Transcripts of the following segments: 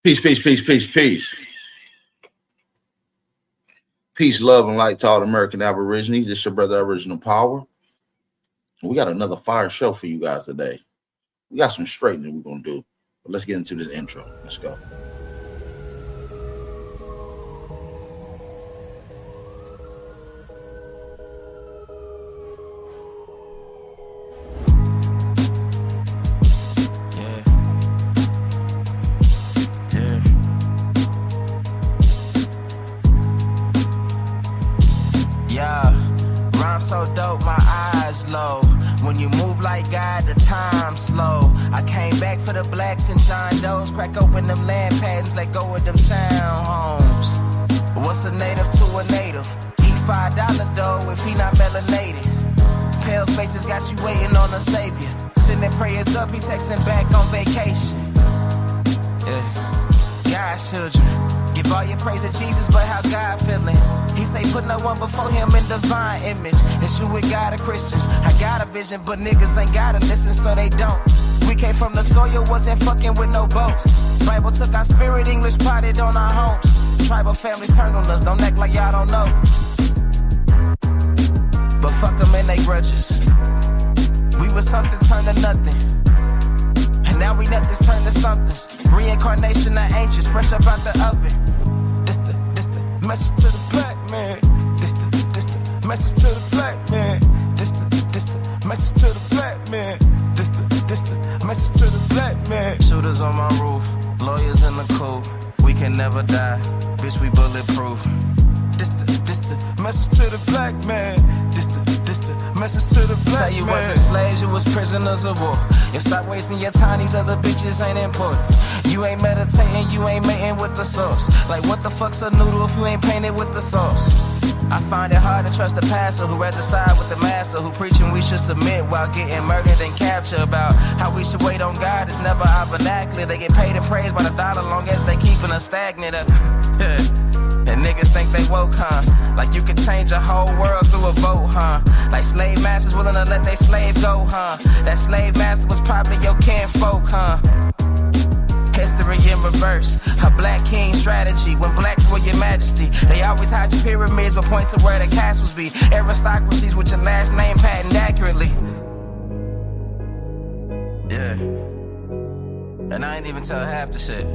Peace, peace, peace, peace, peace. Peace, love, and light to all American Aborigines. This is your brother, Aboriginal Power. We got another fire show for you guys today. We got some straightening we're going to do. But let's get into this intro. Let's go. So dope, my eyes low. When you move like God, the time slow. I came back for the blacks and John Doe's. Crack open them land patents, let go of them townhomes. What's a native to a native? Eat $5 dough if he not melanated. Pale faces got you waiting on a savior. Sending prayers up, he texting back on vacation. Yeah, God's children. Give all your praise to Jesus, but how God feeling? He say put no one before him in divine image. It's you with God of Christians. I got a vision, but niggas ain't gotta listen, so they don't. We came from the soil, wasn't fucking with no boats. Bible took our spirit, English potted on our homes. Tribal families turned on us, don't act like y'all don't know. But fuck them and they grudges. We was something turned to nothing. And now we nothing's turned to somethings. Reincarnation of ancients, fresh up out the oven. This the message to the black man. This the message to the black man. This the message to the black man. This the message to the black man. Shooters on my roof, lawyers in the coop. We can never die, bitch, we bulletproof. This the message to the black man. This the message to the black man. Say you wasn't slaves, you was prisoners of war. You stop wasting your time, these other bitches ain't important. You ain't meditating, you ain't mating with the sauce. Like what the fuck's a noodle if you ain't painted with the sauce? I find it hard to trust the pastor who rather side with the master, who preaching we should submit while getting murdered and captured. About how we should wait on God is never our vernacular. They get paid and praised by the dollar long as they keeping us stagnant. And niggas think they woke, huh? Like you could change a whole world through a vote, huh? Like slave masters willing to let they slave go, huh? That slave master was probably your kinfolk, huh? History in reverse, a black king strategy. When blacks were your majesty, they always hide your pyramids but point to where the castles be. Aristocracies with your last name patent accurately. Yeah. And I ain't even tell half the shit.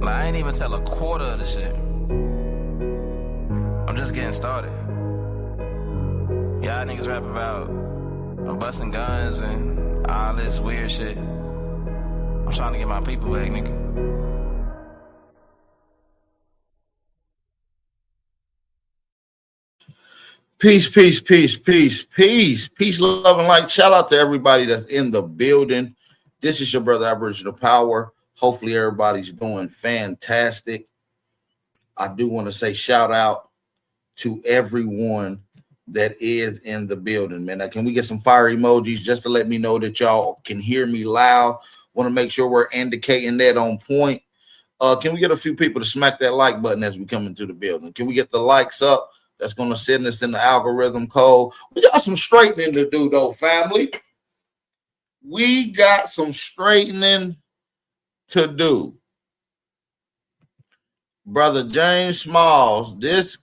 Like, I ain't even tell a quarter of the shit. I'm just getting started. Y'all niggas rap about busting guns and all this weird shit. I'm trying to get my people back, nigga. Peace, peace, peace, peace, peace. Peace, love, and light. Shout out to everybody that's in the building. This is your brother, Aboriginal Power. Hopefully everybody's doing fantastic. I do want to say shout out to everyone that is in the building, man. Now, can we get some fire emojis just to let me know that y'all can hear me loud? Want to make sure we're indicating that on point. Can we get a few people to smack that like button as we come into the building? Can we get the likes up? That's going to send us in the algorithm code. We got some straightening to do, though, family. We got some straightening to do. Brother James Smalls, this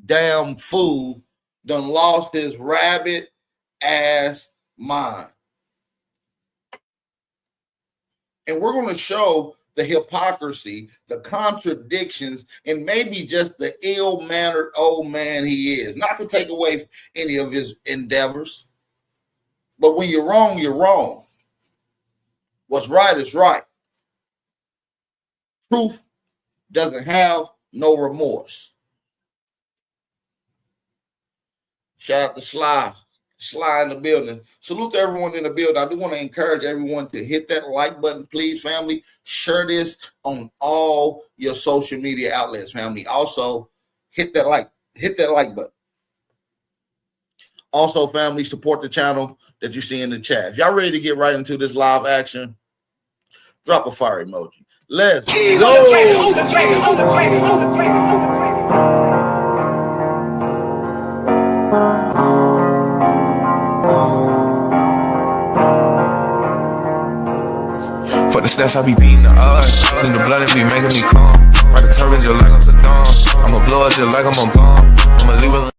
damn fool done lost his rabbit ass mind. And we're going to show the hypocrisy, the contradictions, and maybe just the ill-mannered old man he is. Not to take away any of his endeavors, but when you're wrong, you're wrong. What's right is right. Truth doesn't have no remorse. Shout out to Sly in the building. Salute to everyone in the building. I do want to encourage everyone to hit that like button, please, family. Share this on all your social media outlets, family. Also, hit that like button. Also, family, support the channel that you see in the chat. If y'all ready to get right into this live action, drop a fire emoji. Let's go. Fuck the stats, I be beating the odds. In the blood, it be making me calm. Ride the turban just like I'm Saddam. I'ma blow it just like I'm a bomb. I'ma leave it.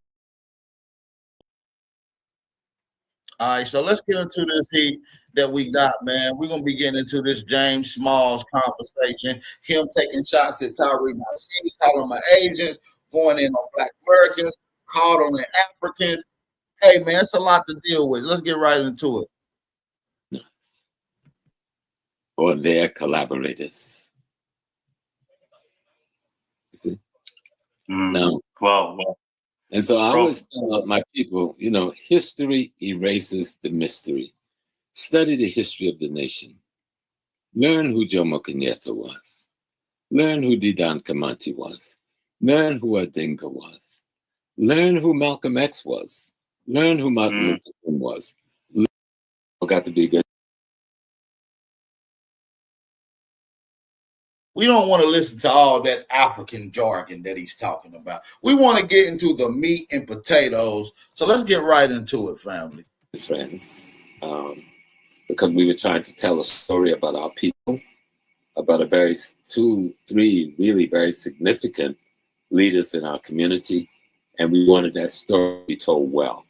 All right, so let's get into this heat that we got, man. We're gonna be getting into this James Smalls conversation. Him taking shots at Tariq Nasheed, calling them Asians, going in on Black Americans, called on the Africans. Hey, man, it's a lot to deal with. Let's get right into it. Or their collaborators. Now, Wow. and so I always tell my people, history erases the mystery. Study the history of the nation. Learn who Jomo Kenyatta was. Learn who Didan Kamanti was. Learn who Odinga was. Learn who Malcolm X was. Learn who Martin Luther King was. Got to be good. We don't want to listen to all that African jargon that he's talking about. We want to get into the meat and potatoes. So let's get right into it, family. Friends, because we were trying to tell a story about our people, about two, three really very significant leaders in our community, and we wanted that story to be told well.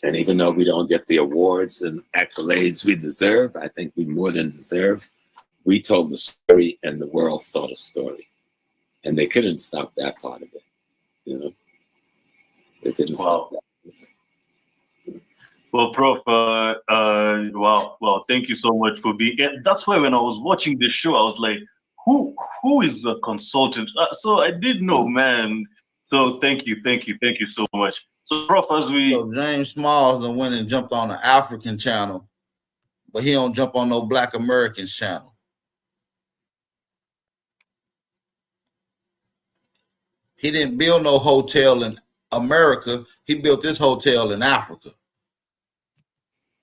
And even though we don't get the awards and accolades we deserve, I think we more than deserve, we told the story and the world saw the story. And they couldn't stop that part of it, They couldn't stop that. Well, Prof, wow, thank you so much for being. That's why when I was watching this show, I was like, who is a consultant? So I did know, man. So thank you so much. So, Prof, So James Smalls done went and jumped on the African channel, but he don't jump on no Black Americans channel. He didn't build no hotel in America. He built this hotel in Africa.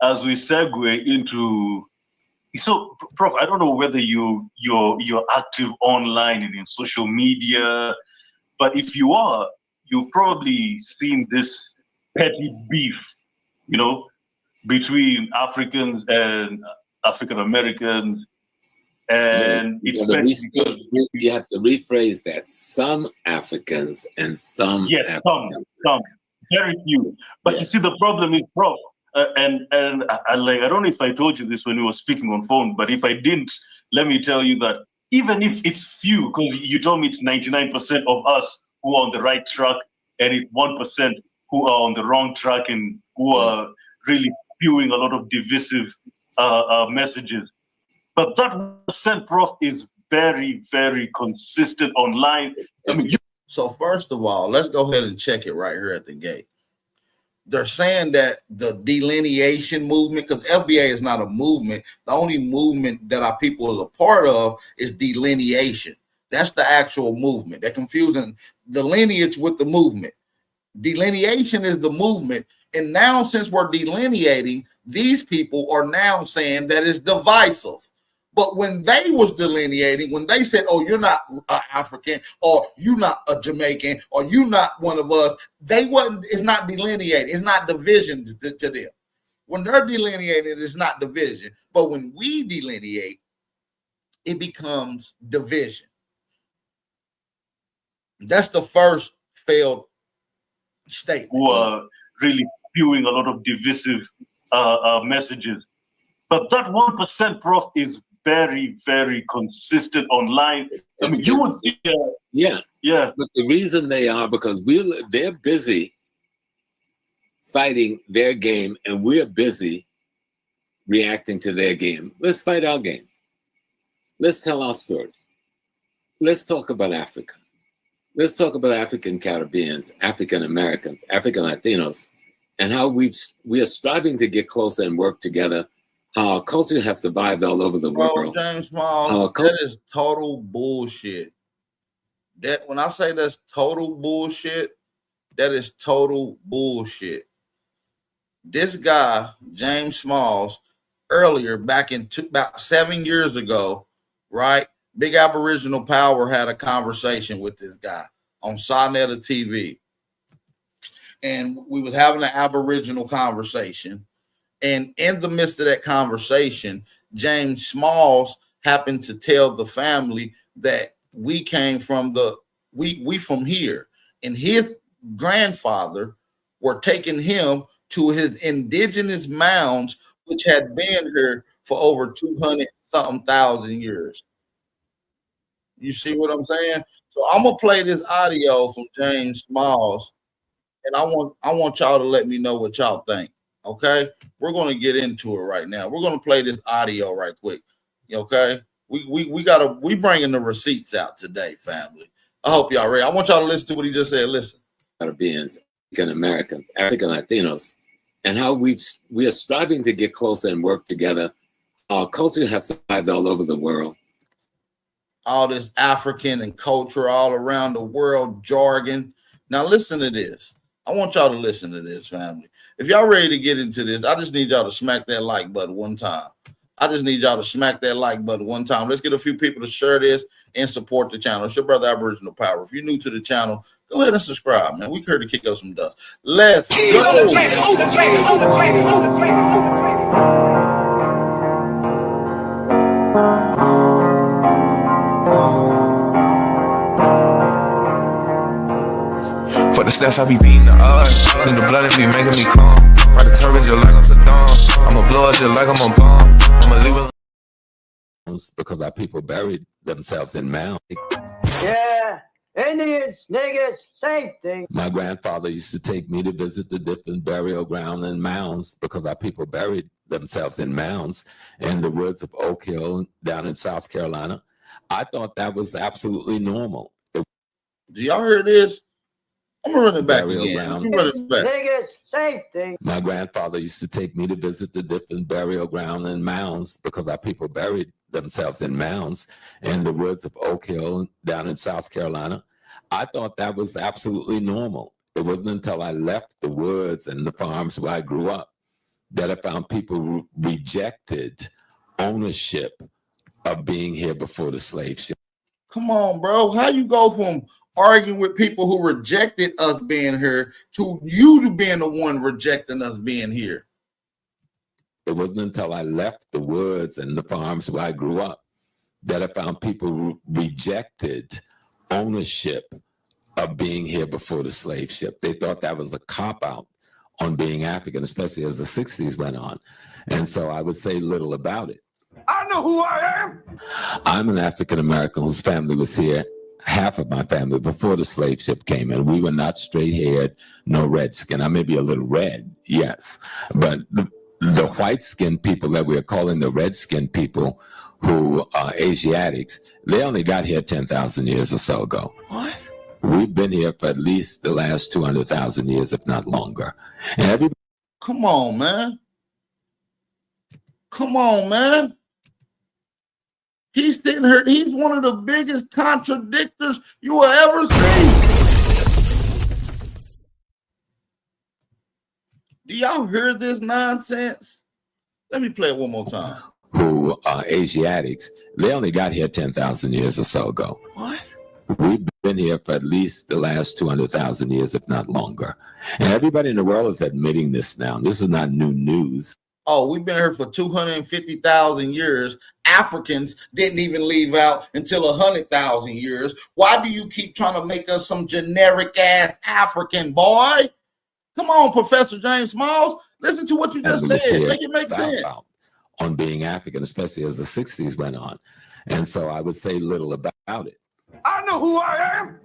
As we segue into, so Prof, I don't know whether you're active online and in social media, but if you are, you've probably seen this petty beef, between Africans and African Americans. And it's because you have to rephrase that. Some Africans and some Africans. some, very few. But you see, the problem is, Prof, and I don't know if I told you this when we were speaking on phone, but if I didn't, let me tell you that even if it's few, because you told me it's 99% of us who are on the right track, and it's 1% who are on the wrong track and who are really spewing a lot of divisive messages. But that 1%, Prof, is very, very consistent online. So first of all, let's go ahead and check it right here at the gate. They're saying that the delineation movement, because FBA is not a movement. The only movement that our people is a part of is delineation. That's the actual movement. They're confusing the lineage with the movement. Delineation is the movement. And now, since we're delineating, these people are now saying that it's divisive. But when they was delineating, when they said, oh, you're not African, or you're not a Jamaican, or you're not one of us, it's not delineating. It's not division to them. When they're delineating, it's not division. But when we delineate, it becomes division. That's the first failed statement. Who are really spewing a lot of divisive messages. But that 1%, Prof, is very, very consistent online. I mean, you would think, yeah. But the reason they are, because they're busy fighting their game, and we're busy reacting to their game. Let's fight our game. Let's tell our story. Let's talk about Africa. Let's talk about African Caribbeans, African Americans, African Latinos, and how we are striving to get closer and work together. How our culture have survived all over the world. James Smalls, that is total bullshit. That when I say that's total bullshit, that is total bullshit. This guy, James Smalls, earlier back in about 7 years ago, right? Big Aboriginal Power had a conversation with this guy on Sonetta TV. And we was having an Aboriginal conversation. And in the midst of that conversation, James Smalls happened to tell the family that we came from we from here, and his grandfather were taking him to his indigenous mounds, which had been here for over 200 something thousand years. You see what I'm saying? So I'm gonna play this audio from James Smalls, and I want y'all to let me know what y'all think. Okay, we're gonna get into it right now. We're gonna play this audio right quick. Okay, we bringing the receipts out today, family. I hope y'all ready. I want y'all to listen to what he just said. Listen. Caribbeans, African Americans, African Latinos, and how we are striving to get closer and work together. Our culture has survived all over the world. All this African and culture all around the world jargon. Now listen to this. I want y'all to listen to this, family. If y'all ready to get into this, I just need y'all to smack that like button one time. I just need y'all to smack that like button one time. Let's get a few people to share this and support the channel. It's your brother Aboriginal Power. If you're new to the channel, go ahead and subscribe, man. We here to kick up some dust. Let's go. For the stats, I be beating the odds. In the blood, it be making me calm. Ride the turbines just like I'm Saddam. I'ma blow it just like I'm a bomb. I'ma leave it. Because our people buried themselves in mounds. Yeah, Indians, niggas, same thing. My grandfather used to take me to visit the different burial ground and mounds because our people buried themselves in mounds in the woods of Oak Hill down in South Carolina. I thought that was absolutely normal. Do y'all hear this? I'm gonna run it back again. Niggas, same thing. My grandfather used to take me to visit the different burial ground and mounds because our people buried themselves in mounds in the woods of Oak Hill down in South Carolina. I thought that was absolutely normal. It wasn't until I left the woods and the farms where I grew up that I found people rejected ownership of being here before the slave ship. Come on, bro. How you go from arguing with people who rejected us being here to you being the one rejecting us being here? It wasn't until I left the woods and the farms where I grew up that I found people rejected ownership of being here before the slave ship. They thought that was a cop-out on being African, especially as the 60s went on. And so I would say little about it. I know who I am. I'm an African American whose family was here, half of my family, before the slave ship came in. We were not straight-haired, no redskin. I may be a little red, yes, but the white-skinned people that we're calling the red-skinned people, who are Asiatics, they only got here 10,000 years or so ago. What? We've been here for at least the last 200,000 years, if not longer. And everybody. Come on, man. Come on, man. He's sitting here. He's one of the biggest contradictors you will ever see. Do y'all hear this nonsense? Let me play it one more time. Who are Asiatics, they only got here 10,000 years or so ago. What? We've been here for at least the last 200,000 years, if not longer. And everybody in the world is admitting this now. This is not new news. Oh, we've been here for 250,000 years. Africans didn't even leave out until 100,000 years. Why do you keep trying to make us some generic ass African, boy? Come on, Professor James Smalls. Listen to what you just said. Make it make sense. On being African, especially as the 60s went on. And so I would say little about it. I know who I am.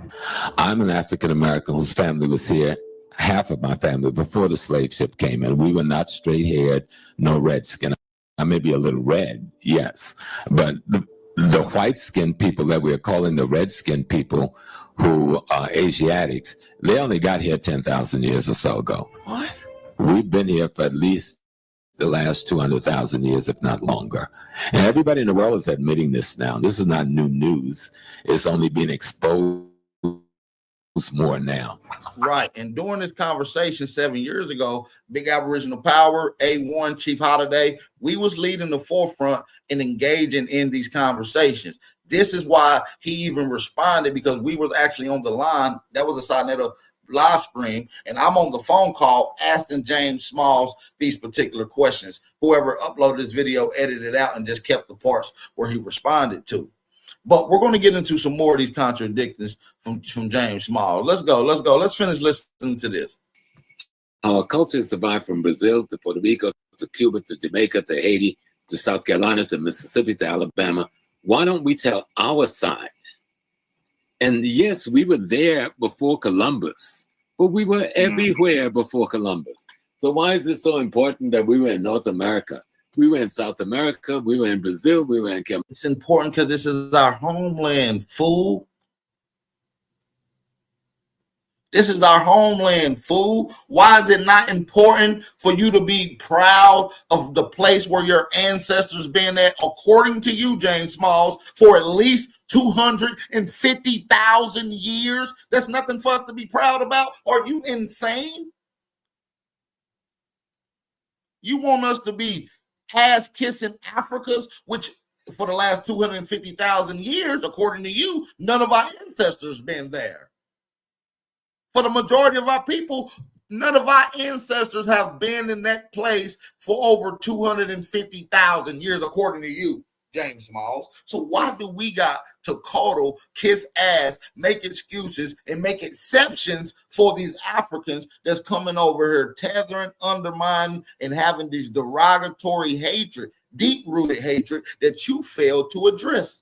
I'm an African American whose family was here, half of my family, before the slave ship came in. We were not straight-haired, no redskin. I may be a little red, yes, but the white-skinned people that we're calling the red-skinned people, who are Asiatics, they only got here 10,000 years or so ago. What? We've been here for at least the last 200,000 years, if not longer. And everybody in the world is admitting this now. This is not new news. It's only being exposed more now. Right. And during this conversation 7 years ago, Big Aboriginal Power, A1, Chief Holiday, we was leading the forefront and engaging in these conversations. This is why he even responded, because we was actually on the line. That was a sign that live stream, and I'm on the phone call asking James Smalls these particular questions. Whoever uploaded this video edited it out and just kept the parts where he responded to. But we're going to get into some more of these contradictions from James Smalls. Let's go. Let's finish listening to this. Our culture survived from Brazil to Puerto Rico to Cuba to Jamaica to Haiti to South Carolina to Mississippi to Alabama. Why don't we tell our side? And yes, we were there before Columbus, but we were everywhere before Columbus. So why is it so important that we were in North America? We were in South America, we were in Brazil, we were in Canada. It's important because this is our homeland, fool. This is our homeland, fool. Why is it not important for you to be proud of the place where your ancestors been at, according to you, James Smalls, for at least 250,000 years? That's nothing for us to be proud about. Are you insane? You want us to be ass-kissing Africans, which for the last 250,000 years, according to you, none of our ancestors been there. For the majority of our people, none of our ancestors have been in that place for over 250,000 years, according to you, James Smalls. So why do we got to coddle, kiss ass, make excuses, and make exceptions for these Africans that's coming over here, tethering, undermining, and having these derogatory hatred, deep-rooted hatred that you failed to address?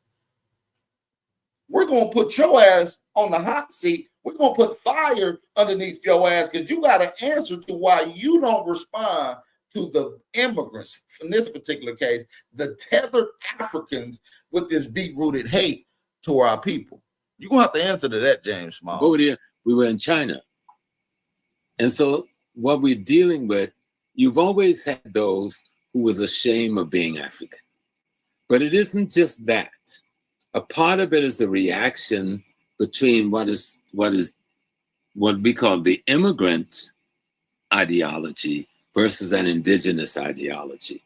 We're going to put your ass on the hot seat. We're going to put fire underneath your ass because you got to answer to why you don't respond to the immigrants, in this particular case, the tethered Africans with this deep-rooted hate to our people. You're going to have to answer to that, James Small. Over there, we were in China. And so what we're dealing with, you've always had those who was ashamed of being African. But it isn't just that. A part of it is the reaction between what we call the immigrant ideology versus an indigenous ideology.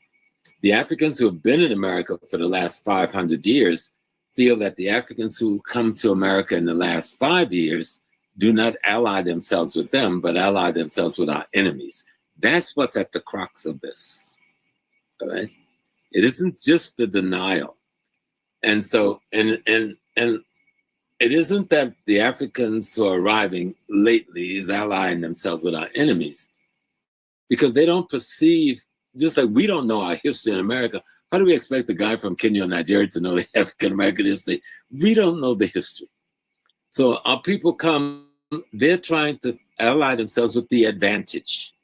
The Africans who have been in America for the last 500 years feel that the Africans who come to America in the last 5 years do not ally themselves with them, but ally themselves with our enemies. That's what's at the crux of this, all right? It isn't just the denial. And so, and it isn't that the Africans who are arriving lately is allying themselves with our enemies, because they don't perceive, just like we don't know our history in America. How do we expect the guy from Kenya or Nigeria to know the African-American history? We don't know the history. So our people come, they're trying to ally themselves with the advantage.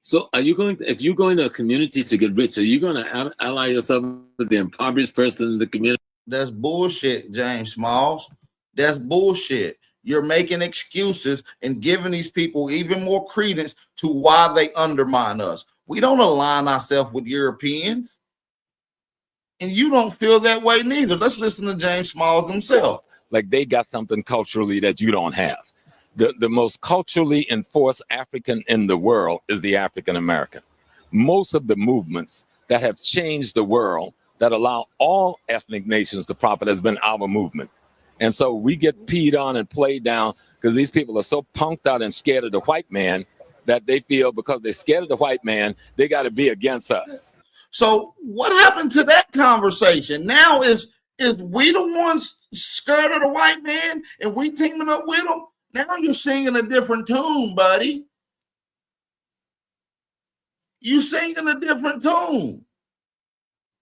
So are you going to, if you're going to a community to get rich, are you going to ally yourself with the impoverished person in the community? That's bullshit, James Smalls. That's bullshit. You're making excuses and giving these people even more credence to why they undermine us. We don't align ourselves with Europeans. And you don't feel that way neither. Let's listen to James Smalls himself. Like they got something culturally that you don't have. The most culturally enforced African in the world is the African American. Most of the movements that have changed the world, that allow all ethnic nations to profit, has been our movement. And so we get peed on and played down because these people are so punked out and scared of the white man that they feel because they're scared of the white man, they got to be against us. So what happened to that conversation? Now is we the ones scared of the white man and we teaming up with them? Now you're singing a different tune, buddy. You singing a different tune.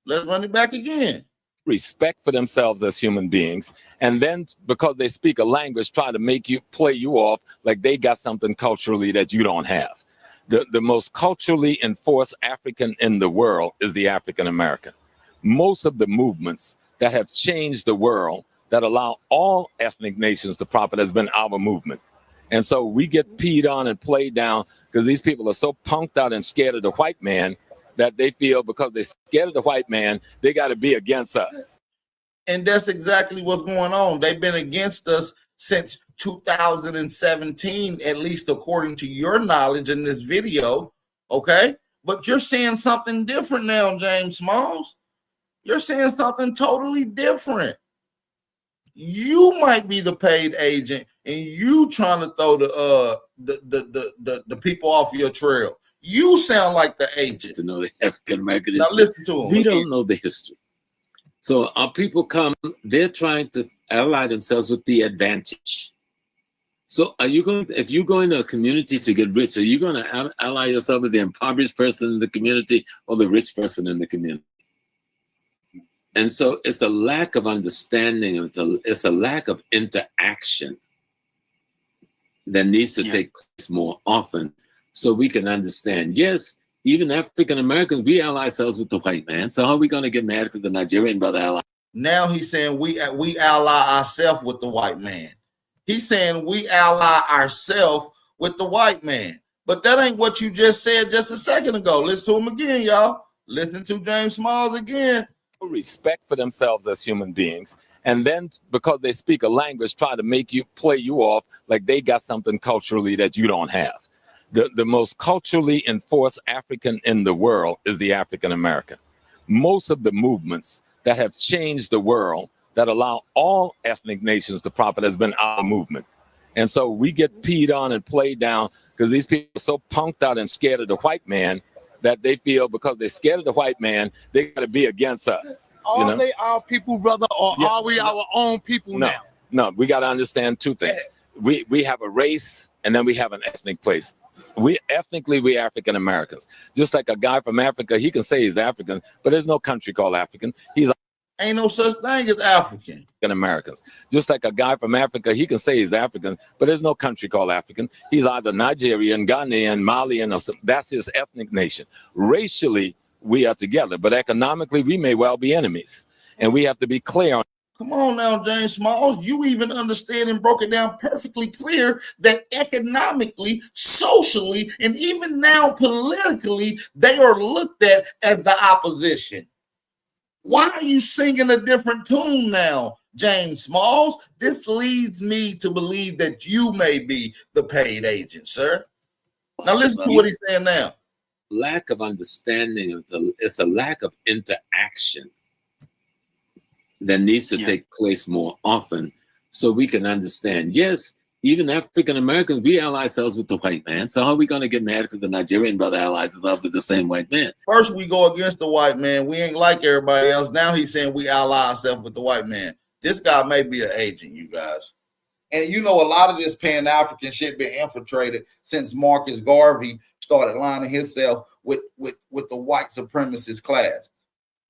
Let's run it back again. Respect for themselves as human beings, and then because they speak a language, try to make you play you off like they got something culturally that you don't have. The most culturally enforced African in the world is the African American. Most of the movements that have changed the world, that allow all ethnic nations to profit, has been our movement. And so we get peed on and played down because these people are so punked out and scared of the white man that they feel because they're scared of the white man, they got to be against us. And that's exactly what's going on. They've been against us since 2017, at least according to your knowledge in this video, okay? But you're saying something different now, James Smalls. You're saying something totally different. You might be the paid agent, and you trying to throw the people off your trail. You sound like the agent. To know the African American Now history. listen to him. We don't know the history. So our people come, they're trying to ally themselves with the advantage. So are you going, if you go into a community to get rich, are you going to ally yourself with the impoverished person in the community or the rich person in the community? And so it's a lack of understanding, it's a lack of interaction that needs to take place more often so we can understand. Yes, even African Americans, we ally ourselves with the white man. So how are we going to get mad at the Nigerian brother ally? Now he's saying we ally ourselves with the white man. He's saying we ally ourselves with the white man. But that ain't what you just said just a second ago. Listen to him again, y'all. Listen to James Smalls again. Respect for themselves as human beings, and then because they speak a language, try to make you play you off like they got something culturally that you don't have. The most culturally enforced African in the world is the African American. Most of the movements that have changed the world, that allow all ethnic nations to profit, has been our movement. And so we get peed on and played down because these people are so punked out and scared of the white man that they feel because they're scared of the white man, they got to be against us. Are they our people, brother, or are we our own people now? No, we got to understand two things. We have a race and then we have an ethnic place. We African Americans. Just like a guy from Africa, he can say he's African, but there's no country called African. Ain't no such thing as African Americans. Just like a guy from Africa, he can say he's African, but there's no country called African. He's either Nigerian, Ghanaian, Malian, or something. That's his ethnic nation. Racially, we are together, but economically, we may well be enemies. And we have to be clear on. Come on now, James Smalls. You even understand and broke it down perfectly clear that economically, socially, and even now politically, they are looked at as the opposition. Why are you singing a different tune now, James Smalls? This leads me to believe that you may be the paid agent, sir. Now listen to what he's saying now. Lack of understanding, it's a lack of interaction that needs to take place more often so we can understand. Yes, even African Americans, we ally ourselves with the white man. So how are we going to get mad at the Nigerian brother allies ourselves with the same white man? First, we go against the white man. We ain't like everybody else. Now he's saying we ally ourselves with the white man. This guy may be an agent, you guys. And you know, a lot of this Pan-African shit been infiltrated since Marcus Garvey started lining himself with the white supremacist class,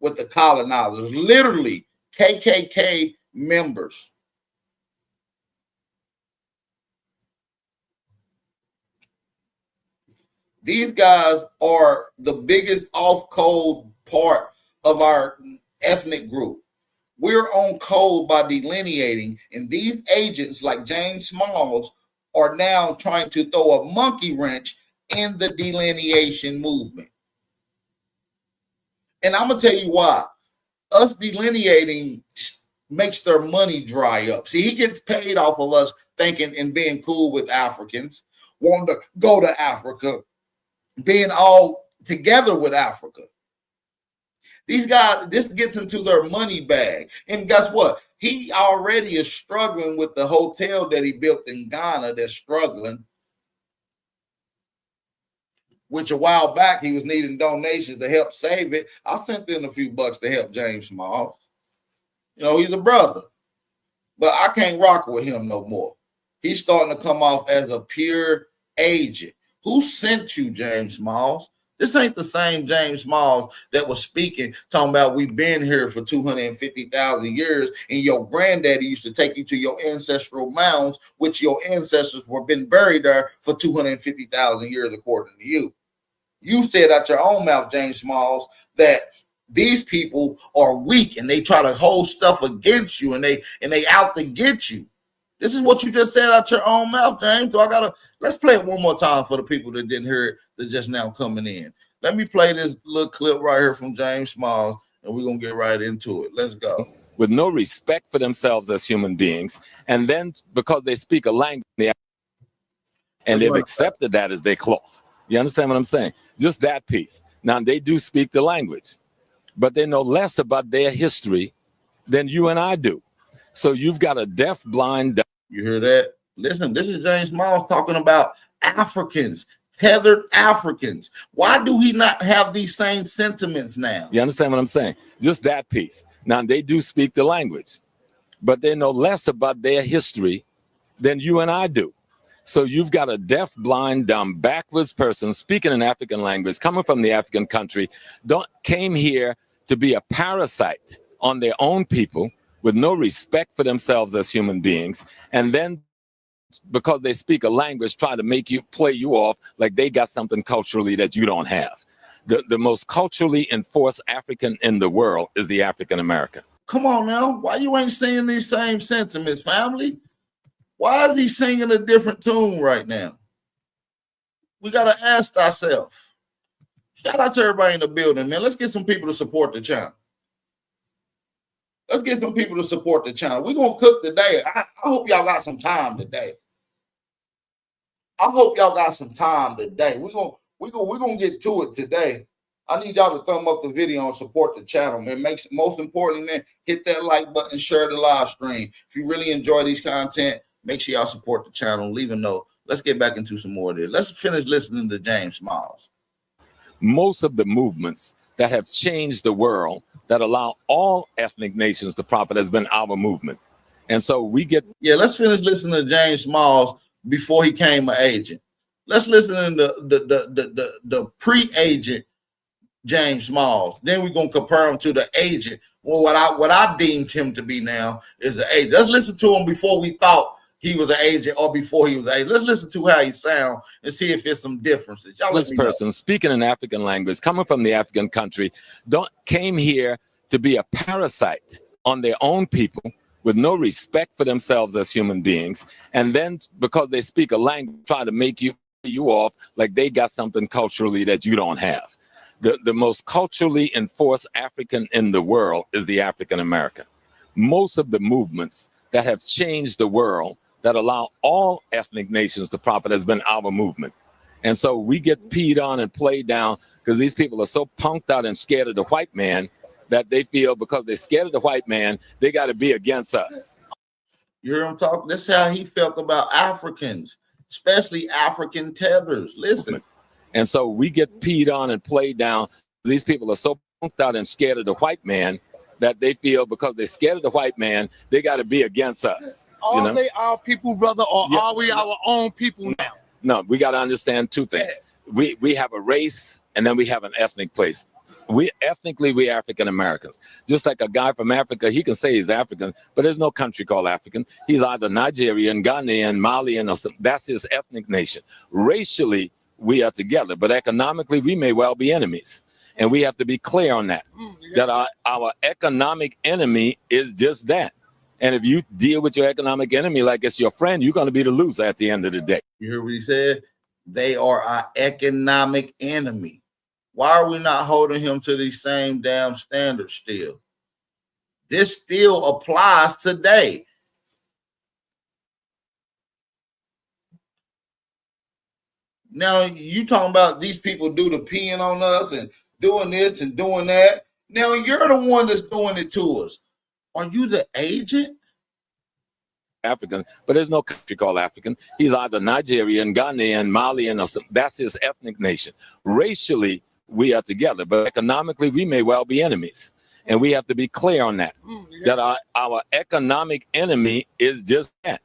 with the colonizers, literally KKK members. These guys are the biggest off-code part of our ethnic group. We're on code by delineating, and these agents like James Smalls are now trying to throw a monkey wrench in the delineation movement. And I'm going to tell you why. Us delineating makes their money dry up. See, he gets paid off of us thinking and being cool with Africans, wanting to go to Africa, being all together with Africa. These guys, this gets into their money bag. And guess what? He already is struggling with the hotel that he built in Ghana that's struggling, which a while back he was needing donations to help save it. I sent in a few bucks to help James Smalls. You know, he's a brother, but I can't rock with him no more. He's starting to come off as a pure agent. Who sent you, James Smalls? This ain't the same James Smalls that was speaking, talking about we've been here for 250,000 years, and your granddaddy used to take you to your ancestral mounds, which your ancestors were been buried there for 250,000 years, according to you. You said out your own mouth, James Smalls, that these people are weak and they try to hold stuff against you and they out to get you. This is what you just said out your own mouth, James. So let's play it one more time for the people that didn't hear it, that just now coming in. Let me play this little clip right here from James Smalls, and we're going to get right into it. Let's go. With no respect for themselves as human beings, and then because they speak a language, and they've accepted that as their cloth. You understand what I'm saying? Just that piece. Now, they do speak the language, but they know less about their history than you and I do. So you've got a deaf, blind. You hear that? Listen, this is James Miles talking about Africans, tethered Africans. Why do he not have these same sentiments now? You understand what I'm saying? Just that piece. Now, they do speak the language, but they know less about their history than you and I do. So you've got a deaf, blind, dumb, backwards person speaking an African language, coming from the African country, came here to be a parasite on their own people with no respect for themselves as human beings, and then because they speak a language, try to play you off like they got something culturally that you don't have. The most culturally enforced African in the world is the African American. Come on now, why you ain't singing these same sentiments, family? Why is he singing a different tune right now? We got to ask ourselves. Shout out to everybody in the building, man. Let's get some people to support the channel. Let's get some people to support the channel. We're going to cook today. I hope y'all got some time today. I hope y'all got some time today. We're gonna get to it today. I need y'all to thumb up the video and support the channel, man. Most importantly, man, hit that like button, share the live stream. If you really enjoy these content, make sure y'all support the channel. Leave a note. Let's get back into some more of this. Let's finish listening to James Miles. Most of the movements that have changed the world, that allow all ethnic nations to profit, has been our movement. And so we get... Yeah, let's finish listening to James Miles before he became an agent. Let's listen to the pre-agent James Miles. Then we're going to compare him to the agent. Well, what I deemed him to be now is an agent. Let's listen to him before we thought he was an agent or before he was an agent. Let's listen to how he sounds and see if there's some differences. This person speaking an African language, coming from the African country, came here to be a parasite on their own people with no respect for themselves as human beings. And then because they speak a language, try to make you off like they got something culturally that you don't have. The most culturally enforced African in the world is the African American. Most of the movements that have changed the world, that allow all ethnic nations to profit, has been our movement. And so we get peed on and played down because these people are so punked out and scared of the white man that they feel because they're scared of the white man, they got to be against us. You hear him talk? This is how he felt about Africans, especially African tethers. Listen. And so we get peed on and played down. These people are so punked out and scared of the white man that they feel because they're scared of the white man, they got to be against us. Are they our people, brother, or are we our own people now? No, we got to understand two things. We have a race and then we have an ethnic place. We African Americans. Just like a guy from Africa, he can say he's African, but there's no country called African. He's either Nigerian, Ghanaian, Malian, or something. That's his ethnic nation. Racially, we are together, but economically, we may well be enemies. And we have to be clear on that, that our economic enemy is just that. And if you deal with your economic enemy like it's your friend, you're going to be the loser at the end of the day. You hear what he said? They are our economic enemy. Why are we not holding him to these same damn standards still? This still applies today. Now, you talking about these people do the peeing on us and doing this and doing that. Now, you're the one that's doing it to us. Are you the agent? African, but there's no country called African. He's either Nigerian, Ghanaian, Malian, or something. That's his ethnic nation. Racially, we are together, but economically, we may well be enemies. And we have to be clear on that, that our economic enemy is just that.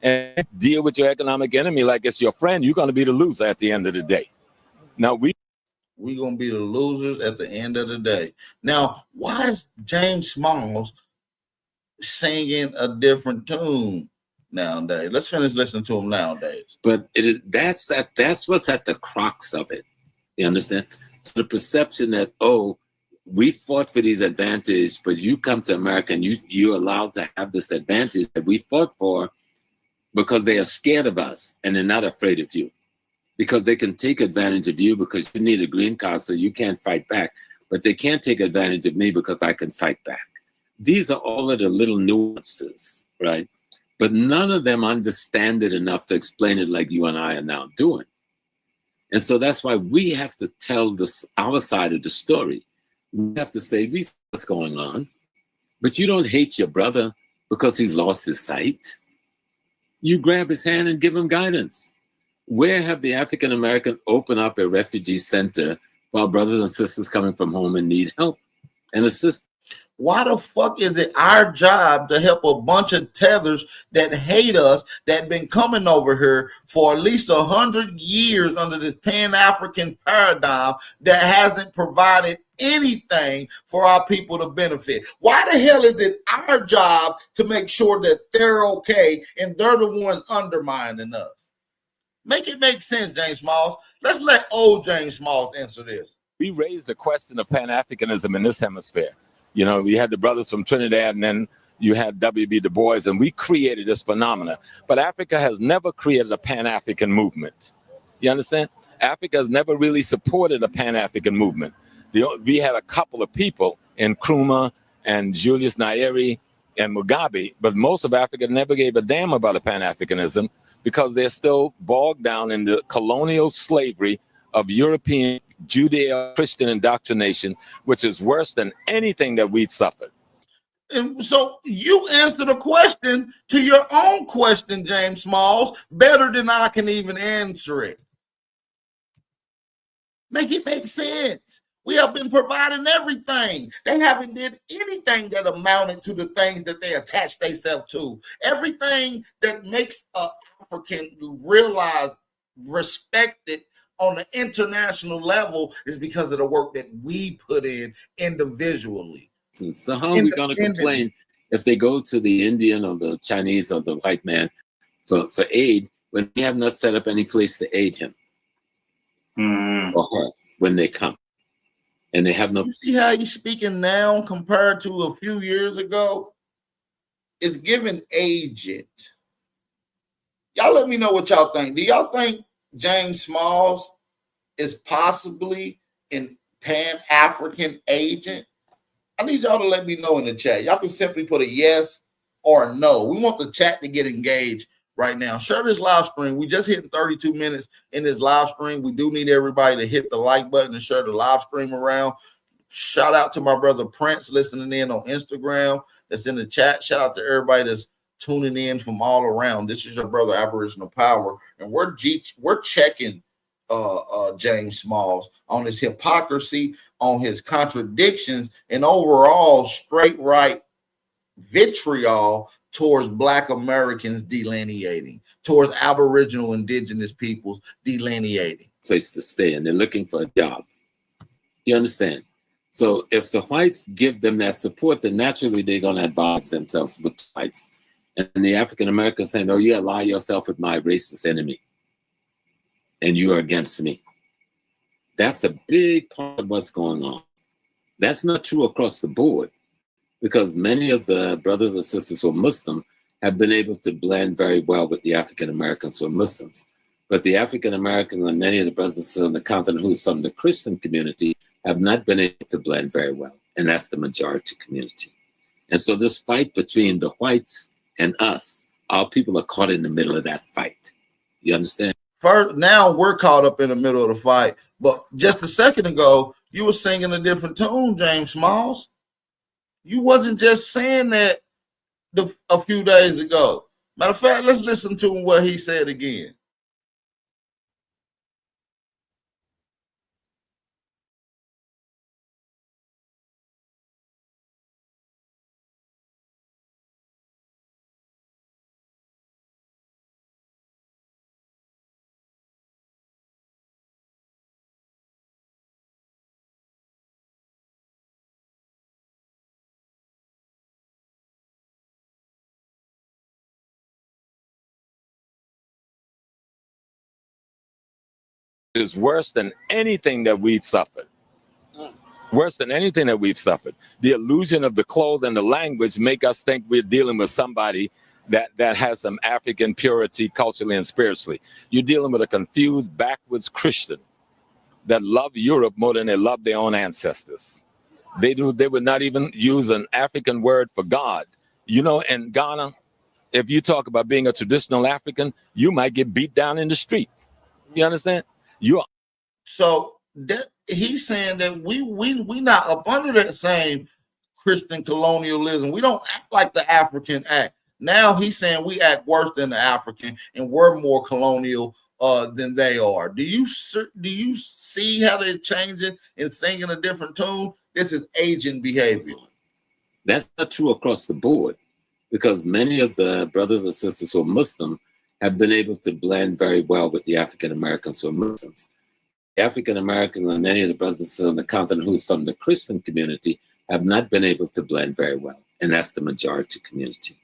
And deal with your economic enemy like it's your friend, you're going to be the loser at the end of the day. Now, we're going to be the losers at the end of the day. Now, why is James Miles singing a different tune nowadays? Let's finish listening to him nowadays. But that's what's at the crux of it. You understand? So the perception that, oh, we fought for these advantages, but you come to America and you're allowed to have this advantage that we fought for because they are scared of us and they're not afraid of you. Because they can take advantage of you because you need a green card so you can't fight back. But they can't take advantage of me because I can fight back. These are all of the little nuances, right? But none of them understand it enough to explain it like you and I are now doing. And so that's why we have to tell our side of the story. We have to say, we see what's going on, but you don't hate your brother because he's lost his sight. You grab his hand and give him guidance. Where have the African American opened up a refugee center for our brothers and sisters coming from home and need help and assistance? Why the fuck is it our job to help a bunch of tethers that hate us, that been coming over here for at least 100 years under this Pan-African paradigm that hasn't provided anything for our people to benefit? Why the hell is it our job to make sure that they're okay and they're the ones undermining us? Make it make sense, James Smalls. Let's let old James Smalls answer this. We raised the question of Pan-Africanism in this hemisphere. You know, we had the brothers from Trinidad, and then you had W.B. Du Bois, and we created this phenomena. But Africa has never created a Pan-African movement. You understand? Africa has never really supported a Pan-African movement. We had a couple of people in Nkrumah and Julius Nyerere and Mugabe, but most of Africa never gave a damn about a Pan-Africanism because they're still bogged down in the colonial slavery of European Judeo-Christian indoctrination, which is worse than anything that we've suffered. And so you answer the question to your own question, James Smalls, better than I can even answer it. Make it make sense. We have been providing everything. They haven't did anything that amounted to the things that they attach themselves to. Everything that makes an African realize, respected on the international level is because of the work that we put in individually. So how are we going to complain if they go to the Indian or the Chinese or the white man for aid when we have not set up any place to aid him or her when they come? And they have no... You see how he's speaking now compared to a few years ago? It's given agent. Y'all let me know what y'all think. Do y'all think James Smalls is possibly an Pan-African agent? I need y'all to let me know in the chat. Y'all can simply put a yes or a no. We want the chat to get engaged right now. Share this live stream. We just hit 32 minutes in this live stream. We do need everybody to hit the like button and share the live stream around. Shout out to my brother Prince listening in on Instagram. That's in the chat. Shout out to everybody that's tuning in from all around. This is your brother Aboriginal Power, and we're checking James Smalls on his hypocrisy, on his contradictions, and overall straight right vitriol towards Black Americans delineating, towards Aboriginal indigenous peoples delineating. Place to stay, and they're looking for a job. You understand? So if the whites give them that support, then naturally they're going to advise themselves with the whites. And the African Americans saying, oh, you ally yourself with my racist enemy, and you are against me. That's a big part of what's going on. That's not true across the board, because many of the brothers and sisters who are Muslim have been able to blend very well with the African Americans who are Muslims. But the African Americans and many of the brothers and sisters on the continent who's from the Christian community have not been able to blend very well. And that's the majority community. And so this fight between the whites and us, our people are caught in the middle of that fight. You understand? First, now we're caught up in the middle of the fight. But just a second ago, you were singing a different tune, James Smalls. You wasn't just saying that a few days ago. Matter of fact, let's listen to what he said again. Is worse than anything that we've suffered. Worse than anything that we've suffered. The illusion of the clothes and the language make us think we're dealing with somebody that has some African purity culturally and spiritually. You're dealing with a confused, backwards Christian that love Europe more than they love their own ancestors. They would not even use an African word for God. You know, in Ghana, if you talk about being a traditional African, you might get beat down in the street. You understand? So that he's saying that we not up under that same Christian colonialism. We don't act like the African act. Now he's saying we act worse than the African, and we're more colonial than they are. Do you see how they're changing and singing a different tune? This is agent behavior. That's not true across the board, because many of the brothers and sisters who are Muslim have been able to blend very well with the African Americans who are Muslims. The African Americans and many of the brothers and sisters on the continent who's from the Christian community have not been able to blend very well, and that's the majority community.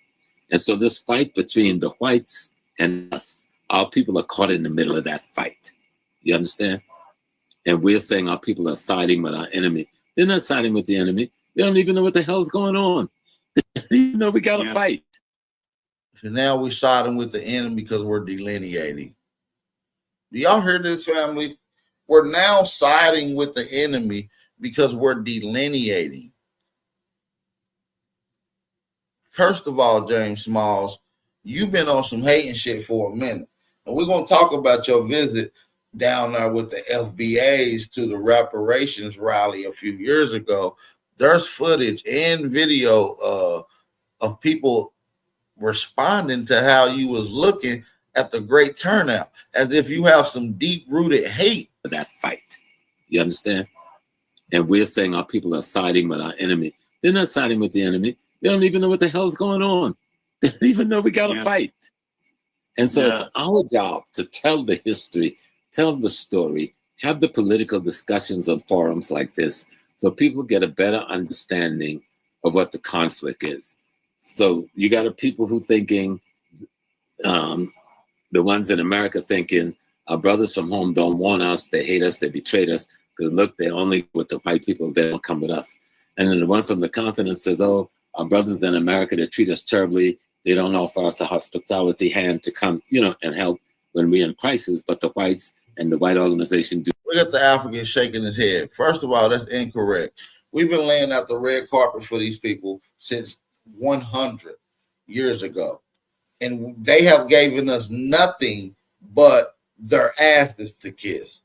And so this fight between the whites and us, our people are caught in the middle of that fight. You understand? And we're saying our people are siding with our enemy. They're not siding with the enemy. They don't even know what the hell's going on. They don't even know we got to fight. So now we're siding with the enemy because we're delineating. Do y'all hear this, family? We're now siding with the enemy because we're delineating. First of all, James Smalls, you've been on some hating shit for a minute. And we're going to talk about your visit down there with the FBAs to the reparations rally a few years ago. There's footage and video of people responding to how you was looking at the great turnout, as if you have some deep-rooted hate for that fight. You understand? And we're saying our people are siding with our enemy. They're not siding with the enemy. They don't even know what the hell's going on. They don't even know we got to fight. And so it's our job to tell the history, tell the story, have the political discussions on forums like this, so people get a better understanding of what the conflict is. So you got people who thinking, the ones in America thinking, our brothers from home don't want us, they hate us, they betrayed us, because look, they're only with the white people, they don't come with us. And then the one from the continent says, oh, our brothers in America, they treat us terribly, they don't offer us a hospitality hand to come, and help when we're in crisis, but the whites and the white organization do. Look at the African shaking his head. First of all, that's incorrect. We've been laying out the red carpet for these people since 100 years ago. And they have given us nothing but their asses to kiss.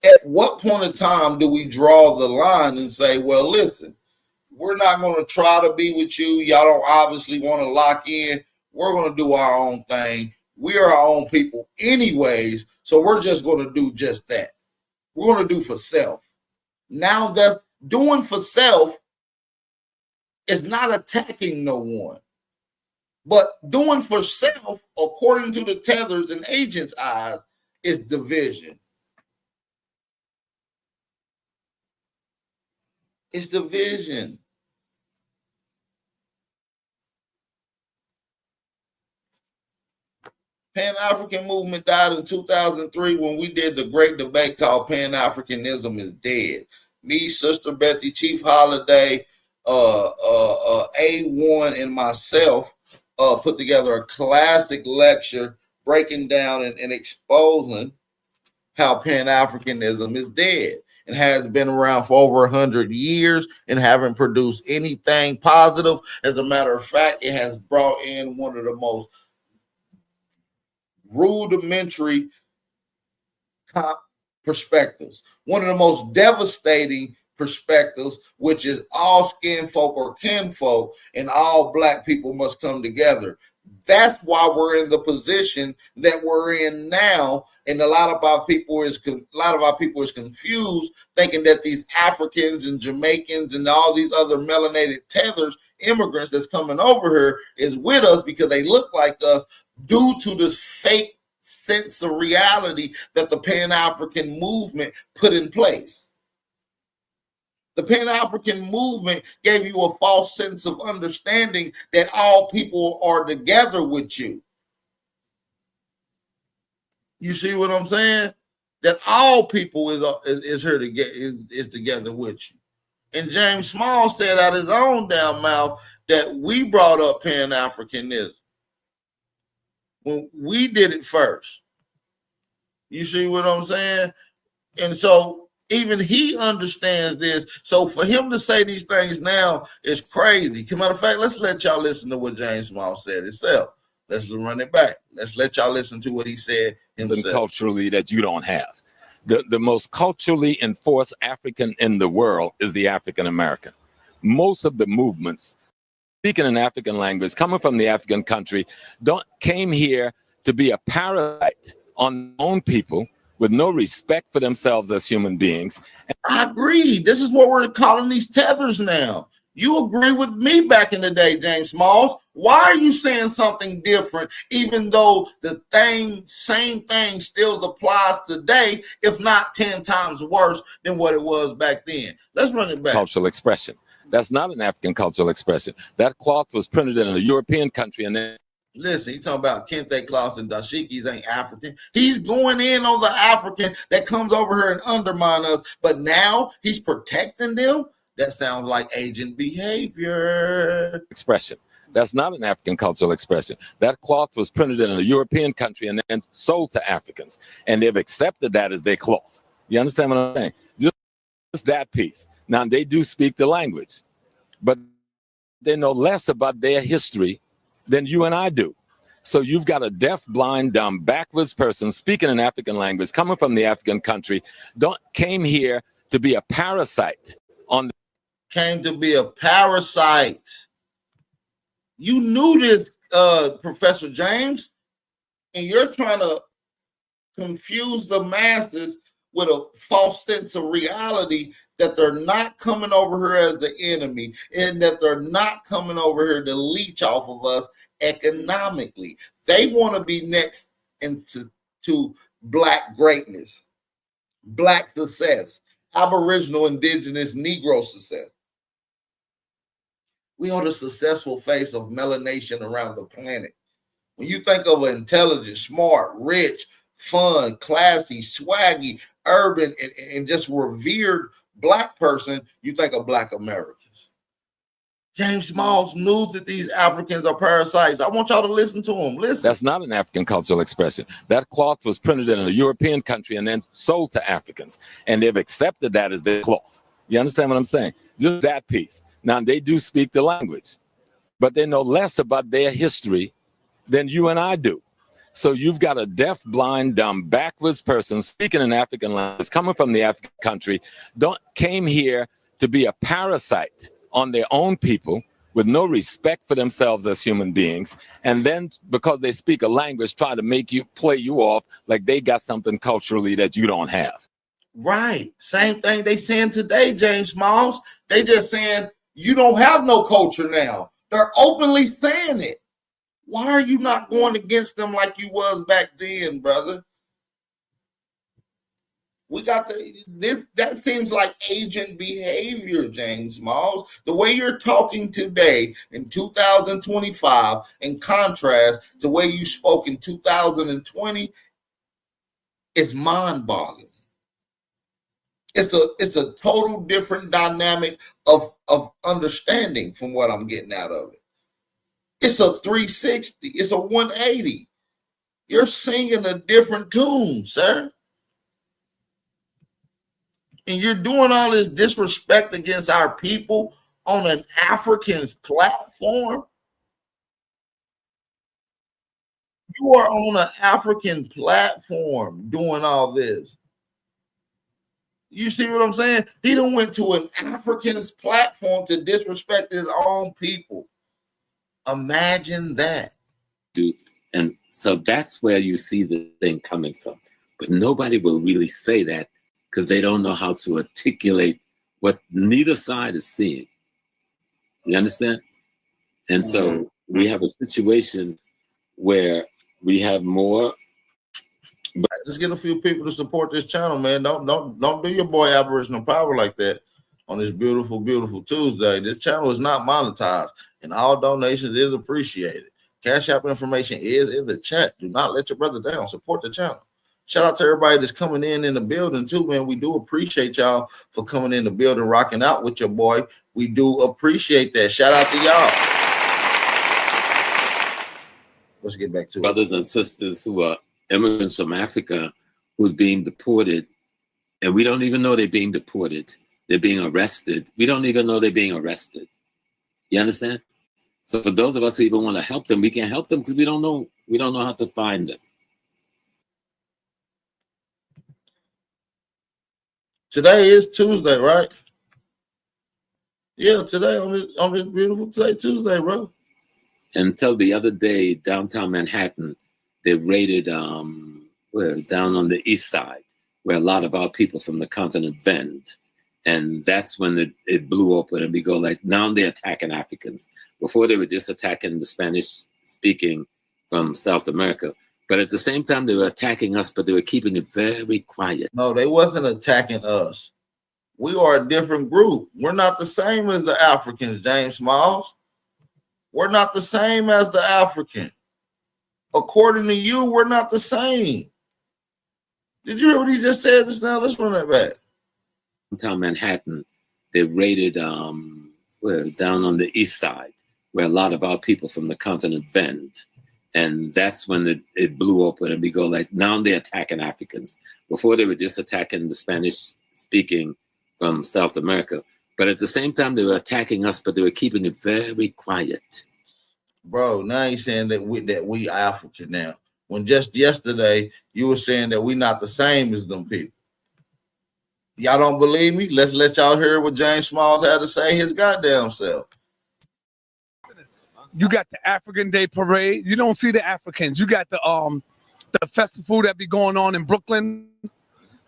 At what point in time do we draw the line and say, well, listen, we're not going to try to be with you. Y'all don't obviously want to lock in. We're going to do our own thing. We are our own people anyways, so we're just going to do just that. We're going to do for self. Now that doing for self is not attacking no one. But doing for self, according to the tethers and agents' eyes, is division. It's division. Pan-African movement died in 2003 when we did the great debate called Pan-Africanism is Dead. Me, Sister Bethy, Chief Holiday, A1, and myself put together a classic lecture breaking down and exposing how Pan-Africanism is dead and has been around for over 100 years and haven't produced anything positive. As a matter of fact, it has brought in one of the most rudimentary perspectives, one of the most devastating perspectives, which is all skin folk or kinfolk and all black people must come together. That's why we're in the position that we're in now, and a lot of our people is confused, thinking that these Africans and Jamaicans and all these other melanated tethers, immigrants that's coming over here, is with us because they look like us, due to this fake sense of reality that the Pan-African movement put in place. The Pan-African movement gave you a false sense of understanding that all people are together with you. You see what I'm saying? That all people is here to get is together with you. And James Small said out his own damn mouth that we brought up Pan-Africanism when we did it first. You see what I'm saying? And so even he understands this. So for him to say these things now is crazy. As a matter of fact, let's let y'all listen to what James Small said himself. Let's run it back. Let's let y'all listen to what he said himself. Culturally, that you don't have. The most culturally enforced African in the world is the African American. most of the movements speaking an African language, coming from the African country, came here to be a parasite on their own people with no respect for themselves as human beings. I agree. This is what we're calling these tethers now. You agree with me back in the day, James Smalls. Why are you saying something different, even though the same thing still applies today, if not 10 times worse than what it was back then? Let's run it back. Cultural expression. That's not an African cultural expression. That cloth was printed in a European country and then listen, he's talking about Kente Klaus and dashikis ain't African. He's going in on the African that comes over here and undermine us, but now he's protecting them. That sounds like agent behavior. Expression. That's not an African cultural expression. That cloth was printed in a European country and then sold to Africans, and they've accepted that as their cloth. You understand what I'm saying? Just that piece. Now, they do speak the language, but they know less about their history than you and I do. So you've got a deaf, blind, dumb, backwards person speaking an African language, coming from the African country, came here to be a parasite on the came to be a parasite. You knew this, Professor James, and you're trying to confuse the masses with a false sense of reality that they're not coming over here as the enemy and that they're not coming over here to leech off of us economically. They want to be next into Black greatness, Black success, Aboriginal, Indigenous, Negro success. We are the successful face of melanation around the planet. When you think of an intelligent, smart, rich, fun, classy, swaggy, urban, and just revered Black person, you think of Black Americans. James Smalls knew that these Africans are parasites. I want y'all to listen to him. Listen. That's not an African cultural expression. That cloth was printed in a European country and then sold to Africans, and they've accepted that as their cloth. You understand what I'm saying? Just that piece. Now, they do speak the language, but they know less about their history than you and I do. So you've got a deaf, blind, dumb, backwards person speaking an African language, coming from the African country, came here to be a parasite on their own people with no respect for themselves as human beings. And then because they speak a language, try to play you off like they got something culturally that you don't have. Right. Same thing they saying today, James Smalls. They just saying, you don't have no culture now. They're openly saying it. Why are you not going against them like you was back then, brother? We got that seems like agent behavior, James Smalls. The way you're talking today in 2025, in contrast to the way you spoke in 2020, it's mind-boggling. It's a total different dynamic of understanding from what I'm getting out of it. It's a 360. It's a 180. You're singing a different tune, sir. And you're doing all this disrespect against our people on an African's platform. You are on an African platform doing all this. You see what I'm saying? He done went to an African's platform to disrespect his own people. Imagine that. Dude, and so that's where you see the thing coming from. But nobody will really say that because they don't know how to articulate what neither side is seeing. You understand? And so we have a situation where we have more. But let's get a few people to support this channel, man. Don't do your boy Aboriginal Power like that on this beautiful, beautiful Tuesday. This channel is not monetized, and all donations is appreciated. Cash App information is in the chat. Do not let your brother down. Support the channel. Shout out to everybody that's coming in the building too, man. We do appreciate y'all for coming in the building, rocking out with your boy. We do appreciate that. Shout out to y'all. Let's get back to brothers and sisters who are immigrants from Africa who's being deported, and we don't even know they're being deported. They're being arrested. We don't even know they're being arrested. You understand? So for those of us who even want to help them, we can't help them because we don't know how to find them. Today is Tuesday, right? Yeah, today on this beautiful today Tuesday, bro. Until the other day, downtown Manhattan, they raided down on the east side, where a lot of our people from the continent vend. And that's when it blew open and we go like, now they're attacking Africans. Before they were just attacking the Spanish speaking from South America. But at the same time, they were attacking us, but they were keeping it very quiet. No, they wasn't attacking us. We are a different group. We're not the same as the Africans, James Smalls. We're not the same as the African. According to you, we're not the same. Did you hear what he just said just now? Let's run that back. Downtown Manhattan, they raided down on the east side, where a lot of our people from the continent vend. And that's when it blew open and we go like, now they're attacking Africans. Before they were just attacking the Spanish speaking from South America. But at the same time, they were attacking us, but they were keeping it very quiet. Bro, now you're saying that we African now. When just yesterday you were saying that we not the same as them people. Y'all don't believe me? Let's let y'all hear what James Smalls had to say his goddamn self. You got the African Day Parade. You don't see the Africans. You got the festival that be going on in Brooklyn,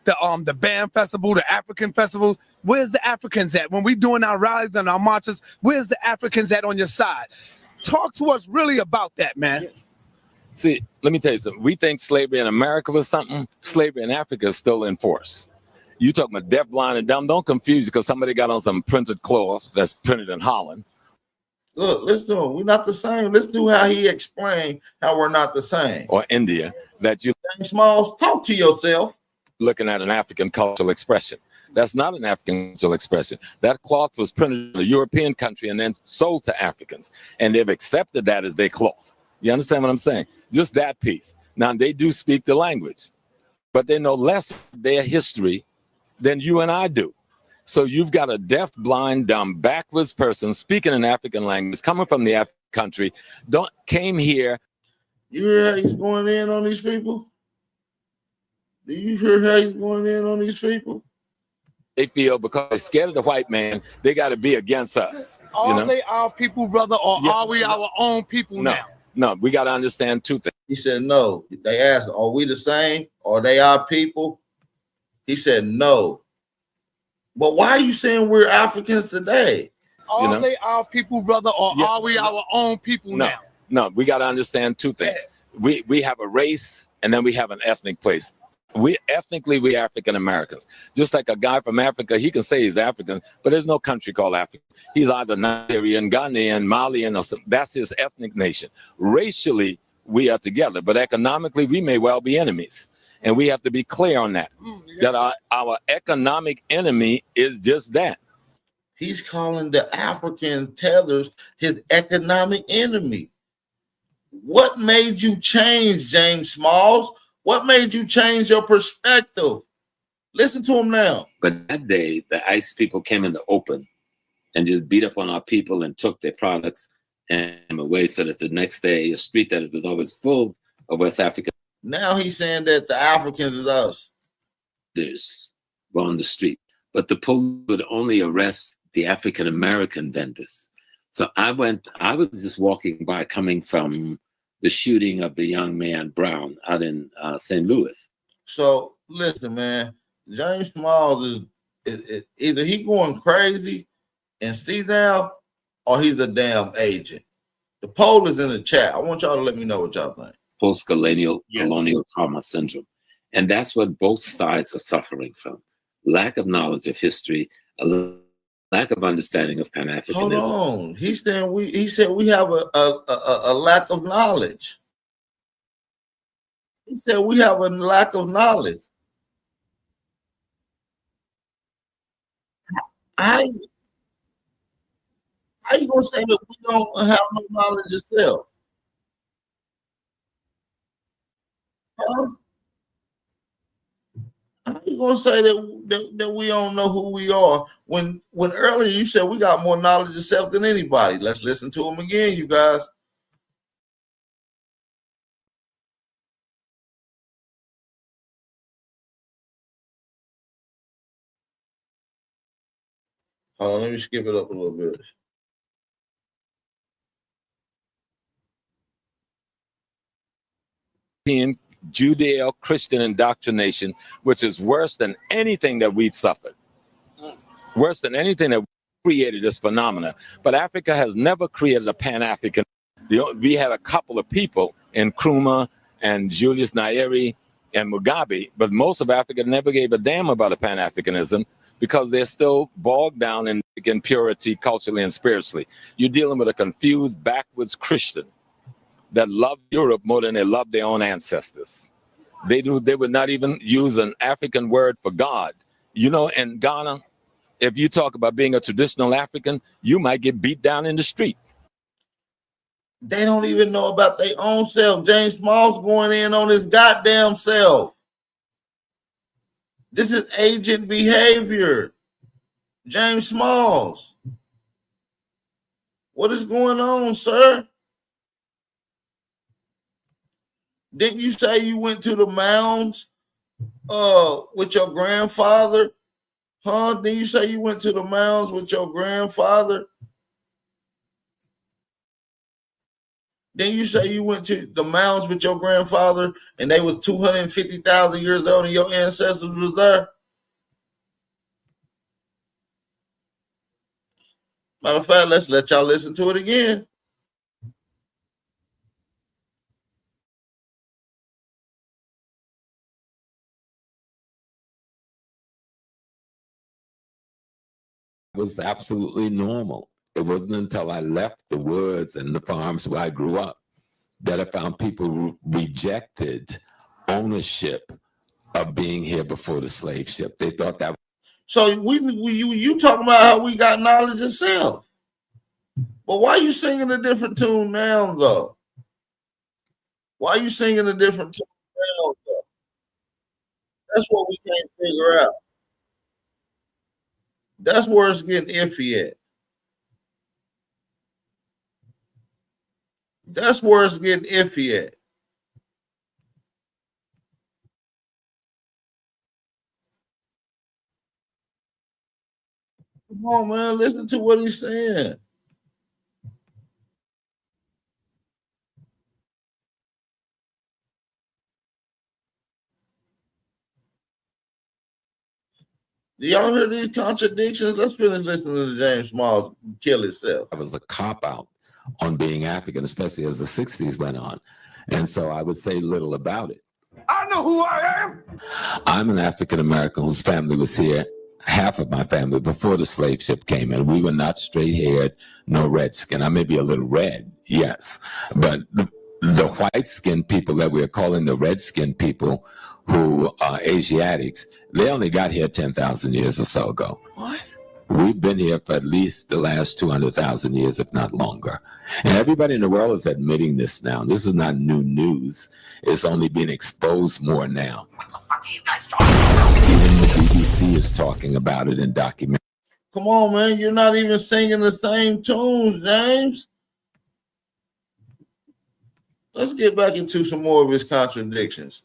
the band festival, the African festivals. Where's the Africans at? When we doing our rallies and our marches, where's the Africans at on your side? Talk to us really about that, man. See, let me tell you something. We think slavery in America was something. Slavery in Africa is still in force. You talking about deaf, blind, and dumb. Don't confuse you because somebody got on some printed cloth that's printed in Holland. Look, let's do it. We're not the same. Let's do how he explained how we're not the same. Or India, that you James Smalls, talk to yourself. Looking at an African cultural expression. That's not an African cultural expression. That cloth was printed in a European country and then sold to Africans. And they've accepted that as their cloth. You understand what I'm saying? Just that piece. Now, they do speak the language, but they know less of their history than you and I do. So you've got a deaf, blind, dumb, backwards person speaking an African language, coming from the African country, came here. You hear how he's going in on these people? Do you hear how he's going in on these people? They feel because they're scared of the white man, they got to be against us. Are they our people, brother, or are we our own people now? No, we got to understand two things. He said no. They asked, are we the same? Are they our people? He said no. But why are you saying we're Africans today? Are they our people, brother, or are we our own people now? No, we got to understand two things. We have a race and then we have an ethnic place. We African Americans. Just like a guy from Africa, he can say he's African, but there's no country called Africa. He's either Nigerian, Ghanaian, Malian, or something. That's his ethnic nation. Racially, we are together, but economically, we may well be enemies. And we have to be clear on that. That our economic enemy is just that. He's calling the African tethers his economic enemy. What made you change, James Smalls? What made you change your perspective? Listen to him now. But that day, the ICE people came in the open and just beat up on our people and took their products and away so that the next day, a street that was always full of West Africans. Now he's saying that the Africans is us. Vendors were on the street, but the police would only arrest the African American vendors. So I was just walking by, coming from the shooting of the young man Brown out in St. Louis. So listen, man, James Smalls is either he going crazy and see now, or he's a damn agent. The poll is in the chat. I want y'all to let me know what y'all think. Post-colonial colonial trauma syndrome. And that's what both sides are suffering from. Lack of knowledge of history, a lack of understanding of Pan-Africanism. Hold on. He said we have a lack of knowledge. He said we have a lack of knowledge. How you gonna say that we don't have no knowledge yourself? Huh? How you gonna say that we don't know who we are when earlier you said we got more knowledge yourself than anybody? Let's listen to him again, you guys. Hold on, let me skip it up a little bit. Judeo-Christian indoctrination, which is worse than anything that we've suffered. Worse than anything that created this phenomena. But Africa has never created a Pan-African. We had a couple of people in Nkrumah and Julius Nyerere and Mugabe, but most of Africa never gave a damn about a Pan-Africanism because they're still bogged down in purity culturally and spiritually. You're dealing with a confused, backwards Christian that love Europe more than they love their own ancestors. They would not even use an African word for God. You know, in Ghana, if you talk about being a traditional African, you might get beat down in the street. They don't even know about their own self. James Smalls going in on his goddamn self. This is agent behavior. James Smalls. What is going on, sir? Didn't you say you went to the mounds with your grandfather? Huh? Didn't you say you went to the mounds with your grandfather? Didn't you say you went to the mounds with your grandfather and they was 250,000 years old and your ancestors was there? Matter of fact, let's let y'all listen to it again. Was absolutely normal. It wasn't until I left the woods and the farms where I grew up that I found people rejected ownership of being here before the slave ship. They thought that. So you talking about how we got knowledge of self. But why are you singing a different tune now, though? Why are you singing a different tune now, though? That's what we can't figure out. That's where it's getting iffy at. That's where it's getting iffy at. Come on, man. Listen to what he's saying. Do y'all hear these contradictions? Let's finish listening to James Smalls kill himself. That was a cop-out on being African, especially as the 60s went on. And so I would say little about it. I know who I am. I'm an African-American whose family was here, half of my family, before the slave ship came in. We were not straight-haired, no red-skin. I may be a little red, yes. But the white-skinned people that we're calling the red-skinned people who are Asiatics, they only got here 10,000 years or so ago. What? We've been here for at least the last 200,000 years, if not longer. And everybody in the world is admitting this now. This is not new news. It's only being exposed more now. What the fuck are you guys talking about? Even the BBC is talking about it in documentaries. Come on, man. You're not even singing the same tunes, James. Let's get back into some more of his contradictions.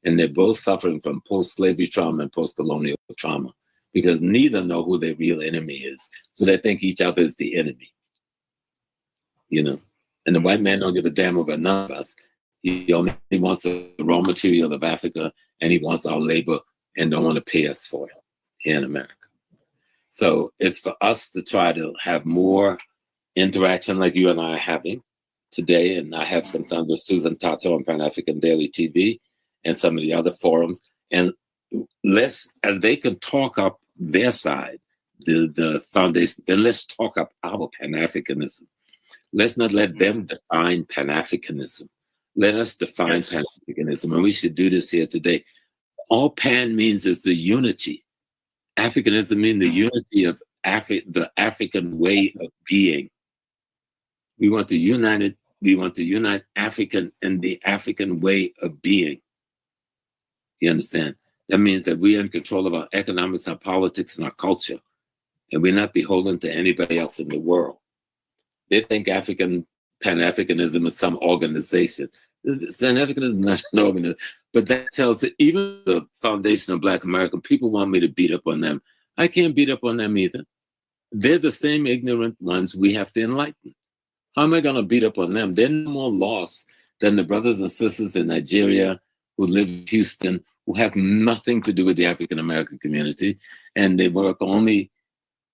And they're both suffering from post-slavery trauma and post-colonial trauma because neither know who their real enemy is. So they think each other is the enemy, you know. And the white man don't give a damn about none of us. He only wants the raw material of Africa, and he wants our labor and don't want to pay us for it here in America. So it's for us to try to have more interaction like you and I are having today. And I have sometimes with Susan Tato on Pan-African Daily TV and some of the other forums. And as they can talk up their side, the foundation, then let's talk up our Pan-Africanism. Let's not let them define Pan-Africanism. Let us define Pan-Africanism. And we should do this here today. All Pan means is the unity. Africanism means the unity of the African way of being. We want to unite African in the African way of being. You understand? That means that we are in control of our economics, our politics, and our culture. And we're not beholden to anybody else in the world. They think Pan-Africanism is some organization. Pan-Africanism is not an organization. But that tells it, even the foundation of Black American, people want me to beat up on them. I can't beat up on them either. they're the same ignorant ones we have to enlighten. How am I going to beat up on them? They're no more lost than the brothers and sisters in Nigeria who live in Houston, who have nothing to do with the African American community, and they work only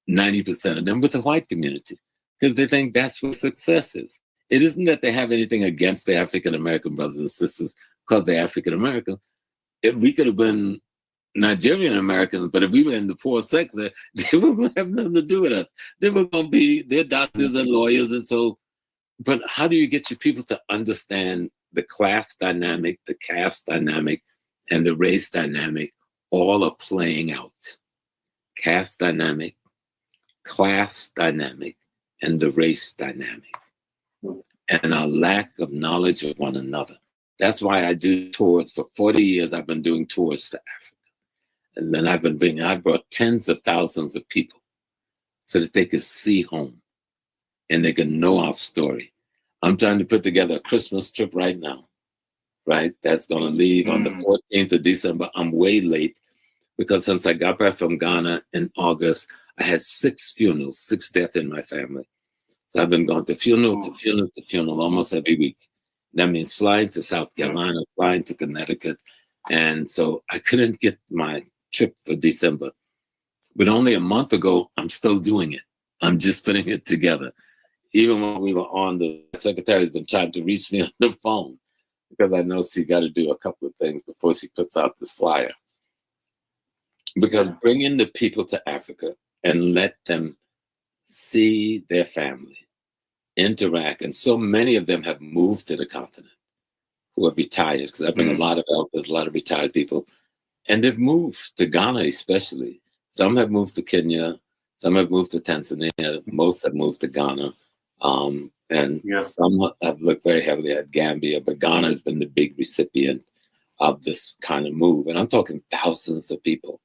90% of them with the white community because they think that's what success is. It isn't that they have anything against the African American brothers and sisters because they're African American. If we could have been Nigerian Americans, but if we were in the poor sector, they were going to have nothing to do with us. They were going to be, they're doctors and lawyers. And so, but how do you get your people to understand the class dynamic, the caste dynamic, and the race dynamic all are playing out? Caste dynamic, class dynamic, and the race dynamic. And our lack of knowledge of one another. That's why I do tours. For 40 years, I've been doing tours to Africa. And then I brought tens of thousands of people so that they could see home and they could know our story. I'm trying to put together a Christmas trip right now, right? That's going to leave on the 14th of December. I'm way late because since I got back from Ghana in August, I had 6 funerals, 6 deaths in my family. So I've been going to funeral to funeral to funeral almost every week. That means flying to South Carolina, flying to Connecticut. And so I couldn't get my trip for December. But only a month ago, I'm still doing it. I'm just putting it together. Even when we were on, the secretary's been trying to reach me on the phone because I know she got to do a couple of things before she puts out this flyer. Because bringing the people to Africa and let them see their family, interact, and so many of them have moved to the continent who are retired, because I've been a lot of elders, a lot of retired people, and they've moved to Ghana especially. Some have moved to Kenya, some have moved to Tanzania, most have moved to Ghana, and some have looked very heavily at Gambia, but Ghana has been the big recipient of this kind of move, and I'm talking thousands of people.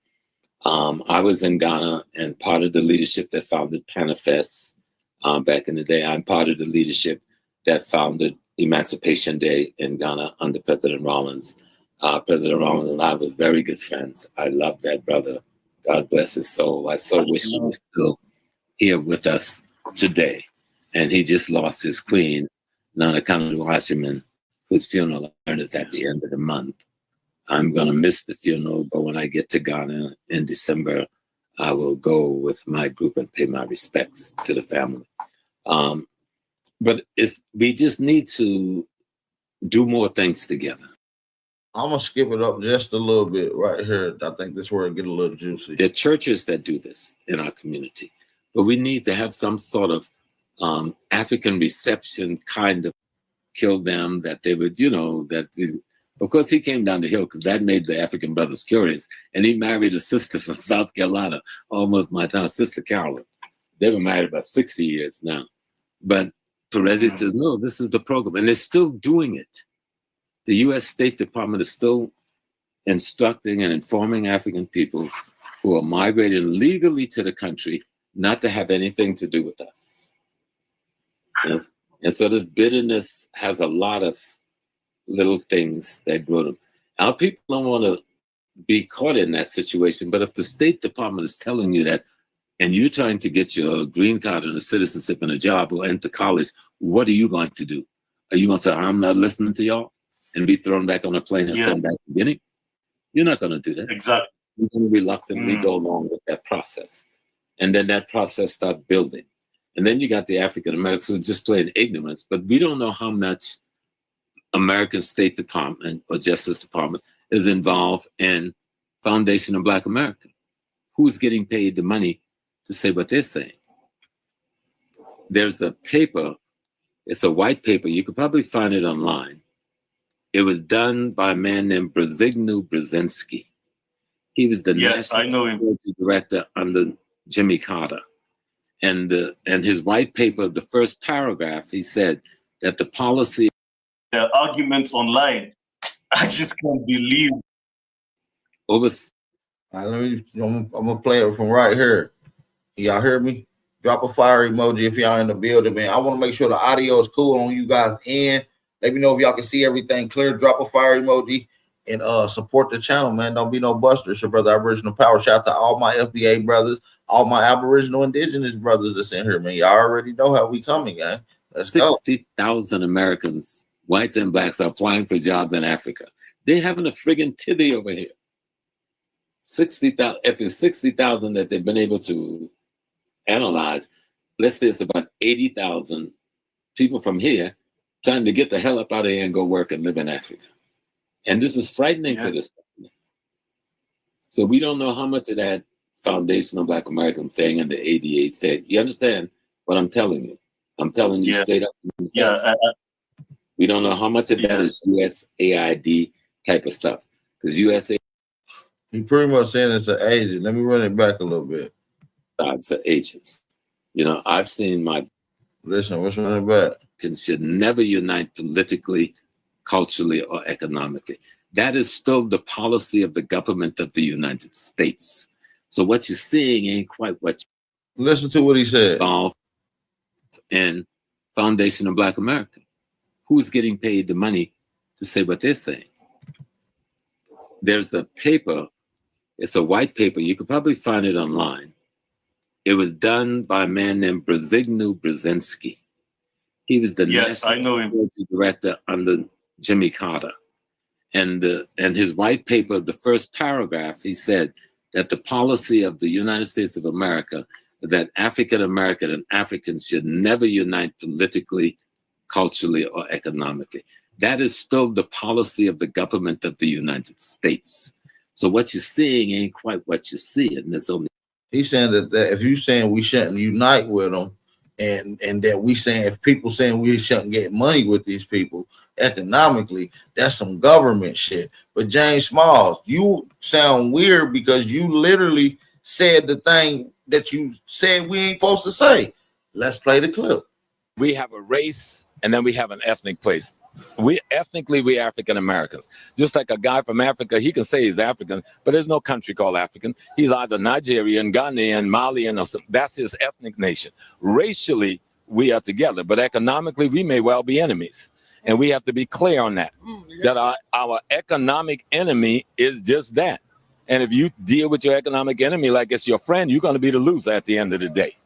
I was in Ghana and part of the leadership that founded Panifest back in the day. I'm part of the leadership that founded Emancipation Day in Ghana under President Rawlings. President Rawlings and I were very good friends. I love that brother. God bless his soul. I so wish he was still here with us today. And he just lost his queen, Nana Kanu Washerman, whose funeral I learned is at the end of the month. I'm going to miss the funeral, but when I get to Ghana in December, I will go with my group and pay my respects to the family. But we just need to do more things together. I'm going to skip it up just a little bit right here. I think this is where it get a little juicy. There are churches that do this in our community, but we need to have some sort of African reception kind of kill them, that they would, of course, he came down the hill because that made the African brothers curious. And he married a sister from South Carolina, almost my town, Sister Carolyn. They were married about 60 years now. But Perez says, no, this is the program. And they're still doing it. The U.S. State Department is still instructing and informing African people who are migrating legally to the country not to have anything to do with us. And so this bitterness has a lot of little things that grow them. Our people don't want to be caught in that situation, but if the State Department is telling you that, and you're trying to get your green card and a citizenship and a job or enter college, what are you going to do? Are you going to say, I'm not listening to y'all, and be thrown back on a plane and sent back to beginning? You're not going to do that. Exactly. You're going to reluctantly go along with that process. And then that process starts building. And then you got the African Americans who just play in ignorance, but we don't know how much American State Department or Justice Department is involved in Foundation of Black America. Who's getting paid the money to say what they're saying? There's a paper, it's a white paper, you could probably find it online. It was done by a man named Brzezinu Brzezinski. He was the national security director under Jimmy Carter. And his white paper, the first paragraph, he said that the policy. The arguments online, I just can't believe. I'm gonna play it from right here. Y'all hear me? Drop a fire emoji if y'all in the building, man. I want to make sure the audio is cool on you guys end. Let me know if y'all can see everything clear. Drop a fire emoji and support the channel, man. Don't be no buster. It's your brother Aboriginal Power. Shout out to all my FBA brothers, all my Aboriginal indigenous brothers that's in here, man. Y'all already know how we coming, gang. Let's go. 60,000 Americans, whites and blacks, are applying for jobs in Africa. They're having a friggin' titty over here. 60,000. If it's 60,000 that they've been able to analyze, let's say it's about 80,000 people from here trying to get the hell up out of here and go work and live in Africa. And this is frightening for this. So we don't know how much of that foundational Black American thing and the ADA thing. You understand what I'm telling you? I'm telling you straight up. We don't know how much of that is USAID type of stuff. Because USAID. He pretty much saying it's an agent. Let me run it back a little bit. It's the agents. You know, I've seen my. Listen, what's running back? Should never unite politically, culturally, or economically. That is still the policy of the government of the United States. So what you're seeing ain't quite what you. Listen to what he said. Involved in Foundation of Black America. Who's getting paid the money to say what they're saying? There's a paper. It's a white paper. You could probably find it online. It was done by a man named Brzezinu Brzezinski. He was the national security director under Jimmy Carter. And his white paper, the first paragraph, he said that the policy of the United States of America, that African American and Africans should never unite politically, culturally, or economically. That is still the policy of the government of the United States. So what you're seeing ain't quite what you see, and it's only. He's saying that if you're saying we shouldn't unite with them, and that we saying if people saying we shouldn't get money with these people economically, that's some government shit. But James Smalls, you sound weird because you literally said the thing that you said we ain't supposed to say. Let's play the clip. We have a race and then we have an ethnic place. We African Americans. Just like a guy from Africa, he can say he's African, but there's no country called African. He's either Nigerian, Ghanaian, Malian, or something. That's his ethnic nation. Racially, we are together, but economically, we may well be enemies. And we have to be clear on that, that our economic enemy is just that. And if you deal with your economic enemy like it's your friend, you're going to be the loser at the end of the day.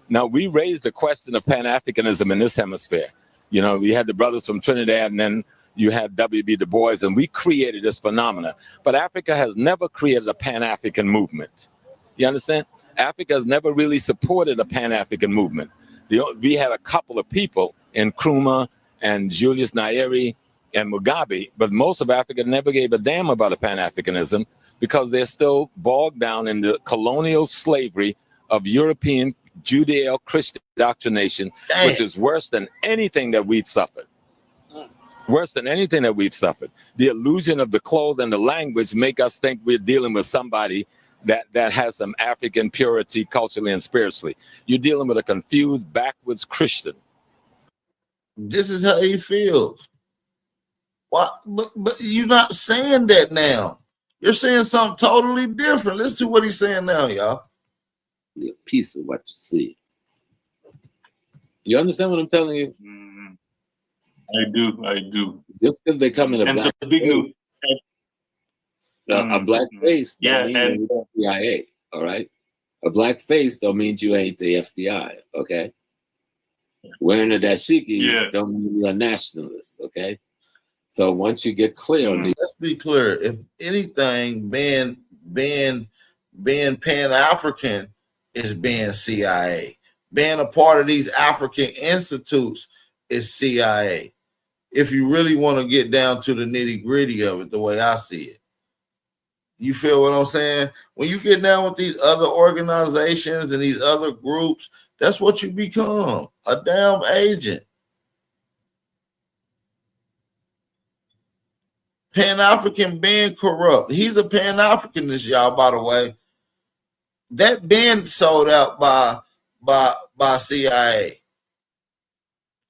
Now, we raised the question of Pan-Africanism in this hemisphere. You know, we had the brothers from Trinidad, and then you had W.B. Du Bois, and we created this phenomena. But Africa has never created a Pan-African movement. You understand? Africa has never really supported a Pan-African movement. We had a couple of people in Nkrumah and Julius Nyerere and Mugabe, but most of Africa never gave a damn about a Pan-Africanism because they're still bogged down in the colonial slavery of European Judeo-Christian indoctrination, which is worse than anything that we've suffered. Worse than anything that we've suffered. The illusion of the clothes and the language make us think we're dealing with somebody that has some African purity culturally and spiritually. You're dealing with a confused, backwards Christian. This is how he feels. What? But you're not saying that now. You're saying something totally different. Listen to what he's saying now, y'all. A piece of what you see. You understand what I'm telling you? I do. Just because they come in a black big news. A black face don't mean and you're the CIA, all right? A black face don't mean you ain't the FBI, okay? Wearing a dashiki don't mean you're a nationalist, okay? So once you get clear on let's be clear. If anything, being Pan-African is being CIA. Being a part of these African institutes is CIA. If you really want to get down to the nitty-gritty of it, the way I see it. You feel what I'm saying? When you get down with these other organizations and these other groups, that's what you become, a damn agent. Pan-African being corrupt. He's a Pan-Africanist, y'all, by the way. That been sold out by CIA.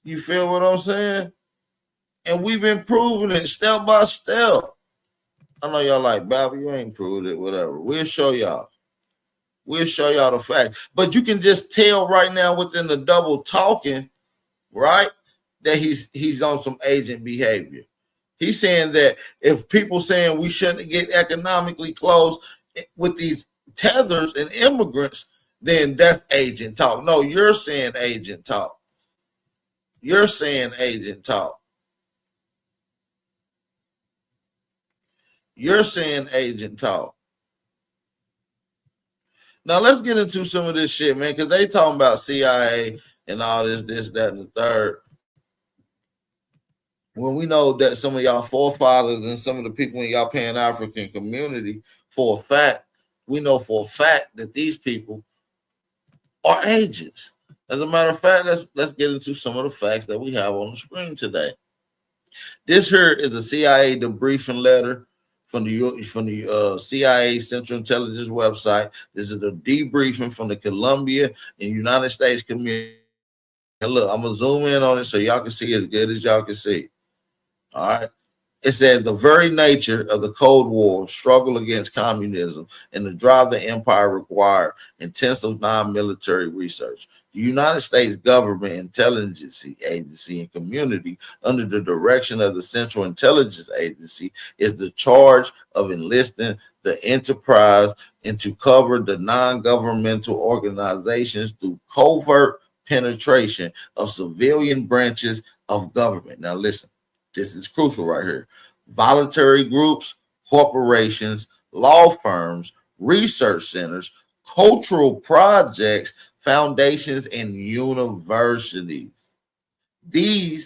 You feel what I'm saying? And we've been proving it step by step. I know y'all like, Bobby, you ain't proved it, whatever. We'll show y'all. We'll show y'all the facts. But you can just tell right now within the double talking, right, that he's on some agent behavior. He's saying that if people saying we shouldn't get economically close with these tethers and immigrants, then that's agent talk. No, you're saying agent talk. You're saying agent talk. You're saying agent talk. Now let's get into some of this shit, man, because they talking about CIA and all this, that, and the third. When we know that some of y'all forefathers and some of the people in y'all Pan-African community, for a fact, we know for a fact that these people are agents. As a matter of fact, let's get into some of the facts that we have on the screen today. This here is a CIA debriefing letter from the CIA Central Intelligence website. This is the debriefing from the Colombia and United States community. And look, I'm gonna zoom in on it so y'all can see as good as y'all can see. All right. It says the very nature of the Cold War struggle against communism and the drive the empire required intensive non-military research. The United States government intelligence agency and community under the direction of the Central Intelligence Agency is the charge of enlisting the enterprise and to cover the non-governmental organizations through covert penetration of civilian branches of government. Now listen. This is crucial right here. Voluntary groups, corporations, law firms, research centers, cultural projects, foundations, and universities. The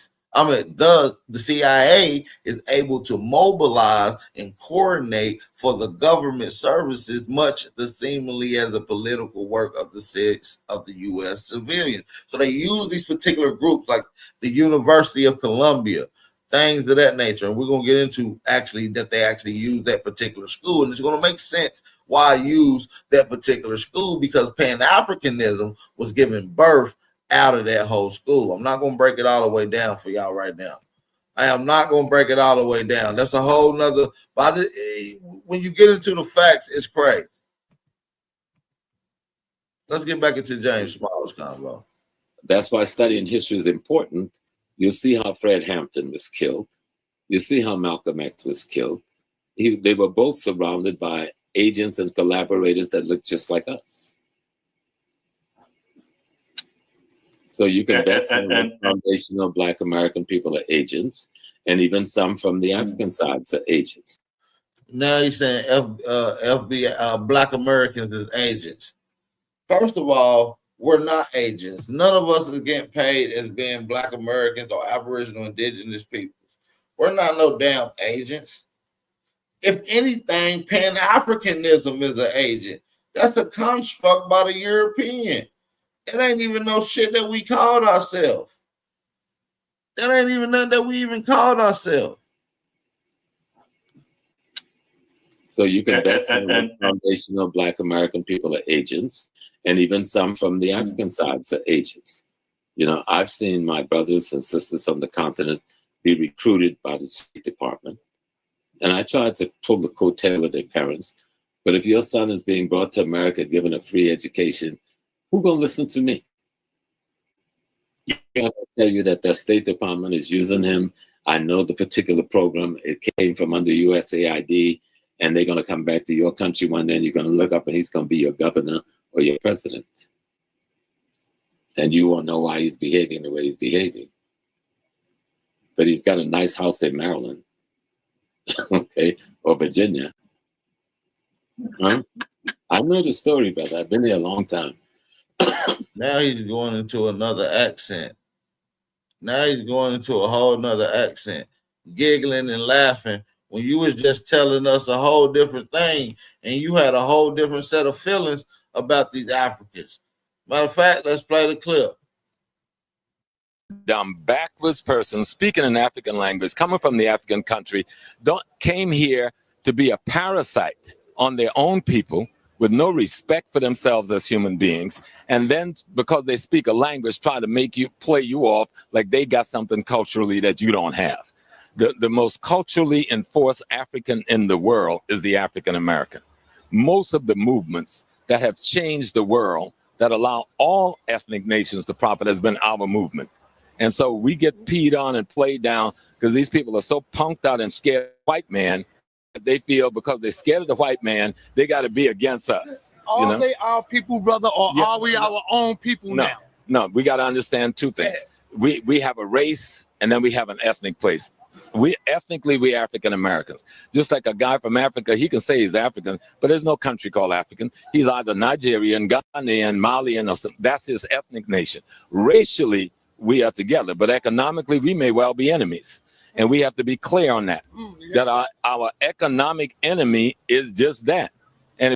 CIA is able to mobilize and coordinate for the government services much the seemingly as a political work of the U.S. civilians. So they use these particular groups like the University of Columbia, things of that nature. And we're going to get into actually that they actually use that particular school. And it's going to make sense why I use that particular school, because Pan-Africanism was given birth out of that whole school. I'm not going to break it all the way down for y'all right now. I am not going to break it all the way down. That's a whole nother, when you get into the facts, it's crazy. Let's get back into James Small's convo. That's why studying history is important. You'll see how Fred Hampton was killed. You see how Malcolm X was killed. They were both surrounded by agents and collaborators that looked just like us. So you can bet some foundational Black American people are agents, and even some from the African sides are agents. Now you're saying FBI, Black Americans as agents. First of all, we're not agents. None of us is getting paid as being Black Americans or Aboriginal indigenous people. We're not no damn agents. If anything, Pan-Africanism is an agent. That's a construct by the European. It ain't even no shit that we called ourselves. That ain't even nothing that we even called ourselves. So you can bet some foundational Black American people are agents, and even some from the African sides are agents. You know, I've seen my brothers and sisters from the continent be recruited by the State Department, and I tried to pull the coattail of their parents. But if your son is being brought to America, given a free education, who gonna listen to me? I can tell you that the State Department is using him. I know the particular program. It came from under USAID, and they're gonna come back to your country one day, and you're gonna look up, and he's gonna be your governor or your president, and you won't know why he's behaving the way he's behaving. But he's got a nice house in Maryland, okay, or Virginia. Huh? I know the story, brother. I've been here a long time. Now he's going into another accent. Now he's going into a whole nother accent, giggling and laughing when you was just telling us a whole different thing, and you had a whole different set of feelings about these Africans. Matter of fact, let's play the clip. Dumb backwards person speaking an African language, coming from the African country, came here to be a parasite on their own people with no respect for themselves as human beings, and then because they speak a language, try to make you play you off like they got something culturally that you don't have. The most culturally enforced African in the world is the African American. Most of the movements that have changed the world, that allow all ethnic nations to profit, has been our movement. And so we get peed on and played down because these people are so punked out and scared white man they feel because they're scared of the white man, they got to be against us. Are they our people, brother, or Yeah. are we our own people No, now? no, we got to understand two things. We have a race and then we have an ethnic place. We African Americans. Just like a guy from Africa, he can say he's African, but there's no country called African. He's either Nigerian, Ghanaian, Malian, or something. That's his ethnic nation. Racially, we are together, but economically, we may well be enemies. And we have to be clear on that, that our economic enemy is just that. And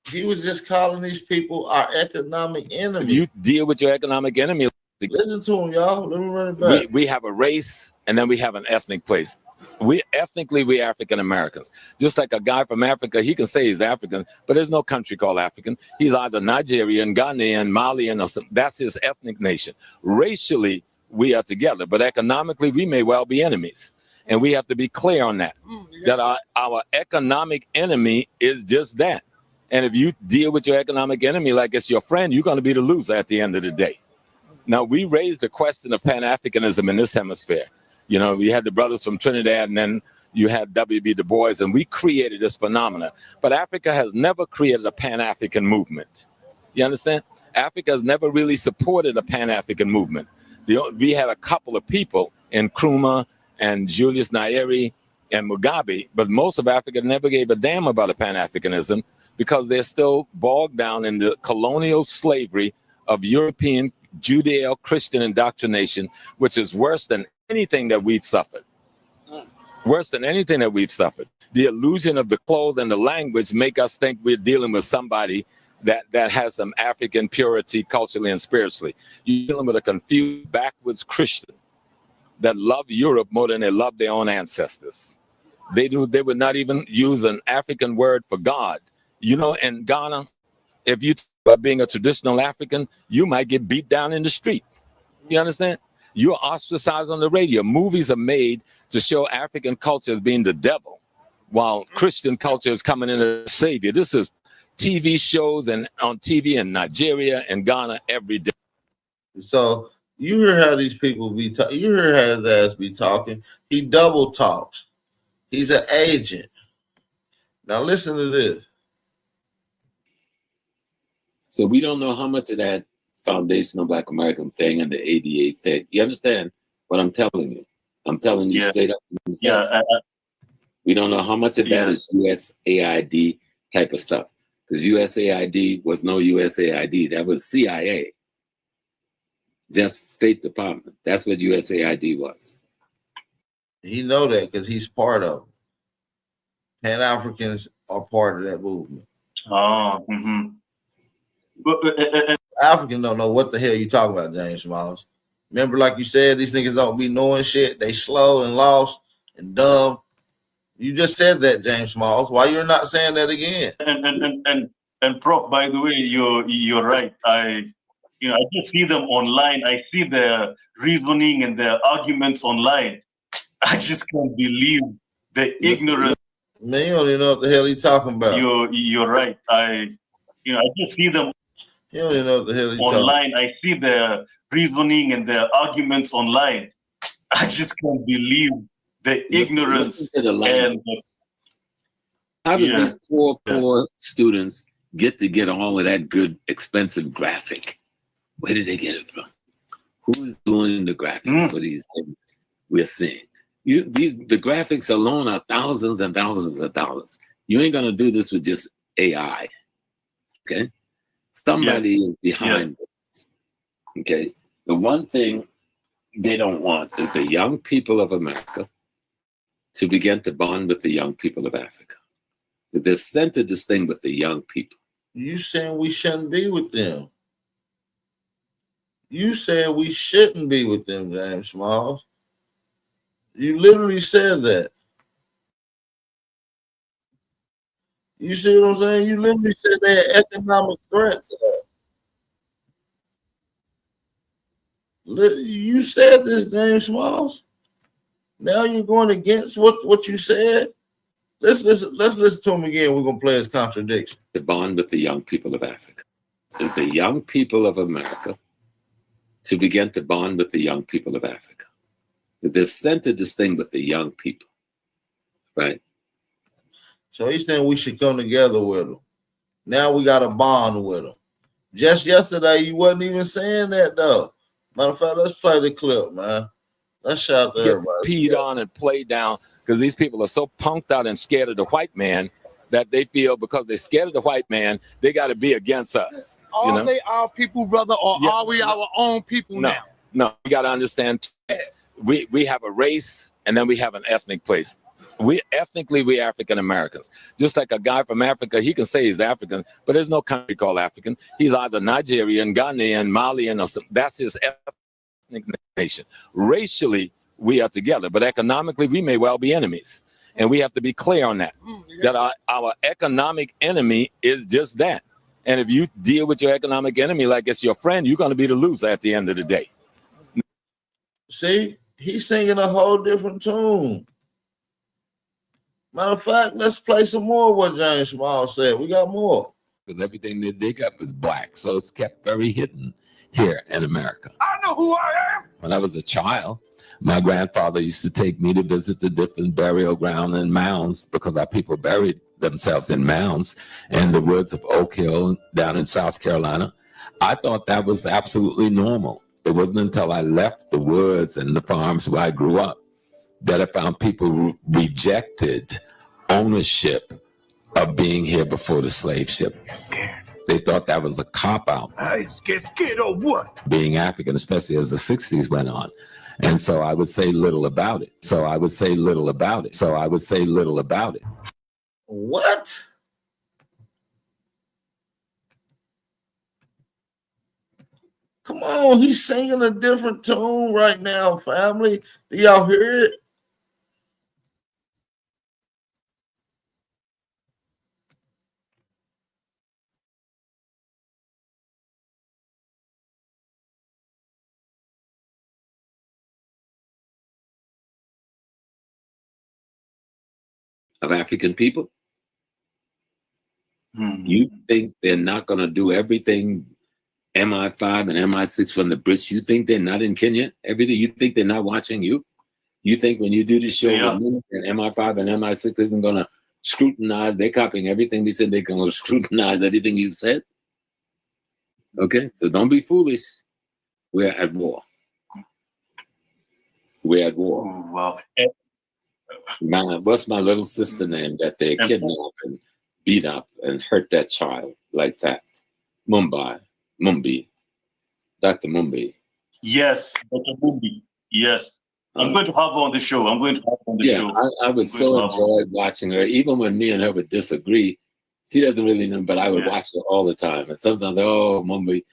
He was just calling these people our economic enemy. if you deal with your economic enemy, listen to him, y'all. Let me run it back. we have a race and then we have an ethnic place. We African Americans. Just like a guy from Africa, he can say he's African, but there's no country called African. He's either Nigerian, Ghanaian, Malian, or something. That's his ethnic nation. Racially, we are together, but economically, we may well be enemies. And we have to be clear on that, that our economic enemy is just that. And if you deal with your economic enemy like it's your friend, you're going to be the loser at the end of the day. Now, we raised the question of Pan-Africanism in this hemisphere. You know, we had the brothers from Trinidad, and then you had W.B. Du Bois, and we created this phenomena. But Africa has never created a Pan-African movement. You understand? Africa has never really supported a Pan-African movement. We had a couple of people in Nkrumah and Julius Nyerere and Mugabe, but most of Africa never gave a damn about a Pan-Africanism because they're still bogged down in the colonial slavery of European Judeo-Christian indoctrination, which is worse than anything that we've suffered. Worse than anything that we've suffered. The illusion of the clothes and the language make us think we're dealing with somebody that has some African purity culturally and spiritually. You're dealing with a confused, backwards Christian that love Europe more than they love their own ancestors. They would not even use an African word for God. You know, in Ghana, if you talk about being a traditional African, you might get beat down in the street. You understand? You're ostracized on the radio. Movies are made to show African culture as being the devil, while Christian culture is coming in as a savior. This is TV shows and on TV in Nigeria and Ghana every day. So you hear how these people be talking. You hear how his ass be talking. He double talks. He's an agent. Now listen to this. So we don't know how much of that foundational Black American thing and the ADA thing. You understand what I'm telling you? I'm telling you straight up. Yeah. We don't know how much of that is USAID type of stuff. Because USAID was no USAID. That was CIA. Just State Department. That's what USAID was. He know that because he's part of it. Pan-Africans are part of that movement. Oh, Africans don't know what the hell you talking about, James Smalls. Remember, like you said, these niggas don't be knowing shit. They slow and lost and dumb. You just said that, James Smalls. Why you're not saying that again? And Prof, by the way, you're right. I just see them online. I see their reasoning and their arguments online. I just can't believe the ignorance. Man, you don't even know what the hell he's talking about. You're right. I just see them. You don't even know what the hell he's talking about. Online. I see their reasoning and their arguments online. I just can't believe the ignorance and how did these poor students get all of that good, expensive graphic? Where did they get it from? Who's doing the graphics for these things we're seeing? The graphics alone are thousands and thousands of dollars. You ain't gonna do this with just AI. Okay? Somebody is behind this. Okay. The one thing they don't want is the young people of America to begin to bond with the young people of Africa. They've centered this thing with the young people. You saying we shouldn't be with them. You said we shouldn't be with them, James Smalls. You literally said that. You see what I'm saying? You literally said they had economic threats. You said this, James Smalls. Now you're going against what you said. Let's listen to him again. We're gonna play his contradiction. The bond with the young people of Africa is the young people of America to begin to bond with the young people of Africa. They've centered this thing with the young people, right? So he's saying we should come together with them. Now we got a bond with them. Just yesterday, you wasn't even saying that, though. Matter of fact, let's play the clip, man. Let's shout to everybody. Peed on and played down because these people are so punked out and scared of the white man that they feel because they're scared of the white man, they got to be against us. Are they our people, brother, or are we our own people now? No, you got to understand. We have a race and then we have an ethnic place. We African Americans. Just like a guy from Africa, he can say he's African, but there's no country called African. He's either Nigerian, Ghanaian, Malian, or something. That's his ethnic nation. Racially, we are together, but economically, we may well be enemies. And we have to be clear on that, that our economic enemy is just that. And if you deal with your economic enemy like it's your friend, you're going to be the loser at the end of the day. See, he's singing a whole different tune. Matter of fact, let's play some more of what James Small said. We got more. Because everything they dig up is black, so it's kept very hidden here in America. I know who I am. When I was a child, my grandfather used to take me to visit the different burial ground and mounds because our people buried themselves in mounds in the woods of Oak Hill down in South Carolina. I thought that was absolutely normal. It wasn't until I left the woods and the farms where I grew up that I found people rejected ownership of being here before the slave ship. They thought that was a cop-out. Scared of what? Being African, especially as the 60s went on. And so I would say little about it. What? Come on, he's singing a different tune right now, family. Do y'all hear it? Of African people. You think they're not going to do everything MI5 and MI6 from the Brits? You think they're not in Kenya? Everything? You think they're not watching you? You think when you do this show, and MI5 and MI6 isn't going to scrutinize? They're copying everything we said. They're going to scrutinize everything you said. Okay, so don't be foolish. We're at war. We're at war. Oh, wow. What's my little sister name that they kidnapped and beat up and hurt that child like that? Mumbi. Dr. Mumbi. Yes, Dr. Mumbi. Yes. I'm going to have her on the show. I would so enjoy watching her, even when me and her would disagree. She doesn't really know, but I would watch her all the time. And sometimes, Mumbi,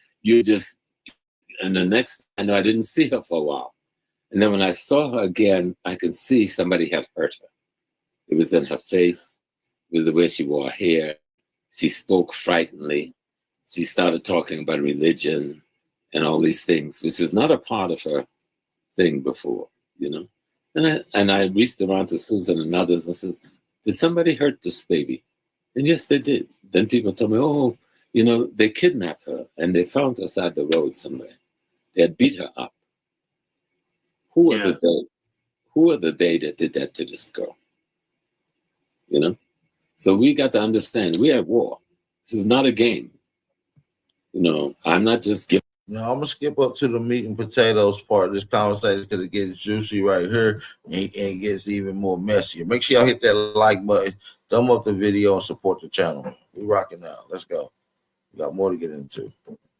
and the next, I know I didn't see her for a while. And then when I saw her again, I could see somebody had hurt her. It was in her face, it was the way she wore her hair. She spoke frighteningly. She started talking about religion and all these things, which was not a part of her thing before, And I reached around to Susan and others and says, did somebody hurt this baby? And yes, they did. Then people told me, they kidnapped her and they found her side the road somewhere. They had beat her up. Who are they that did that to this girl? So we got to understand we have war. This is not a game. I'm not just giving. No, I'm gonna skip up to the meat and potatoes part of this conversation because it gets juicy right here and it gets even more messier. Make sure y'all hit that like button, thumb up the video, and support the channel. We rocking now. Let's go. We got more to get into.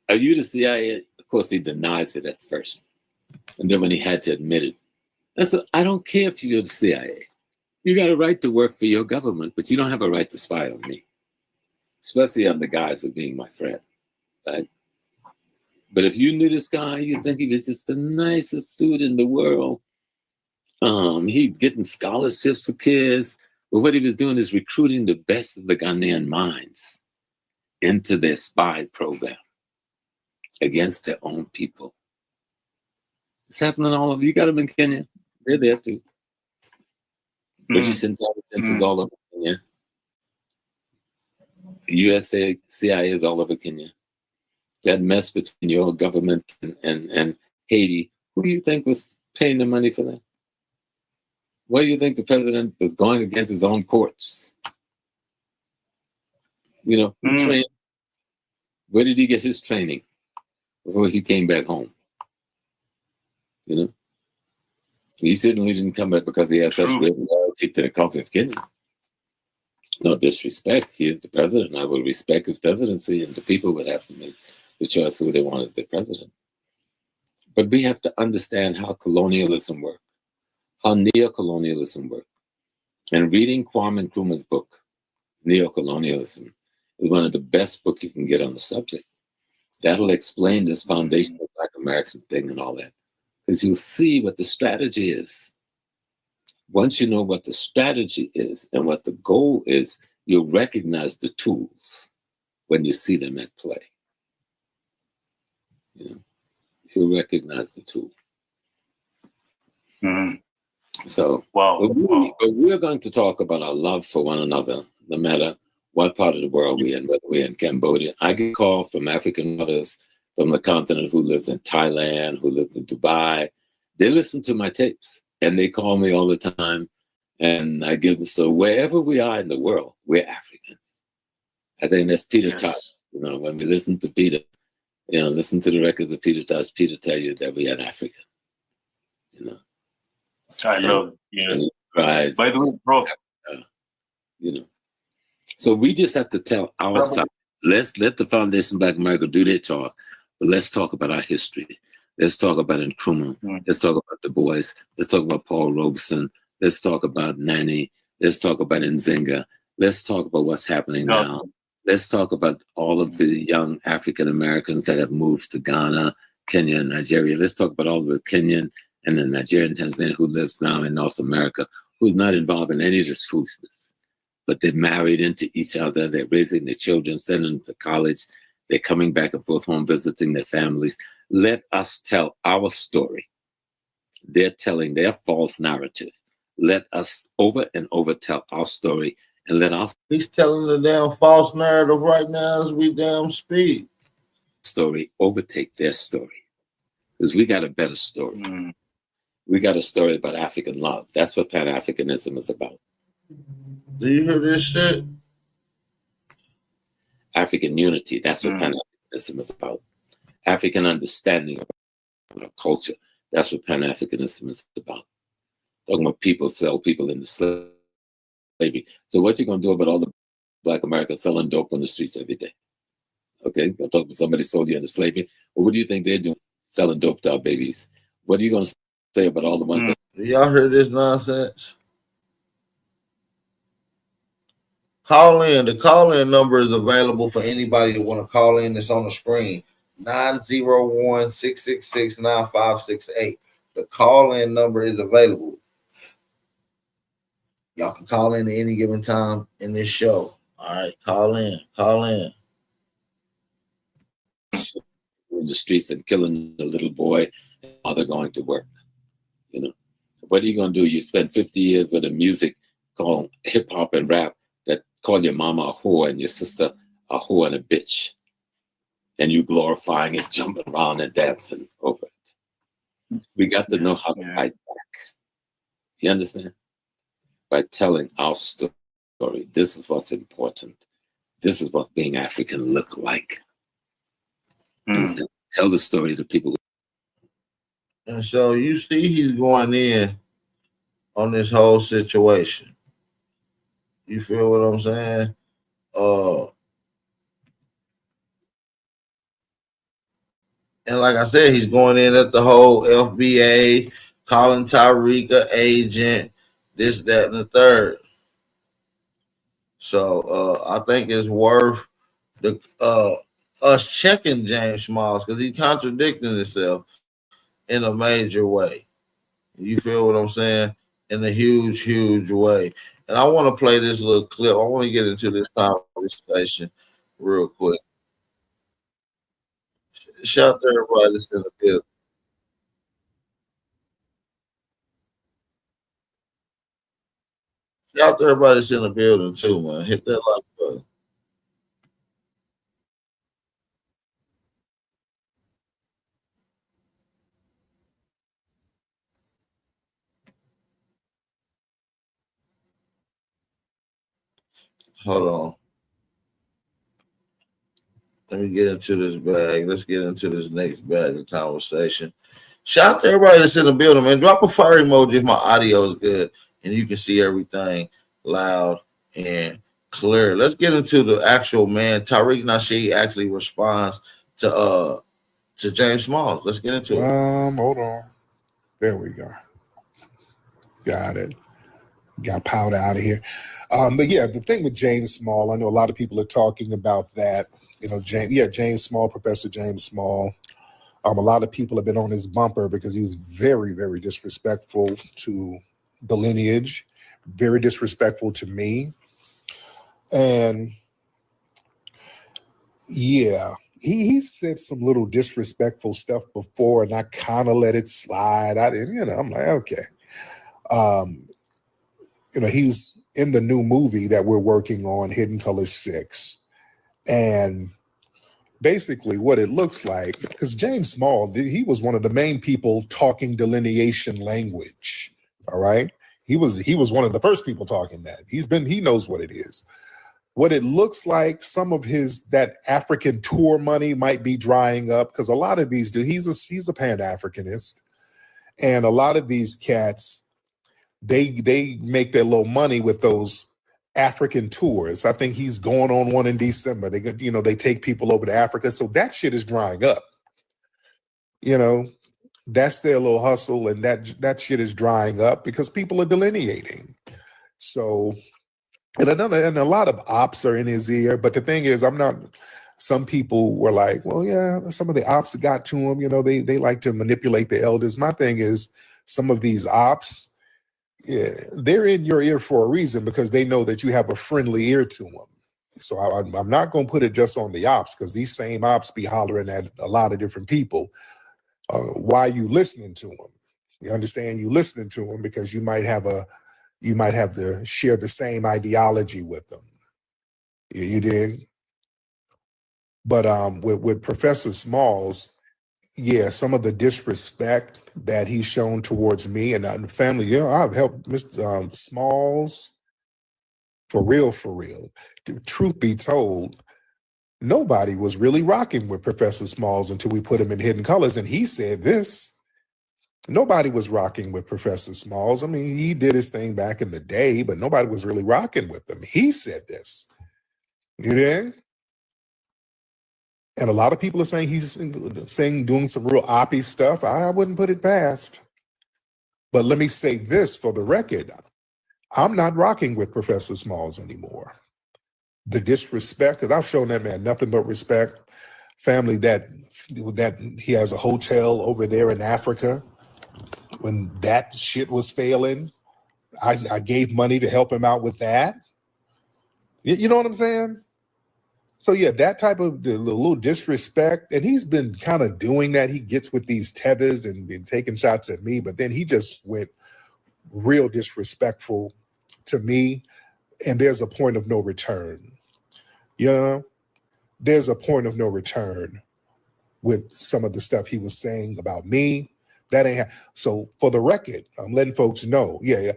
Are you the CIA? Of course, he denies it at first. And then when he had to admit it, I don't care if you're the CIA. You got a right to work for your government, but you don't have a right to spy on me, especially on the guise of being my friend, right? But if you knew this guy, you'd think he was just the nicest dude in the world. He's getting scholarships for kids, but what he was doing is recruiting the best of the Ghanaian minds into their spy program against their own people. It's happening all over. You got them in Kenya. They're there too. British intelligence is all over Kenya. USA, CIA is all over Kenya. That mess between your government and Haiti, who do you think was paying the money for that? Why do you think the president was going against his own courts? You know, who trained? Where did he get his training before he came back home? You know, he certainly didn't come back because he had such great loyalty to the cause of Kenya. No disrespect. He is the president. I will respect his presidency, and the people would have to make the choice who they want as their president. But we have to understand how colonialism works, how neocolonialism works. And reading Kwame Nkrumah's book, Neocolonialism, is one of the best books you can get on the subject. That'll explain this foundational Black American thing and all that. Because you'll see what the strategy is. Once you know what the strategy is and what the goal is, you'll recognize the tools when you see them at play. You know, you'll recognize the tool. So, but we're going to talk about our love for one another, no matter what part of the world we're in, whether we're in Cambodia. I get calls from African mothers from the continent who lives in Thailand, who lives in Dubai. They listen to my tapes and they call me all the time. And I give them, so wherever we are in the world, we're Africans. I think that's Peter Tosh. You know, when we listen to Peter, you know, listen to the records of Peter Tosh, Peter tell you that we are an African. You know. I love it. Cries, by the way, bro. You know. So we just have to tell our side. Let's let the Foundation Black America do their talk, but let's talk about our history. Let's talk about Nkrumah. Let's talk about Du Bois. Let's talk about Paul Robeson. Let's talk about Nani. Let's talk about Nzinga. Let's talk about what's happening now. Let's talk about all of the young African Americans that have moved to Ghana, Kenya, and Nigeria. Let's talk about all the Kenyan and the Nigerian Tanzanian who lives now in North America, who's not involved in any of this foolishness. But they're married into each other. They're raising their children, sending them to college. They're coming back and forth home, visiting their families. Let us tell our story. They're telling their false narrative. Let us over and over tell our story and let us. He's telling the damn false narrative right now as we damn speak. Story overtake their story. Because we got a better story. We got a story about African love. That's what Pan-Africanism is about. Do you hear this shit? African unity. That's what Pan-Africanism is about. African understanding of our culture. That's what Pan-Africanism is about. Talking about people sell people into slavery. So what you going to do about all the Black Americans selling dope on the streets every day? Okay, you'll talk about somebody sold you into slavery. Well, what do you think they're doing? Selling dope to our babies. What are you going to say about all the ones that... Y'all heard this nonsense? Call in. The call-in number is available for anybody that want to call in. It's on the screen. 901-666-9568. The call-in number is available. Y'all can call in at any given time in this show. All right, call in. Call in. In the streets and killing the little boy while they're going to work. You know, what are you going to do? You spend 50 years with a music called hip-hop and rap that call your mama a whore and your sister a whore and a bitch. And you glorifying it, jumping around and dancing over it. We got to know how to fight back. You understand? By telling our story. This is what's important. This is what being African look like. Tell the story to people. And so you see he's going in on this whole situation. You feel what I'm saying? And like I said, he's going in at the whole FBA, calling Tyreek an agent, this, that, and the third. So I think it's worth the us checking James Smalls because he's contradicting himself in a major way. You feel what I'm saying? In a huge, huge way. And I want to play this little clip. I want to get into this conversation real quick. Shout out to everybody that's in the building. Shout out to everybody that's in the building too, man. Hit that like button. Hold on. Let me get into this bag. Let's get into this next bag of conversation. Shout out to everybody that's in the building, man. Drop a fire emoji if my audio is good and you can see everything loud and clear. Let's get into the actual man. Tariq Nasheed actually responds to James Smalls. Let's get into it. Hold on. There we go. Got it. Got powder out of here. But yeah, the thing with James Small, I know a lot of people are talking about that. You know, James Small, Professor James Small. A lot of people have been on his bumper because he was very, very disrespectful to the lineage, very disrespectful to me. And yeah, he said some little disrespectful stuff before, and I kind of let it slide. I didn't, I'm like, okay. He's in the new movie that we're working on, Hidden Colors 6. And basically what it looks like, because James Small, he was one of the main people talking delineation language. All right. He was one of the first people talking that. He knows what it is. What it looks like, some of that African tour money might be drying up, because a lot of these he's a Pan-Africanist, and a lot of these cats, they make their little money with those African tours. I think he's going on one in December. They take people over to Africa, so that shit is drying up. That's their little hustle, and that shit is drying up because people are delineating. So. And a lot of ops are in his ear, but the thing is, some people were like, well, yeah, some of the ops got to him, they like to manipulate the elders. My thing is, some of these ops, they're in your ear for a reason, because they know that you have a friendly ear to them. So I'm not going to put it just on the ops, because these same ops be hollering at a lot of different people. Why are you listening to them? You understand? You listening to them because you might have to share the same ideology with them. You did. But with Professor Smalls, yeah, some of the disrespect that he's shown towards me and the family, I've helped Mr. Smalls for real. The truth be told, nobody was really rocking with Professor Smalls until we put him in Hidden Colors, and he said this. Nobody was rocking with Professor Smalls. I mean, he did his thing back in the day, but nobody was really rocking with him. He said this. You know? And a lot of people are saying he's doing some real oppy stuff. I wouldn't put it past. But let me say this for the record. I'm not rocking with Professor Smalls anymore. The disrespect, because I've shown that man nothing but respect. Family that he has a hotel over there in Africa. When that shit was failing, I gave money to help him out with that. You know what I'm saying? So yeah, that type of the little disrespect, and he's been kind of doing that. He gets with these tethers and been taking shots at me, but then he just went real disrespectful to me, and there's a point of no return. There's a point of no return with some of the stuff he was saying about me. That ain't so. For the record, I'm letting folks know. Yeah,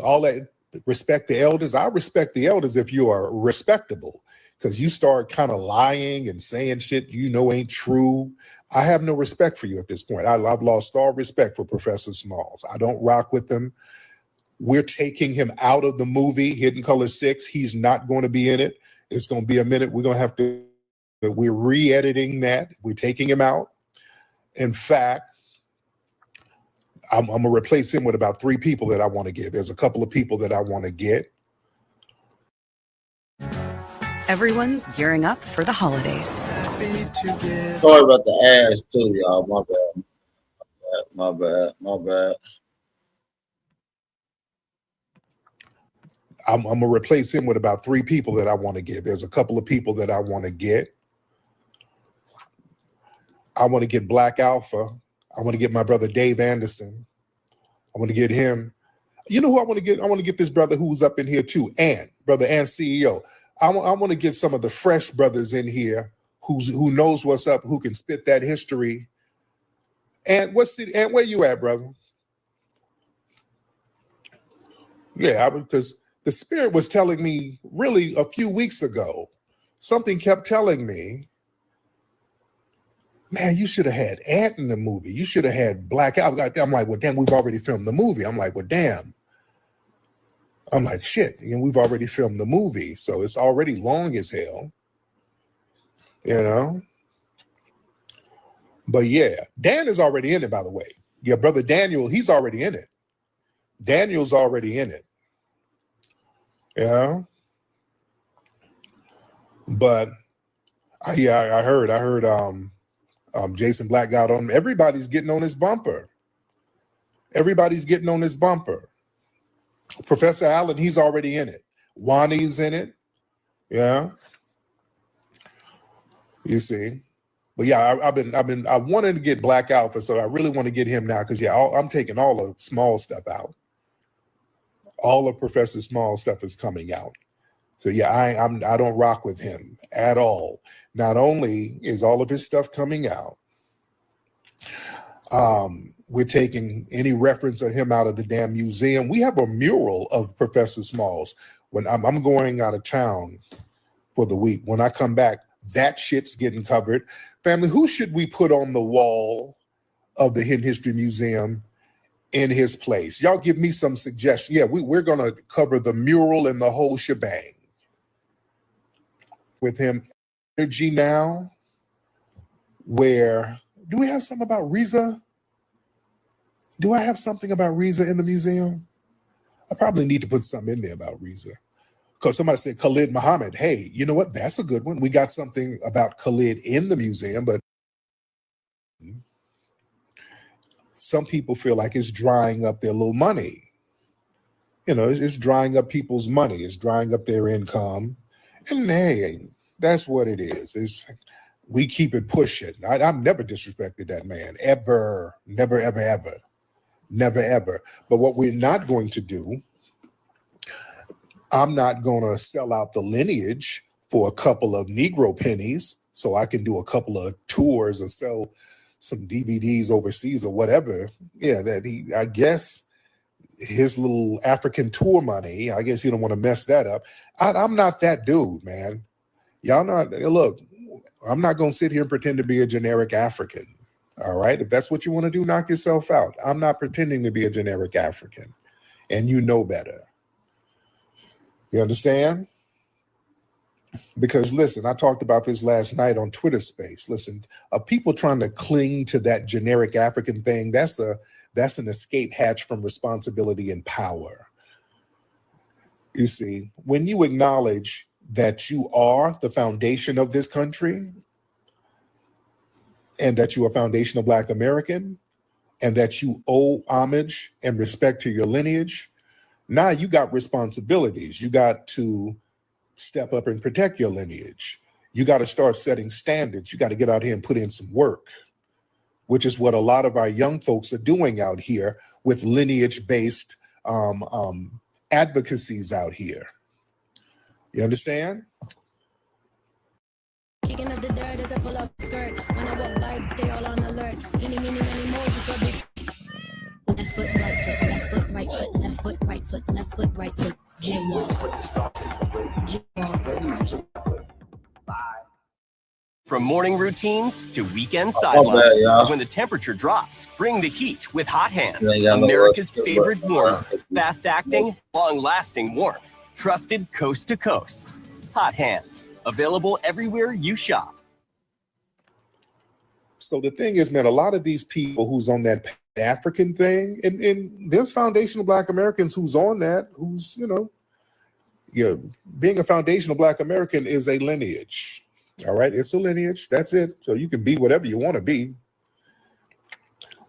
all that respect the elders. I respect the elders if you are respectable, because you start kind of lying and saying shit ain't true. I have no respect for you at this point. I've lost all respect for Professor Smalls. I don't rock with him. We're taking him out of the movie Hidden Colors 6. He's not going to be in it. It's going to be a minute. We're going to have to. We're re-editing that. We're taking him out. In fact, I'm going to replace him with about 3 people that I want to get. There's a couple of people that I want to get. Everyone's gearing up for the holidays. Sorry about the ass too, y'all. My bad. I'm going to replace him with about 3 people that I want to get. There's a couple of people that I want to get. I want to get Black Alpha. I want to get my brother Dave Anderson. I want to get him. You know who I want to get? I want to get this brother who's up in here too, brother Ant CEO. I want to get some of the fresh brothers in here who knows what's up, who can spit that history. And where you at, brother? Yeah, because the spirit was telling me really a few weeks ago. Something kept telling me man, you should have had Ant in the movie. You should have had Black Album. I'm like, well, damn, we've already filmed the movie. I'm like, well, damn. I'm like, shit, and we've already filmed the movie, so it's already long as hell, you know? But yeah, Dan is already in it, by the way. Your brother Daniel, he's already in it. Daniel's already in it. Yeah. But I heard Jason Black got on. Everybody's getting on his bumper. Everybody's getting on his bumper. Professor Allen, he's already in it. Wani's in it. Yeah. You see. But yeah, I wanted to get Black Alpha, so I really want to get him now because yeah, I'm taking all the small stuff out. All of Professor Small stuff is coming out. So yeah, I don't rock with him at all. Not only is all of his stuff coming out, we're taking any reference of him out of the damn museum. We have a mural of Professor Smalls. When I'm going out of town for the week, when I come back, that shit's getting covered. Family, who should we put on the wall of the Hidden History Museum in his place? Y'all give me some suggestions. Yeah, we're going to cover the mural and the whole shebang. With him, Energy Now, where, do we have something about Riza? Do I have something about Riza in the museum? I probably need to put something in there about Riza. Because somebody said Khalid Muhammad. Hey, you know what? That's a good one. We got something about Khalid in the museum, but some people feel like it's drying up their little money. You know, it's drying up people's money. It's drying up their income. And hey, that's what it is. We keep it pushing. I've never disrespected that man, ever. Never, ever, ever. Never, ever. But what we're not going to do, I'm not going to sell out the lineage for a couple of Negro pennies so I can do a couple of tours or sell some DVDs overseas or whatever. Yeah, I guess his little African tour money, I guess he don't want to mess that up. I'm not that dude, man. Y'all not, look, I'm not going to sit here and pretend to be a generic African. All right. If that's what you want to do, knock yourself out. I'm not pretending to be a generic African. And you know better. You understand? Because listen, I talked about this last night on Twitter Space. Listen, people trying to cling to that generic African thing, that's an escape hatch from responsibility and power. You see, when you acknowledge that you are the foundation of this country and that you are foundational Black American and that you owe homage and respect to your lineage, now you got responsibilities. You got to step up and protect your lineage. You got to start setting standards. You got to get out here and put in some work, which is what a lot of our young folks are doing out here with lineage-based advocacies out here. You understand? Kicking up the dirt as I pull up skirt. When I walk by, they all on alert. Any more, you could be. Left foot, right foot, left foot, right foot, left foot, right foot, left foot, right foot. From morning routines to weekend sidelines, when the temperature drops, bring the heat with Hot Hands, America's favorite warmer. Fast-acting, long-lasting warmth. Trusted coast to coast. Hot Hands, available everywhere you shop. So the thing is, man, a lot of these people who's on that African thing, and there's foundational Black Americans who's on that, who's, being a foundational Black American is a lineage. All right, it's a lineage. That's it. So you can be whatever you want to be.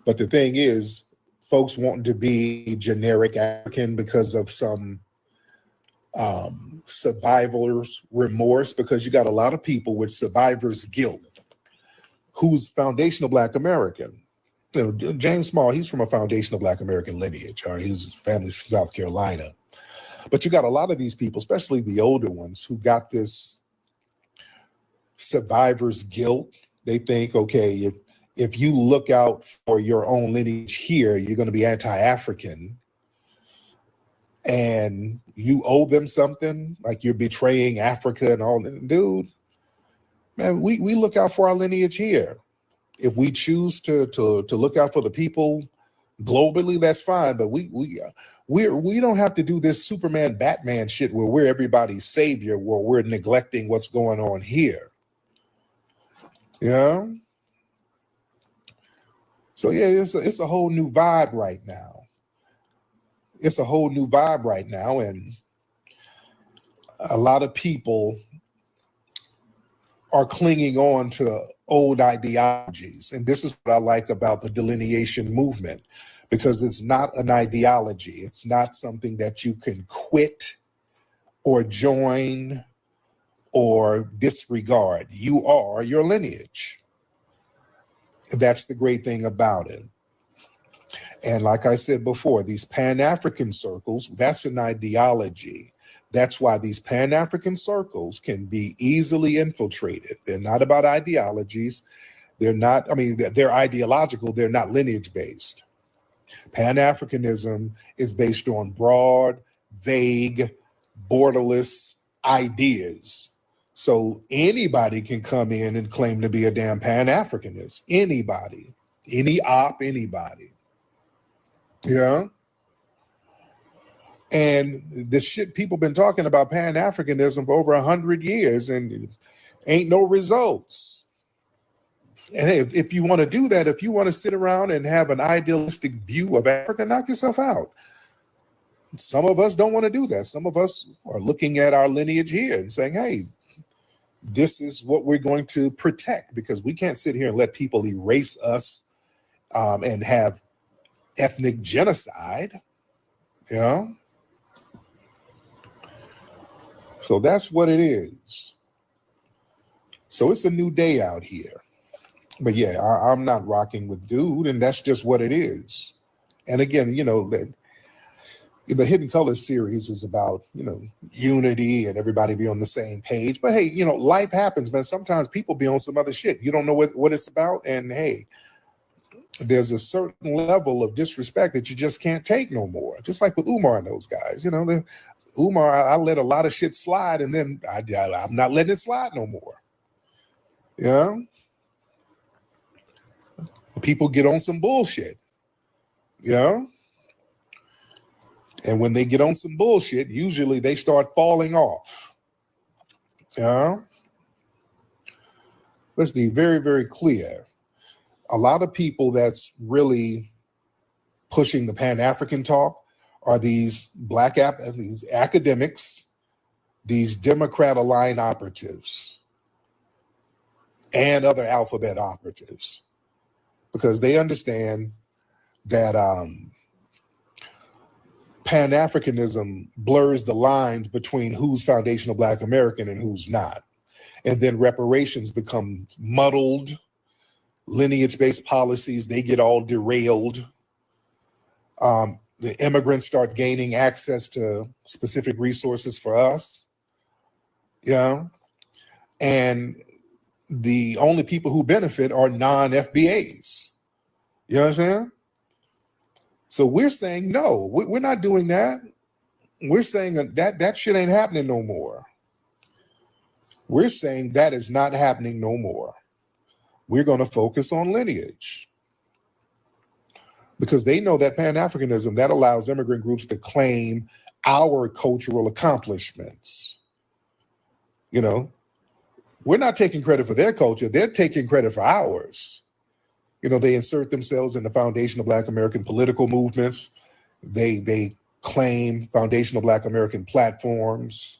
But the thing is, folks wanting to be generic African because of some survivor's remorse, because you got a lot of people with survivor's guilt who's foundational Black American. James Small, he's from a foundational Black American lineage. All right, his family's from South Carolina. But you got a lot of these people, especially the older ones, who got this survivor's guilt. They think, okay, if you look out for your own lineage here, you're going to be anti-African and you owe them something, like you're betraying Africa and all that. Dude, man, we look out for our lineage here. If we choose to look out for the people globally, that's fine. But we don't have to do this Superman Batman shit where we're everybody's savior, where we're neglecting what's going on here. Yeah. So yeah, it's a whole new vibe right now. It's a whole new vibe right now, and a lot of people are clinging on to old ideologies. And this is what I like about the delineation movement, because it's not an ideology. It's not something that you can quit or join or disregard. You are your lineage. That's the great thing about it. And like I said before, these Pan-African circles, that's an ideology. That's why these Pan-African circles can be easily infiltrated. They're not about ideologies. They're not, I mean, they're ideological. They're not lineage-based. Pan-Africanism is based on broad, vague, borderless ideas. So anybody can come in and claim to be a damn Pan-Africanist. Anybody. Any op, anybody. Yeah. And the shit people been talking about Pan-Africanism for over 100 years and ain't no results. And hey, if you want to do that, if you want to sit around and have an idealistic view of Africa, knock yourself out. Some of us don't want to do that. Some of us are looking at our lineage here and saying, hey, this is what we're going to protect, because we can't sit here and let people erase us and have ethnic genocide. Yeah. So that's what it is. So it's a new day out here. But yeah, I'm not rocking with dude, and that's just what it is. And again, you know, the Hidden Colors series is about, you know, unity and everybody be on the same page. But hey, you know, life happens, man. Sometimes people be on some other shit. You don't know what it's about. And hey, there's a certain level of disrespect that you just can't take no more. Just like with Umar and those guys, you know, Umar, I let a lot of shit slide, and then I'm not letting it slide no more. You know? People get on some bullshit. You know? And when they get on some bullshit, usually they start falling off. You know? Let's be very, very clear. A lot of people that's really pushing the Pan-African talk are these these academics, these Democrat-aligned operatives, and other alphabet operatives, because they understand that Pan-Africanism blurs the lines between who's foundational Black American and who's not. And then reparations become muddled, lineage-based policies, they get all derailed. The immigrants start gaining access to specific resources for us. Yeah. And the only people who benefit are non-FBAs. You know what I'm saying? So we're saying, no, we're not doing that. We're saying that shit ain't happening no more. We're saying that is not happening no more. We're going to focus on lineage. Because they know that Pan-Africanism, that allows immigrant groups to claim our cultural accomplishments. You know, we're not taking credit for their culture. They're taking credit for ours. You know, they insert themselves in the foundational Black American political movements. They claim foundational Black American platforms.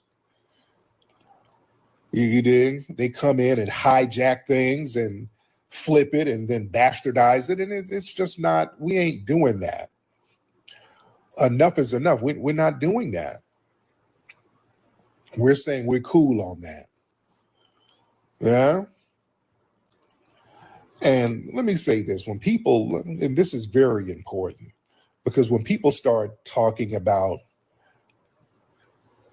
You dig? They come in and hijack things and flip it and then bastardize it. And it's just not, we ain't doing that. Enough is enough. We're not doing that. We're saying we're cool on that. Yeah. And let me say this, when people, and this is very important, because when people start talking about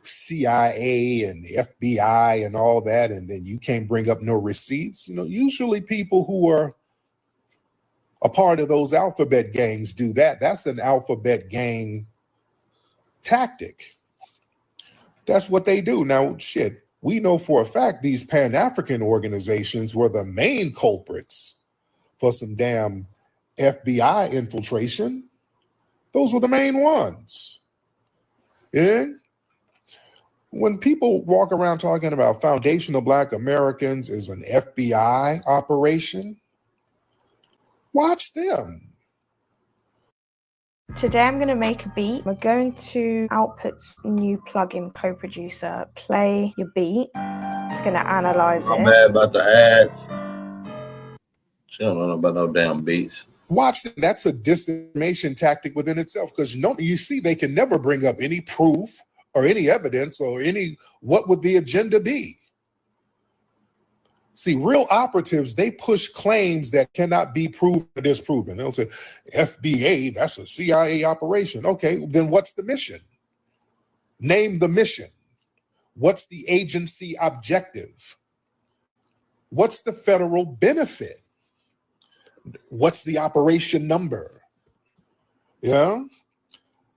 CIA and the FBI and all that, and then you can't bring up no receipts, you know, usually people who are a part of those alphabet gangs do that. That's an alphabet gang tactic. That's what they do. Now, shit, we know for a fact these Pan-African organizations were the main culprits for some damn FBI infiltration. Those were the main ones. Yeah. When people walk around talking about foundational Black Americans is an FBI operation, watch them. Today I'm going to make a beat. We're going to Output's new plugin co-producer, play your beat. It's going to analyze it. I'm bad about the ads. She don't know about no damn beats. Watch them. That's a disinformation tactic within itself, because you see they can never bring up any proof or any evidence or what would the agenda be? See, real operatives, they push claims that cannot be proven or disproven. They'll say, FBA, that's a CIA operation. Okay, then what's the mission? Name the mission. What's the agency objective? What's the federal benefit? What's the operation number? Yeah.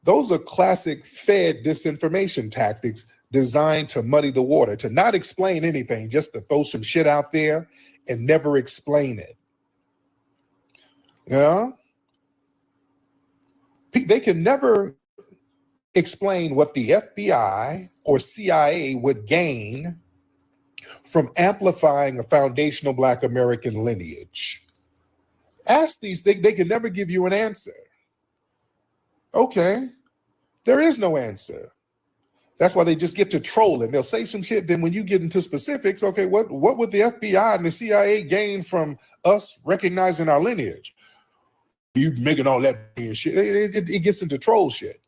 Those are classic Fed disinformation tactics designed to muddy the water, to not explain anything, just to throw some shit out there and never explain it. Yeah. They can never explain what the FBI or CIA would gain from amplifying a foundational Black American lineage. Ask these, they can never give you an answer. Okay, there is no answer. That's why they just get to trolling. They'll say some shit, then when you get into specifics, okay, what would the FBI and the CIA gain from us recognizing our lineage? You making all that shit. It gets into troll shit.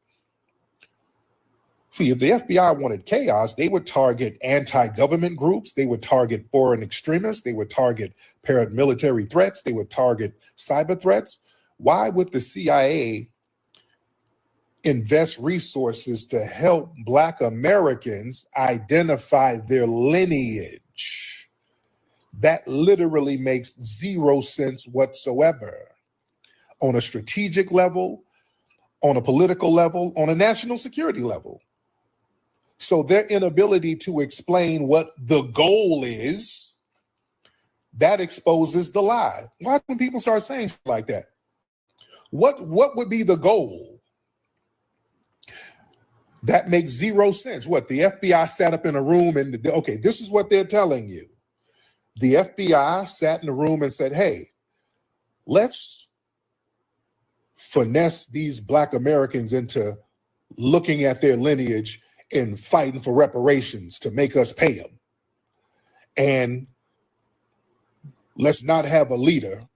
See, if the FBI wanted chaos, they would target anti-government groups, they would target foreign extremists, they would target paramilitary threats, they would target cyber threats. Why would the CIA invest resources to help Black Americans identify their lineage? That literally makes zero sense whatsoever. On a strategic level, on a political level, on a national security level. So their inability to explain what the goal is, that exposes the lie. Why when people start saying shit like that? What would be the goal? That makes zero sense. What, the FBI sat up in a room and, okay, this is what they're telling you. The FBI sat in a room and said, hey, let's finesse these Black Americans into looking at their lineage and fighting for reparations to make us pay them. And let's not have a leader.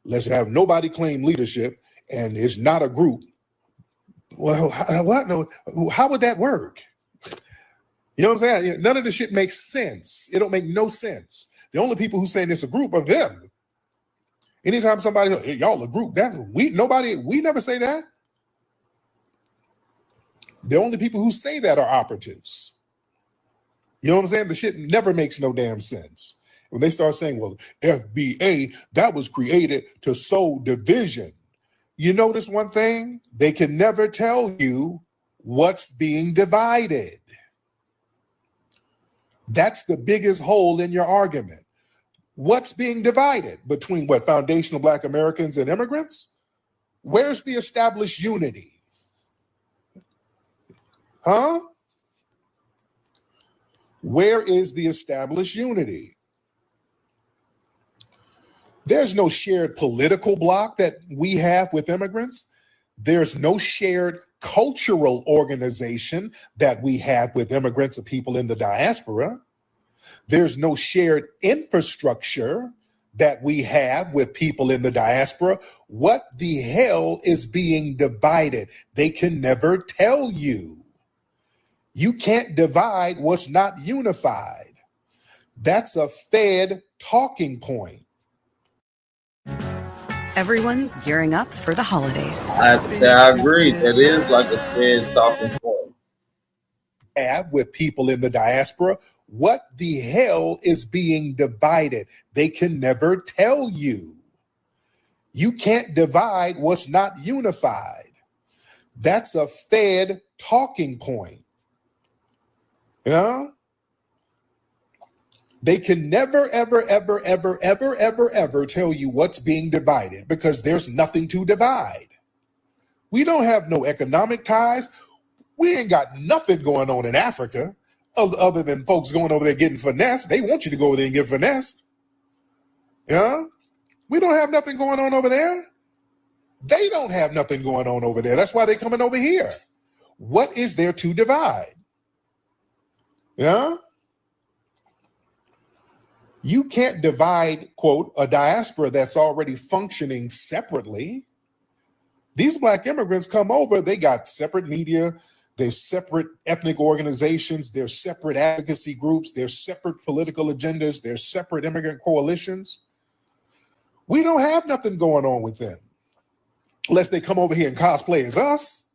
Let's have nobody claim leadership, and it's not a group. Well, what? No, how would that work? You know what I'm saying? None of this shit makes sense. It don't make no sense. The only people who saying it's a group are them. Anytime somebody, hey, y'all a group, we never say that. The only people who say that are operatives. You know what I'm saying? The shit never makes no damn sense. When they start saying, well, FBA, that was created to sow division. You notice one thing? They can never tell you what's being divided. That's the biggest hole in your argument. What's being divided between what, foundational Black Americans and immigrants? Where's the established unity? Huh? Where is the established unity? There's no shared political bloc that we have with immigrants. There's no shared cultural organization that we have with immigrants or people in the diaspora. There's no shared infrastructure that we have with people in the diaspora. What the hell is being divided? They can never tell you. You can't divide what's not unified. That's a Fed talking point. Everyone's gearing up for the holidays. I agree. That is like a Fed talking point. Have with people in the diaspora, what the hell is being divided? They can never tell you. You can't divide what's not unified. That's a Fed talking point. Yeah. They can never, ever, ever, ever, ever, ever, ever tell you what's being divided because there's nothing to divide. We don't have no economic ties. We ain't got nothing going on in Africa other than folks going over there getting finessed. They want you to go over there and get finessed. Yeah? We don't have nothing going on over there. They don't have nothing going on over there. That's why they're coming over here. What is there to divide? Yeah? You can't divide, quote, a diaspora that's already functioning separately. These Black immigrants come over, they got separate media, there's separate ethnic organizations, there's separate advocacy groups, there's separate political agendas, there's separate immigrant coalitions. We don't have nothing going on with them unless they come over here and cosplay as us.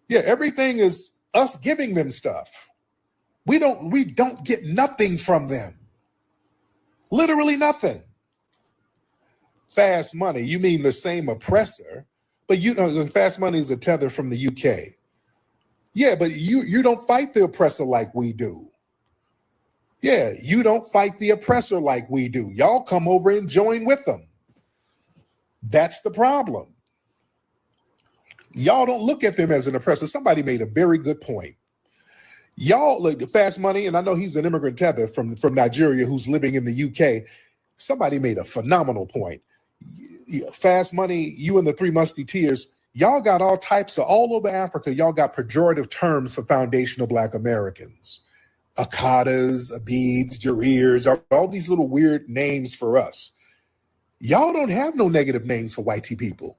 Yeah, everything is us giving them stuff. We don't get nothing from them. Literally nothing. Fast money, you mean the same oppressor, but you know, fast money is a tether from the UK. Yeah, but you don't fight the oppressor like we do. Yeah, you don't fight the oppressor like we do. Y'all come over and join with them. That's the problem. Y'all don't look at them as an oppressor. Somebody made a very good point. Y'all look at Fast Money, and I know he's an immigrant tether from Nigeria who's living in the UK. Somebody made a phenomenal point. Fast Money, you and the Three Musketeers, y'all got all types of, all over Africa, y'all got pejorative terms for foundational Black Americans. Akadas, Abibs, Jarirs, all these little weird names for us. Y'all don't have no negative names for white people.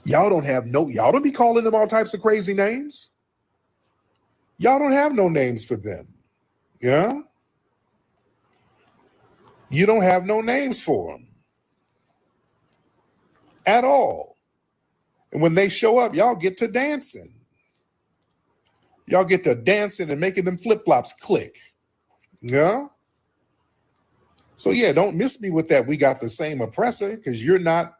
Y'all don't be calling them all types of crazy names. Y'all don't have no names for them. Yeah? You don't have no names for them. At all. And when they show up, y'all get to dancing. Y'all get to dancing and making them flip-flops click. Yeah? So yeah, don't miss me with that. We got the same oppressor, because you're not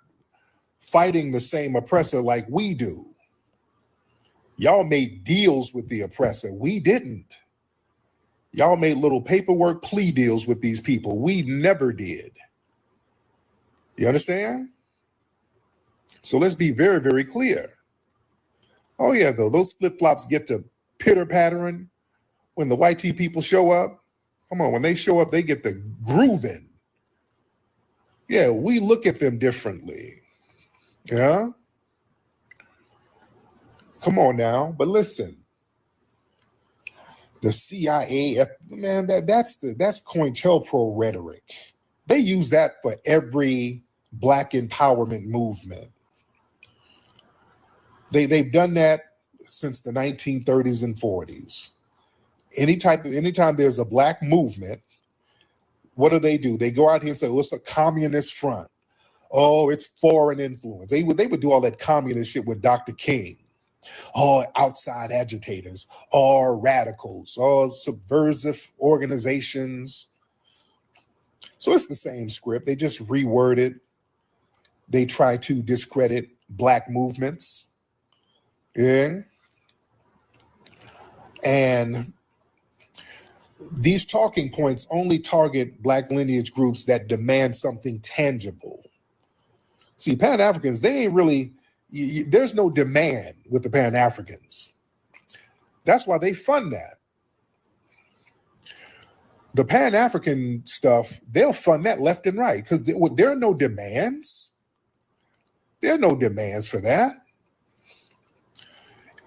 fighting the same oppressor like we do. Y'all made deals with the oppressor. We didn't. Y'all made little paperwork plea deals with these people. We never did. You understand? So let's be very, very clear. Oh yeah, though, those flip-flops get to pitter-pattering when the white people show up. Come on, when they show up, they get the grooving. Yeah, we look at them differently. Yeah? Come on now, but listen. The CIA, man, that's COINTELPRO rhetoric. They use that for every Black empowerment movement. They've done that since the 1930s and 40s. Anytime there's a Black movement, what do? They go out here and say, oh, it's a communist front. Oh, it's foreign influence. They would do all that communist shit with Dr. King. Or outside agitators, or radicals, or subversive organizations. So it's the same script. They just reword it. They try to discredit Black movements. Yeah. And these talking points only target Black lineage groups that demand something tangible. See, Pan-Africans, they ain't really... there's no demand with the Pan-Africans. That's why they fund that. The Pan-African stuff, they'll fund that left and right because there are no demands. There are no demands for that.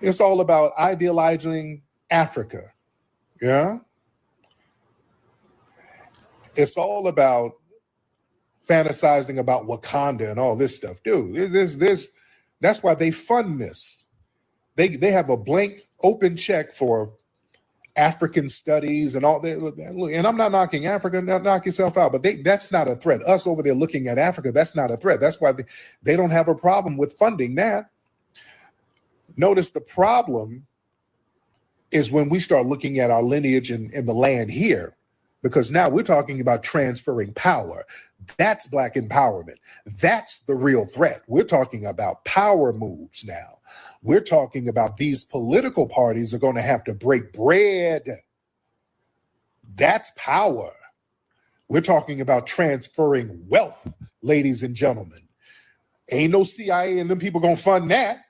It's all about idealizing Africa. Yeah? It's all about fantasizing about Wakanda and all this stuff. Dude, that's why they fund this. They have a blank open check for African studies and all that. And I'm not knocking Africa, not knock yourself out, but that's not a threat. Us over there looking at Africa, that's not a threat. That's why they don't have a problem with funding that. Notice the problem is when we start looking at our lineage in the land here, because now we're talking about transferring power. That's Black empowerment. That's the real threat. We're talking about power moves now. We're talking about these political parties are going to have to break bread. That's power. We're talking about transferring wealth, ladies and gentlemen. Ain't no CIA and them people gonna fund that.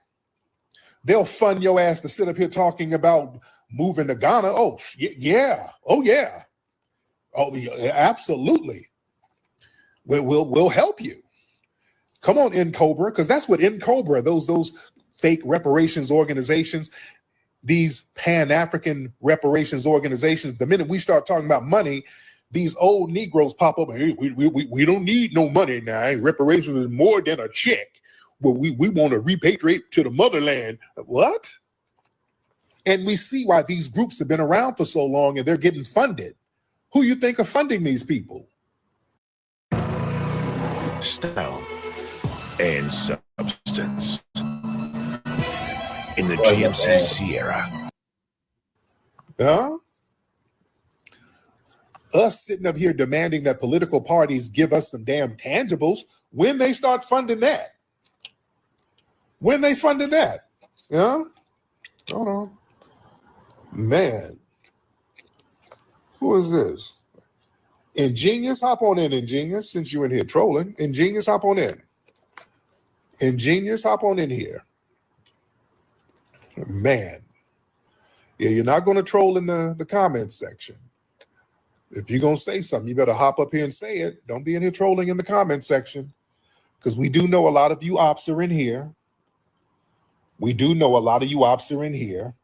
They'll fund your ass to sit up here talking about moving to Ghana. Oh, yeah. Oh, yeah. Oh, yeah, absolutely. We'll help you. Come on, Cobra, because that's what Cobra, those fake reparations organizations, these Pan-African reparations organizations, the minute we start talking about money, these old Negroes pop up. Hey, we don't need no money now. Reparations is more than a check. Well, we want to repatriate to the motherland. What? And we see why these groups have been around for so long and they're getting funded. Who you think are funding these people? Style and substance in the GMC Sierra. Huh? Us sitting up here demanding that political parties give us some damn tangibles when they start funding that. When they funded that. Yeah? Hold on. Man. Who is this? Ingenious, hop on in, Ingenious, since you in here trolling. Ingenious, hop on in. Ingenious, hop on in here. Man. Yeah, you're not going to troll in the comments section. If you're going to say something, you better hop up here and say it. Don't be in here trolling in the comment section, because we do know a lot of you ops are in here. We do know a lot of you ops are in here.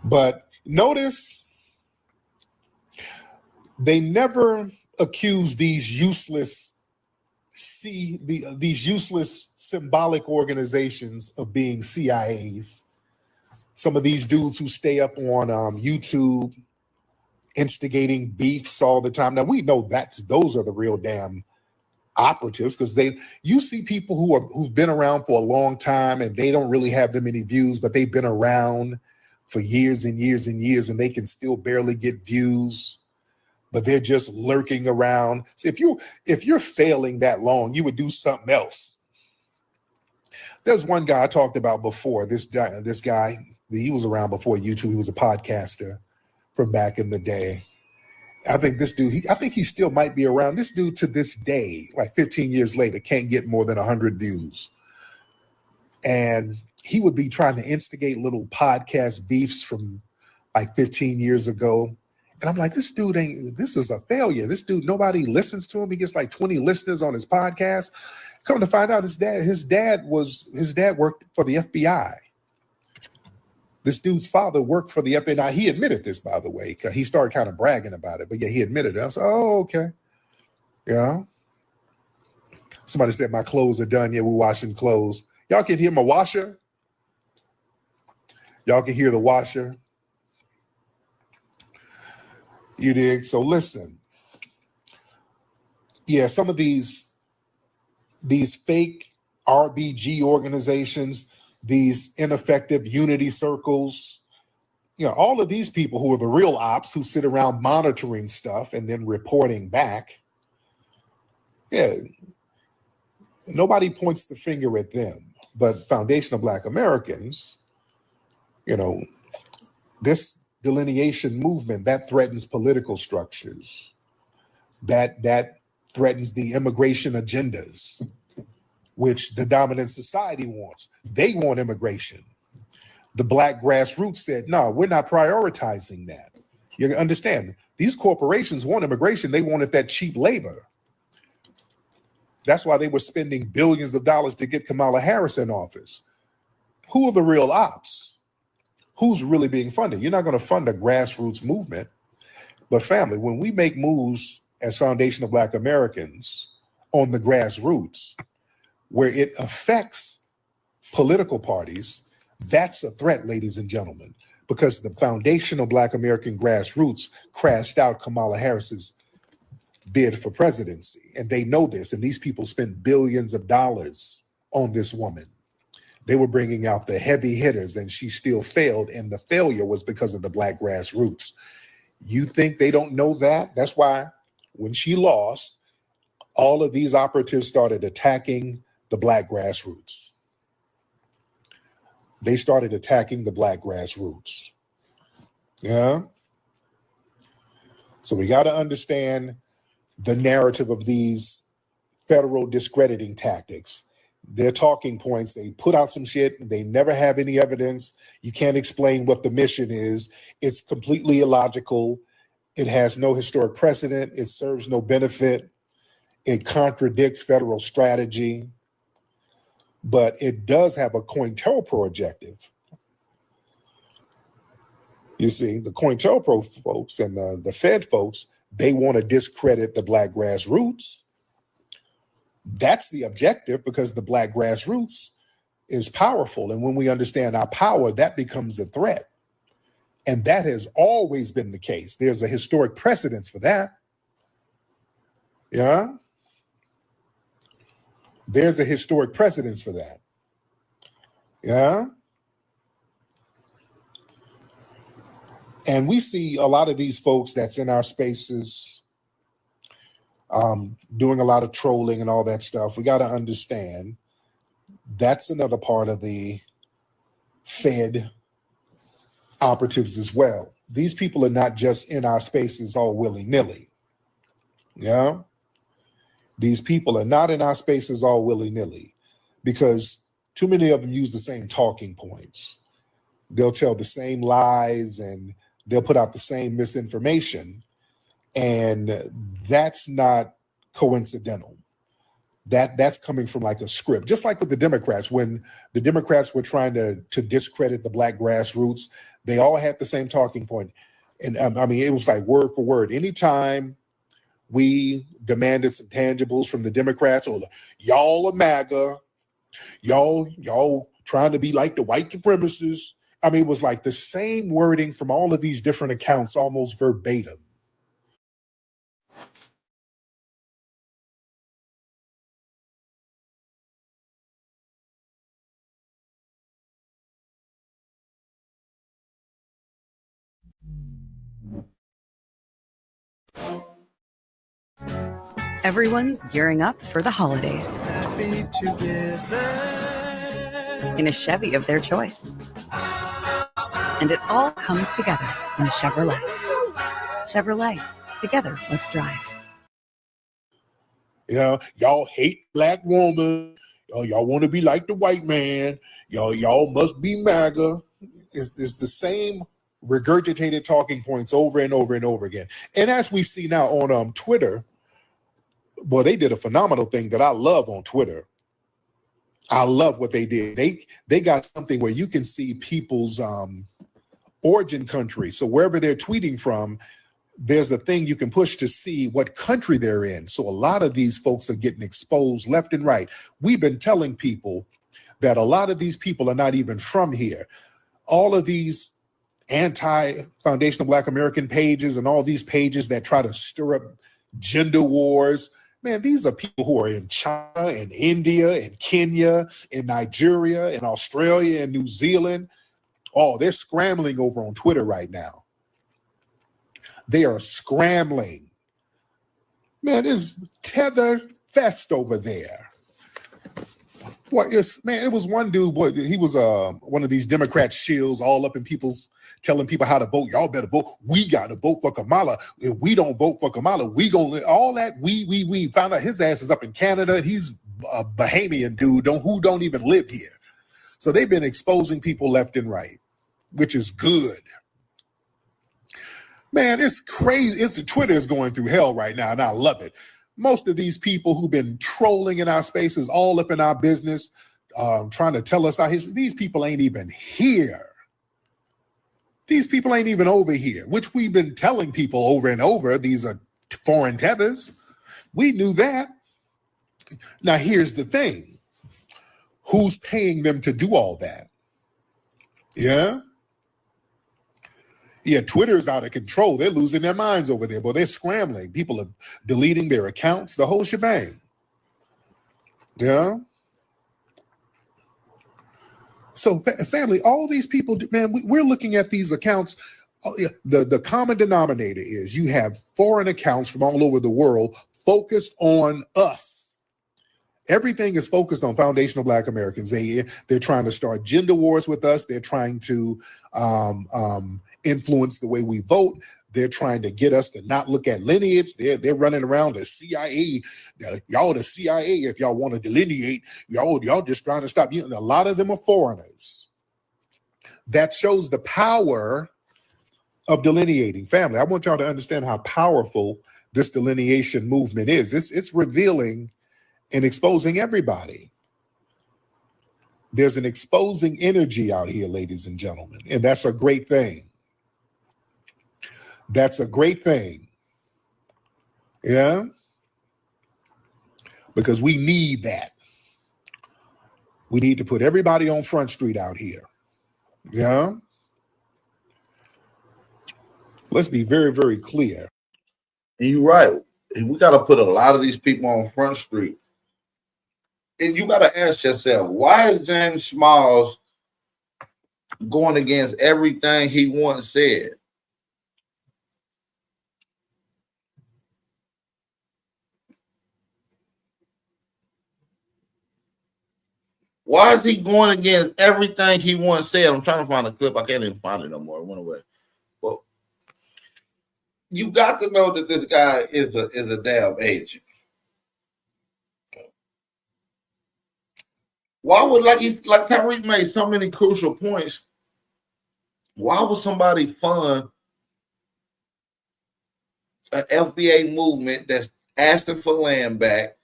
But notice they never accuse these useless symbolic organizations of being CIAs. Some of these dudes who stay up on YouTube instigating beefs all the time. Now we know that those are the real damn operatives, because you see people who've been around for a long time and they don't really have that many views, but they've been around for years and years and years and they can still barely get views, but they're just lurking around. So if you're failing that long, you would do something else. There's one guy I talked about before. This guy, he was around before YouTube. He was a podcaster from back in the day. I think this dude, I think he still might be around. This dude to this day, like 15 years later, can't get more than 100 views. And he would be trying to instigate little podcast beefs from like 15 years ago. And I'm like, this is a failure. This dude, nobody listens to him. He gets like 20 listeners on his podcast. Come to find out, his dad worked for the FBI. This dude's father worked for the FBI. Now, he admitted this, by the way, because he started kind of bragging about it. But yeah, he admitted it. I said, oh, okay. Yeah. Somebody said my clothes are done. Yeah, we're washing clothes. Y'all can hear my washer? Y'all can hear the washer? You dig? So listen. Yeah, some of these fake RBG organizations, these ineffective unity circles, all of these people who are the real ops who sit around monitoring stuff and then reporting back. Yeah, nobody points the finger at them, but Foundation of Black Americans, this delineation movement that threatens political structures, that threatens the immigration agendas, which the dominant society wants. They want immigration. The Black grassroots said, no, we're not prioritizing that. You understand? These corporations want immigration. They wanted that cheap labor. That's why they were spending billions of dollars to get Kamala Harris in office. Who are the real ops? Who's really being funded? You're not going to fund a grassroots movement. But family, when we make moves as Foundation of Black Americans on the grassroots, where it affects political parties, that's a threat, ladies and gentlemen, because the Foundation of Black American grassroots crashed out Kamala Harris's bid for presidency. And they know this. And these people spent billions of dollars on this woman. They were bringing out the heavy hitters and she still failed. And the failure was because of the Black grassroots. You think they don't know that? That's why when she lost, all of these operatives started attacking the Black grassroots. They started attacking the Black grassroots. Yeah. So we got to understand the narrative of these federal discrediting tactics. Their talking points, they put out some shit, they never have any evidence. You can't explain what the mission is. It's completely illogical. It has no historic precedent. It serves no benefit. It contradicts federal strategy. But it does have a COINTELPRO objective. You see, the COINTELPRO folks and the Fed folks, they want to discredit the Black grassroots. That's the objective, because the Black grassroots is powerful. And when we understand our power, that becomes a threat. And that has always been the case. There's a historic precedence for that. Yeah. There's a historic precedence for that. Yeah. And we see a lot of these folks that's in our spaces doing a lot of trolling and all that stuff. We got to understand that's another part of the Fed operatives as well. These people are not just in our spaces all willy-nilly. Yeah. These people are not in our spaces all willy-nilly, because too many of them use the same talking points. They'll tell the same lies and they'll put out the same misinformation. And that's not coincidental. That's coming from like a script. Just like with the Democrats, when the Democrats were trying to discredit the Black grassroots, they all had the same talking point. And I mean, it was like word for word. Anytime we demanded some tangibles from the Democrats, or y'all are MAGA, y'all trying to be like the white supremacists. I mean, it was like the same wording from all of these different accounts, almost verbatim. Everyone's gearing up for the holidays. Happy together. In a Chevy of their choice. And it all comes together in a Chevrolet. Chevrolet, together, let's drive. Yeah, y'all hate Black woman. Y'all want to be like the white man. Y'all must be MAGA. It's the same regurgitated talking points over and over and over again. And as we see now on Twitter, boy, they did a phenomenal thing that I love on Twitter. I love what they did. They got something where you can see people's origin country. So wherever they're tweeting from, there's a thing you can push to see what country they're in. So a lot of these folks are getting exposed left and right. We've been telling people that a lot of these people are not even from here. All of these anti-foundational Black American pages and all these pages that try to stir up gender wars, man, these are people who are in China and India and Kenya and Nigeria and Australia and New Zealand. Oh, they're scrambling over on Twitter right now. They are scrambling. Man, there's tether fest over there. Boy, it was one dude, boy, he was one of these Democrat shills all up in people's, telling people how to vote. Y'all better vote. We got to vote for Kamala. If we don't vote for Kamala, we gonna, all that, we found out his ass is up in Canada, and he's a Bahamian dude who don't even live here. So they've been exposing people left and right, which is good. Man, it's crazy. Twitter is going through hell right now, and I love it. Most of these people who've been trolling in our spaces, all up in our business, trying to tell us our history, these people ain't even here. These people ain't even over here, which we've been telling people over and over. These are foreign tethers. We knew that. Now, here's the thing. Who's paying them to do all that? Yeah? Yeah, Twitter's out of control. They're losing their minds over there, but they're scrambling. People are deleting their accounts, the whole shebang. Yeah? So, family, all these people, man, we're looking at these accounts. The common denominator is you have foreign accounts from all over the world focused on us. Everything is focused on foundational Black Americans. They're trying to start gender wars with us. They're trying to influence the way we vote. They're trying to get us to not look at lineage. They're running around the CIA. Y'all the CIA, if y'all want to delineate, y'all just trying to stop you. And a lot of them are foreigners. That shows the power of delineating. Family, I want y'all to understand how powerful this delineation movement is. It's revealing and exposing everybody. There's an exposing energy out here, ladies and gentlemen, and that's a great thing. That's a great thing. Yeah? Because we need that. We need to put everybody on Front Street out here. Yeah? Let's be very, very clear. And you're right. And we got to put a lot of these people on Front Street. And you got to ask yourself, why is James Smalls going against everything he once said? Why is he going against everything he once said? I'm trying to find a clip. I can't even find it no more. It went away. Well, you got to know that this guy is a damn agent. Why would, like Tyreek made so many crucial points, why would somebody fund an FBA movement that's asking for land back,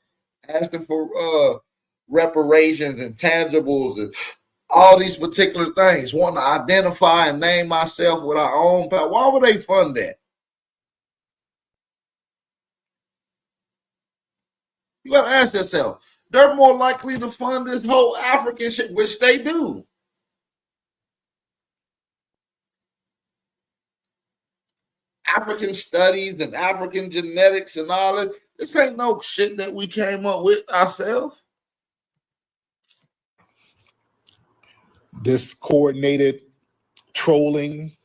asking for reparations and tangibles and all these particular things, wanting to identify and name myself with our own power? Why would they fund that? You got to ask yourself. They're more likely to fund this whole African shit, which they do. African studies and African genetics and all that. This ain't no shit that we came up with ourselves. This coordinated trolling,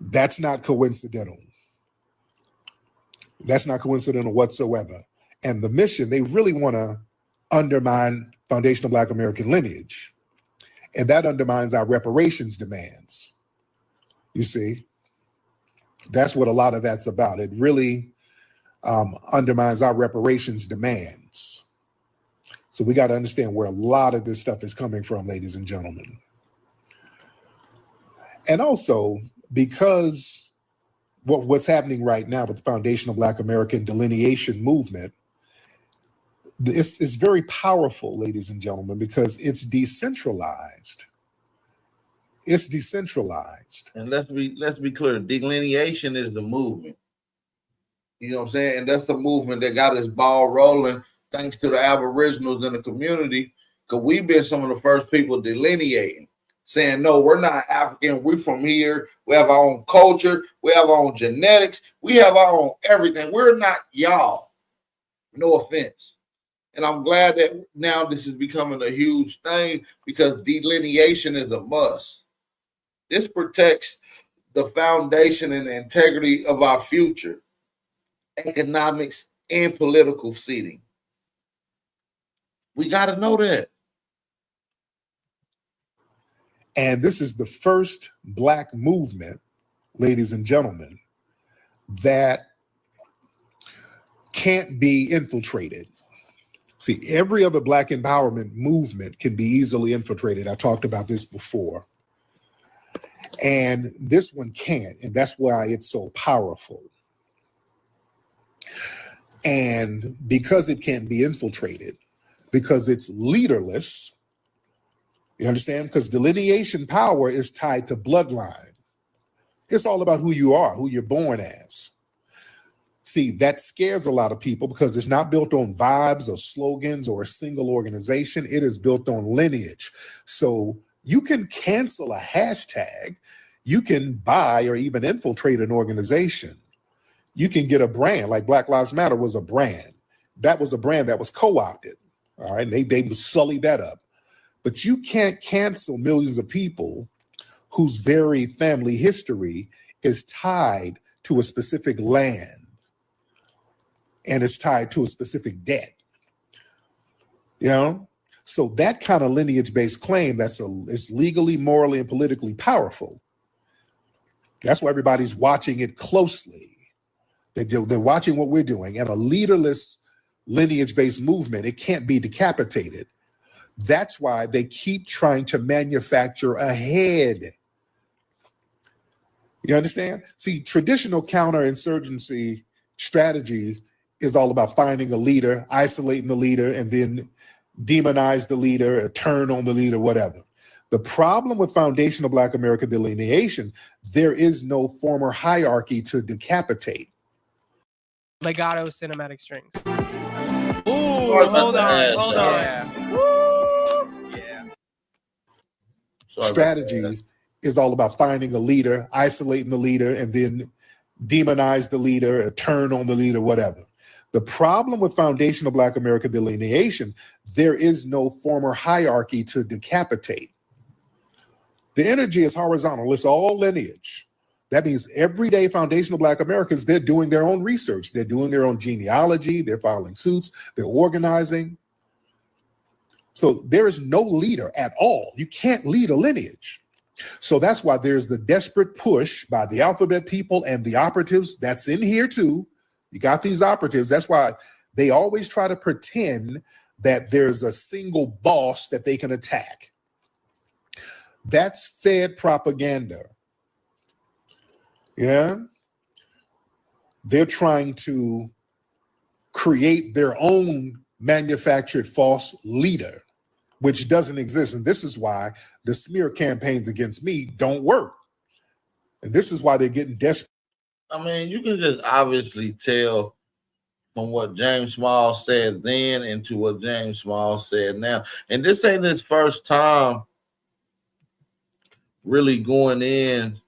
that's not coincidental. That's not coincidental whatsoever. And the mission, they really want to undermine foundational Black American lineage. And that undermines our reparations demands. You see, that's what a lot of that's about. It really undermines our reparations demands. So we got to understand where a lot of this stuff is coming from, ladies and gentlemen. And also, because what's happening right now with the foundational Black American delineation movement, it's very powerful, ladies and gentlemen, because it's decentralized. It's decentralized. And let's be clear, delineation is the movement. You know what I'm saying? And that's the movement that got this ball rolling thanks to the Aboriginals in the community, because we've been some of the first people delineating, saying, no, we're not African, we're from here, we have our own culture, we have our own genetics, we have our own everything. We're not y'all. No offense. And I'm glad that now this is becoming a huge thing, because delineation is a must. This protects the foundation and the integrity of our future, economics and political seating. We got to know that. And this is the first Black movement, ladies and gentlemen, that can't be infiltrated. See, every other Black empowerment movement can be easily infiltrated. I talked about this before. And this one can't, and that's why it's so powerful. And because it can't be infiltrated, because it's leaderless, you understand? Because delineation power is tied to bloodline. It's all about who you are, who you're born as. See, that scares a lot of people because it's not built on vibes or slogans or a single organization. It is built on lineage. So you can cancel a hashtag. You can buy or even infiltrate an organization. You can get a brand, like Black Lives Matter was a brand. That was a brand that was co-opted. All right, and they sullied that up. But you can't cancel millions of people whose very family history is tied to a specific land and it's tied to a specific debt. So that kind of lineage-based claim is legally, morally, and politically powerful. That's why everybody's watching it closely. They're watching what we're doing. And a leaderless lineage-based movement, it can't be decapitated. That's why they keep trying to manufacture a head. You understand? See, traditional counterinsurgency strategy is all about finding a leader, isolating the leader, and then demonize the leader, or turn on the leader, whatever. The problem with foundational Black American delineation, there is no former hierarchy to decapitate. Legato cinematic strings. Sorry about Hold the on, ass, hold y'all. on. Yeah. Strategy is all about finding a leader, isolating the leader, and then demonize the leader, or turn on the leader, whatever. The problem with foundational Black American delineation, there is no former hierarchy to decapitate. The energy is horizontal. It's all lineage. That means everyday foundational Black Americans, they're doing their own research. They're doing their own genealogy. They're filing suits. They're organizing. So there is no leader at all. You can't lead a lineage. So that's why there's the desperate push by the alphabet people and the operatives. That's in here too. You got these operatives. That's why they always try to pretend that there's a single boss that they can attack. That's fed propaganda. Yeah. They're trying to create their own manufactured false leader, which doesn't exist. And this is why the smear campaigns against me don't work. And this is why they're getting desperate. I mean, you can just obviously tell from what James Small said then into what James Small said now. And this ain't his first time really going in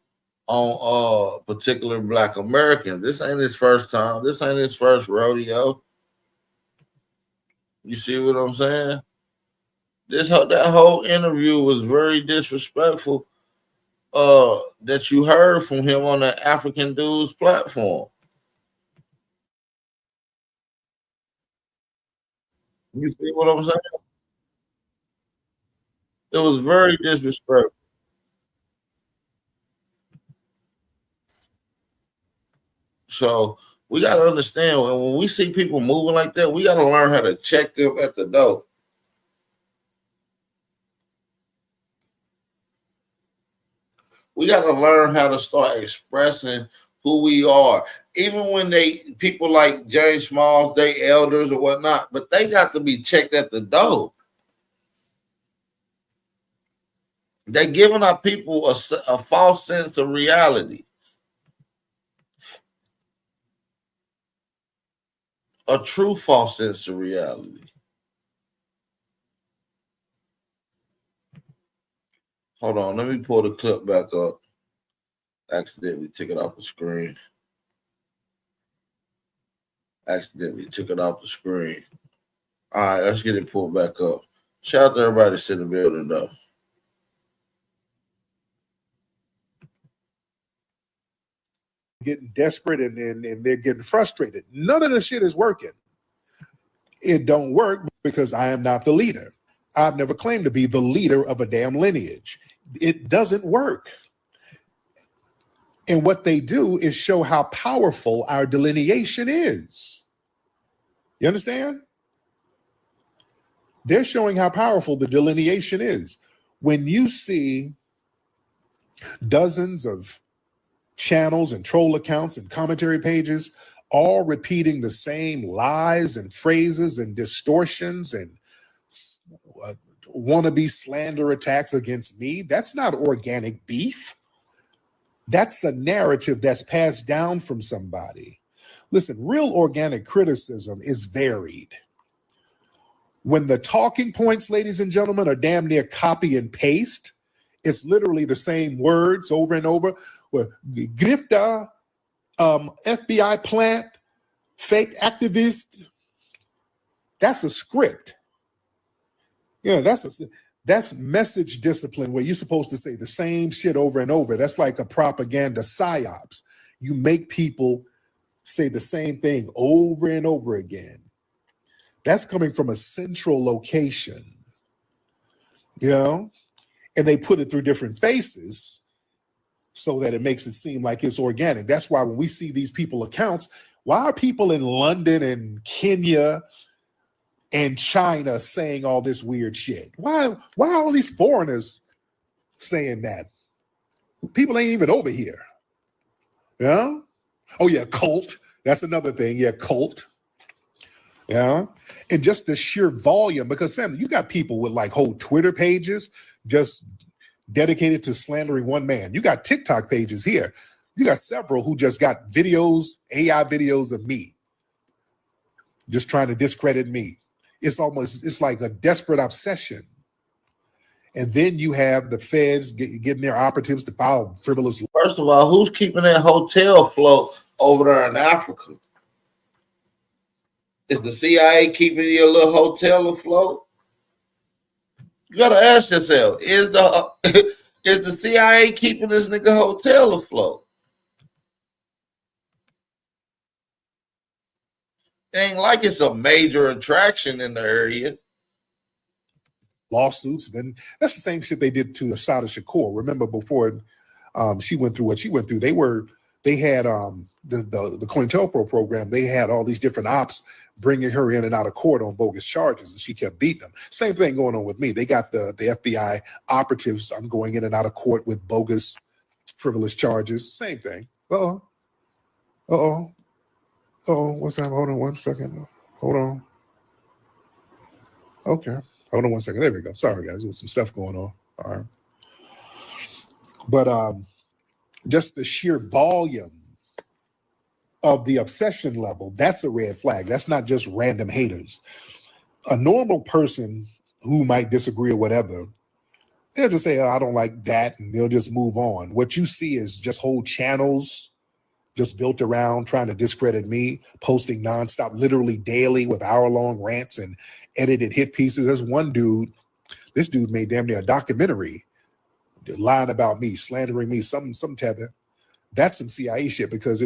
on particular Black Americans. This ain't his first time. This ain't his first rodeo. You see what I'm saying? That whole interview was very disrespectful that you heard from him on the African Dudes platform. You see what I'm saying? It was very disrespectful. So we got to understand when we see people moving like that, we got to learn how to check them at the door. We got to learn how to start expressing who we are. Even when people like James Smalls, they elders or whatnot, but they got to be checked at the door. They're giving our people a false sense of reality. A true false sense of reality. Hold on, let me pull the clip back up. Accidentally took it off the screen. Accidentally took it off the screen. All right, let's get it pulled back up. Shout out to everybody that's in the building, though. Getting desperate and they're getting frustrated. None of the shit is working. It don't work because I am not the leader. I've never claimed to be the leader of a damn lineage. It doesn't work. And what they do is show how powerful our delineation is. You understand? They're showing how powerful the delineation is. When you see dozens of channels and troll accounts and commentary pages all repeating the same lies and phrases and distortions and wannabe slander attacks against me, that's not organic beef. That's a narrative that's passed down from somebody. Listen, real organic criticism is varied. When the talking points, ladies and gentlemen, are damn near copy and paste, it's literally the same words over and over. Well, grifter, FBI plant, fake activist. That's a script. Yeah, that's message discipline where you're supposed to say the same shit over and over. That's like a propaganda psyops. You make people say the same thing over and over again. That's coming from a central location, you know, and they put it through different faces so that it makes it seem like it's organic. That's why when we see these people accounts, why are people in London and Kenya and China saying all this weird shit? Why are all these foreigners saying that? People ain't even over here. Yeah. Oh yeah, cult. That's another thing. Yeah, cult. Yeah. And just the sheer volume, because family, you got people with like whole Twitter pages just dedicated to slandering one man. You got TikTok pages here. You got several who just got videos, AI videos of me, just trying to discredit me. It's like a desperate obsession. And then you have the feds getting their operatives to file frivolous. First of all, who's keeping that hotel afloat over there in Africa? Is the CIA keeping your little hotel afloat? You gotta ask yourself: is the CIA keeping this nigga hotel afloat? It ain't like it's a major attraction in the area. Lawsuits, then that's the same shit they did to Asada Shakur. Remember before she went through what she went through, they had the COINTELPRO program, they had all these different ops bringing her in and out of court on bogus charges, and she kept beating them. Same thing going on with me. They got the FBI operatives. I'm going in and out of court with bogus, frivolous charges. Same thing. What's that? Hold on 1 second. Hold on. Okay. Hold on 1 second. There we go. Sorry, guys. There was some stuff going on. All right. But just the sheer volume of the obsession level, that's a red flag. That's not just random haters. A normal person who might disagree or whatever, they'll just say, oh, I don't like that, and they'll just move on. What you see is just whole channels just built around trying to discredit me, posting nonstop, literally daily with hour-long rants and edited hit pieces. There's one dude, this dude made damn near a documentary lying about me, slandering me, some tether. That's some CIA shit because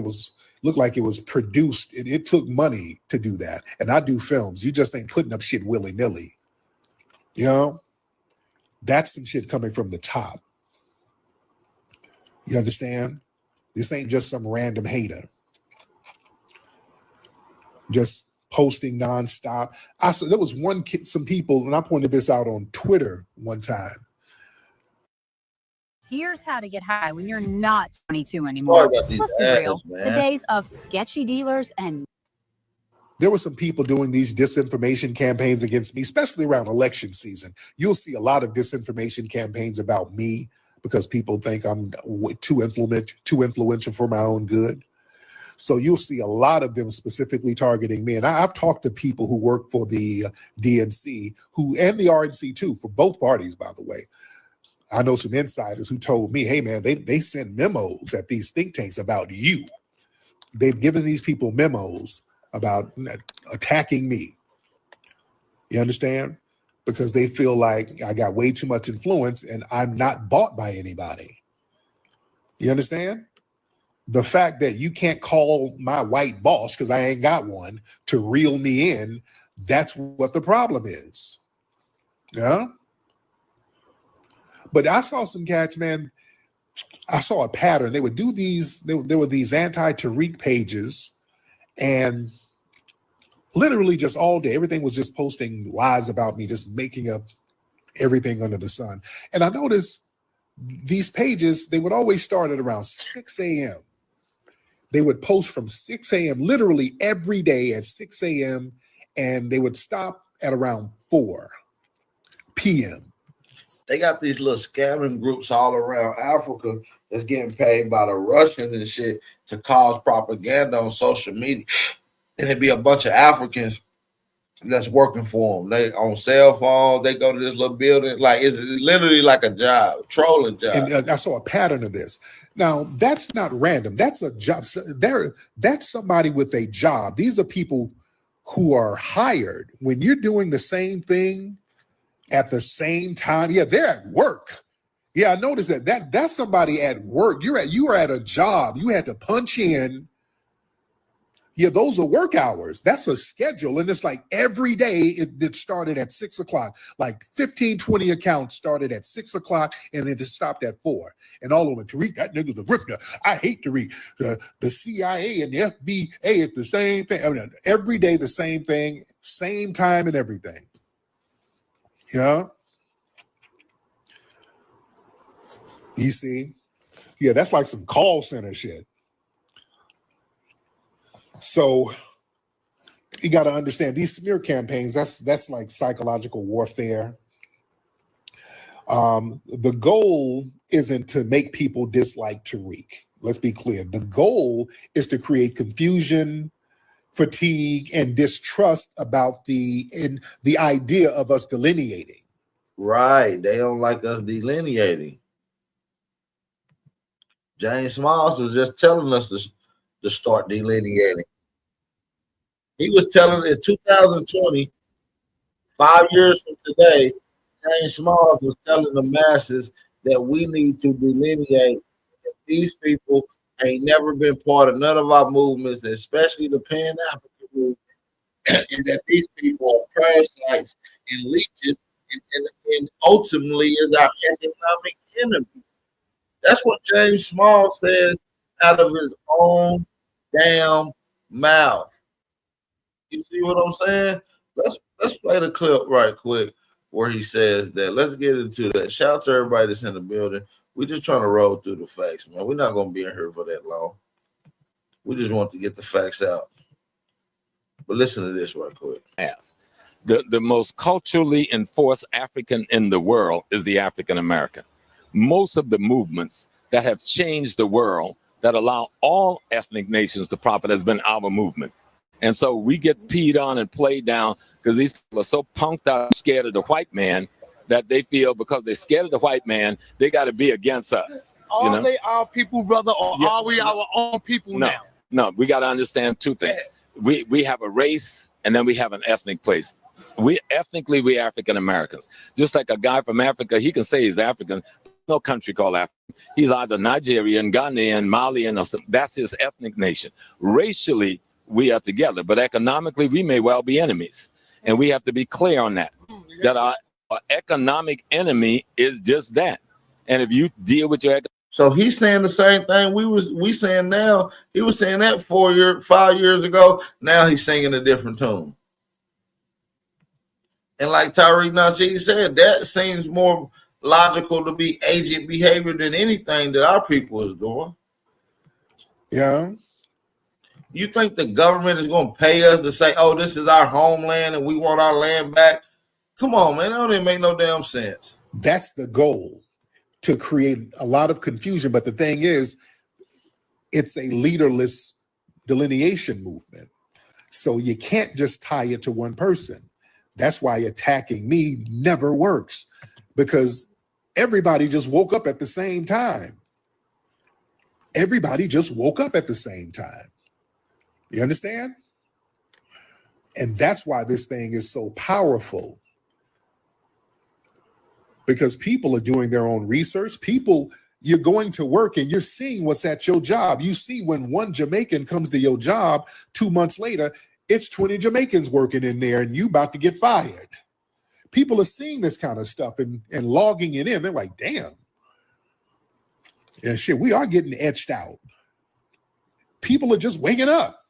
looked like it was produced. It took money to do that. And I do films. You just ain't putting up shit willy-nilly. You know? That's some shit coming from the top. You understand? This ain't just some random hater. Just posting nonstop. I said there was some people, and I pointed this out on Twitter one time. Here's how to get high when you're not 22 anymore. Let's be real. The days of sketchy dealers and there were some people doing these disinformation campaigns against me, especially around election season. You'll see a lot of disinformation campaigns about me because people think I'm too influential for my own good. So you'll see a lot of them specifically targeting me. And I've talked to people who work for the DNC and the RNC too, for both parties, by the way. I know some insiders who told me, hey, man, they send memos at these think tanks about you. They've given these people memos about attacking me. You understand? Because they feel like I got way too much influence and I'm not bought by anybody. You understand? The fact that you can't call my white boss, because I ain't got one, to reel me in, that's what the problem is. Yeah? But I saw some cats, man, I saw a pattern. They would do these, there were these anti-Tariq pages, and literally just all day, everything was just posting lies about me, just making up everything under the sun. And I noticed these pages, they would always start at around 6 a.m. They would post from 6 a.m. literally every day at 6 a.m. and they would stop at around 4 p.m. They got these little scamming groups all around Africa that's getting paid by the Russians and shit to cause propaganda on social media. And it'd be a bunch of Africans that's working for them. They on cell phones. They go to this little building. Like it's literally like a job, trolling job. And I saw a pattern of this. Now, that's not random. That's a job. That's somebody with a job. These are people who are hired. When you're doing the same thing at the same time, yeah, they're at work. Yeah, I noticed that's somebody at work. You are at a job. You had to punch in Yeah, those are work hours. That's a schedule. And it's like every day it started at 6 o'clock. Like 15, 20 accounts started at 6 o'clock and it just stopped at 4. And all of them, Tariq, that nigga's a ripper. I hate Tariq. The CIA and the FBA is the same thing. I mean, every day the same thing, same time and everything. Yeah. You see? Yeah, that's like some call center shit. So you got to understand these smear campaigns, that's like psychological warfare. The goal isn't to make people dislike Tariq. Let's be clear. The goal is to create confusion, fatigue, and distrust about the idea of us delineating. Right. They don't like us delineating. James Smalls was just telling us to start delineating. He was telling in 2020, 5 years from today, James Smalls was telling the masses that we need to delineate that these people ain't never been part of none of our movements, especially the Pan-African movement, and that these people are parasites and leeches and ultimately is our economic enemy. That's what James Smalls says out of his own damn mouth. You see what I'm saying? Let's play the clip right quick where he says that. Let's get into that. Shout out to everybody that's in the building. We're just trying to roll through the facts, man. We're not going to be in here for that long. We just want to get the facts out. But listen to this right quick. The most culturally enforced African in the world is the African American. Most of the movements that have changed the world that allow all ethnic nations to profit has been our movement. And so we get peed on and played down because these people are so punked out, scared of the white man, that they feel because they're scared of the white man, they got to be against us. Are they our people, brother, or are we our own people now? No, we got to understand two things. We have a race and then we have an ethnic place. We African Americans. Just like a guy from Africa, he can say he's African. No country called African. He's either Nigerian, Ghanaian, Malian, or something. That's his ethnic nation. Racially, we are together, but economically, we may well be enemies. And we have to be clear on that, that our economic enemy is just that. And if you deal with your So he's saying the same thing we saying now. He was saying that 5 years ago. Now he's singing a different tune. And like Tariq Nasheed said, that seems more logical to be agent behavior than anything that our people is doing. Yeah. You think the government is going to pay us to say, oh, this is our homeland and we want our land back? Come on, man. That don't even make no damn sense. That's the goal, to create a lot of confusion. But the thing is, it's a leaderless delineation movement. So you can't just tie it to one person. That's why attacking me never works, because everybody just woke up at the same time. Everybody just woke up at the same time. You understand? And that's why this thing is so powerful. Because people are doing their own research. People, you're going to work and you're seeing what's at your job. You see when one Jamaican comes to your job 2 months later, it's 20 Jamaicans working in there and you about to get fired. People are seeing this kind of stuff and logging it in. They're like, damn. Yeah, shit, we are getting etched out. People are just waking up.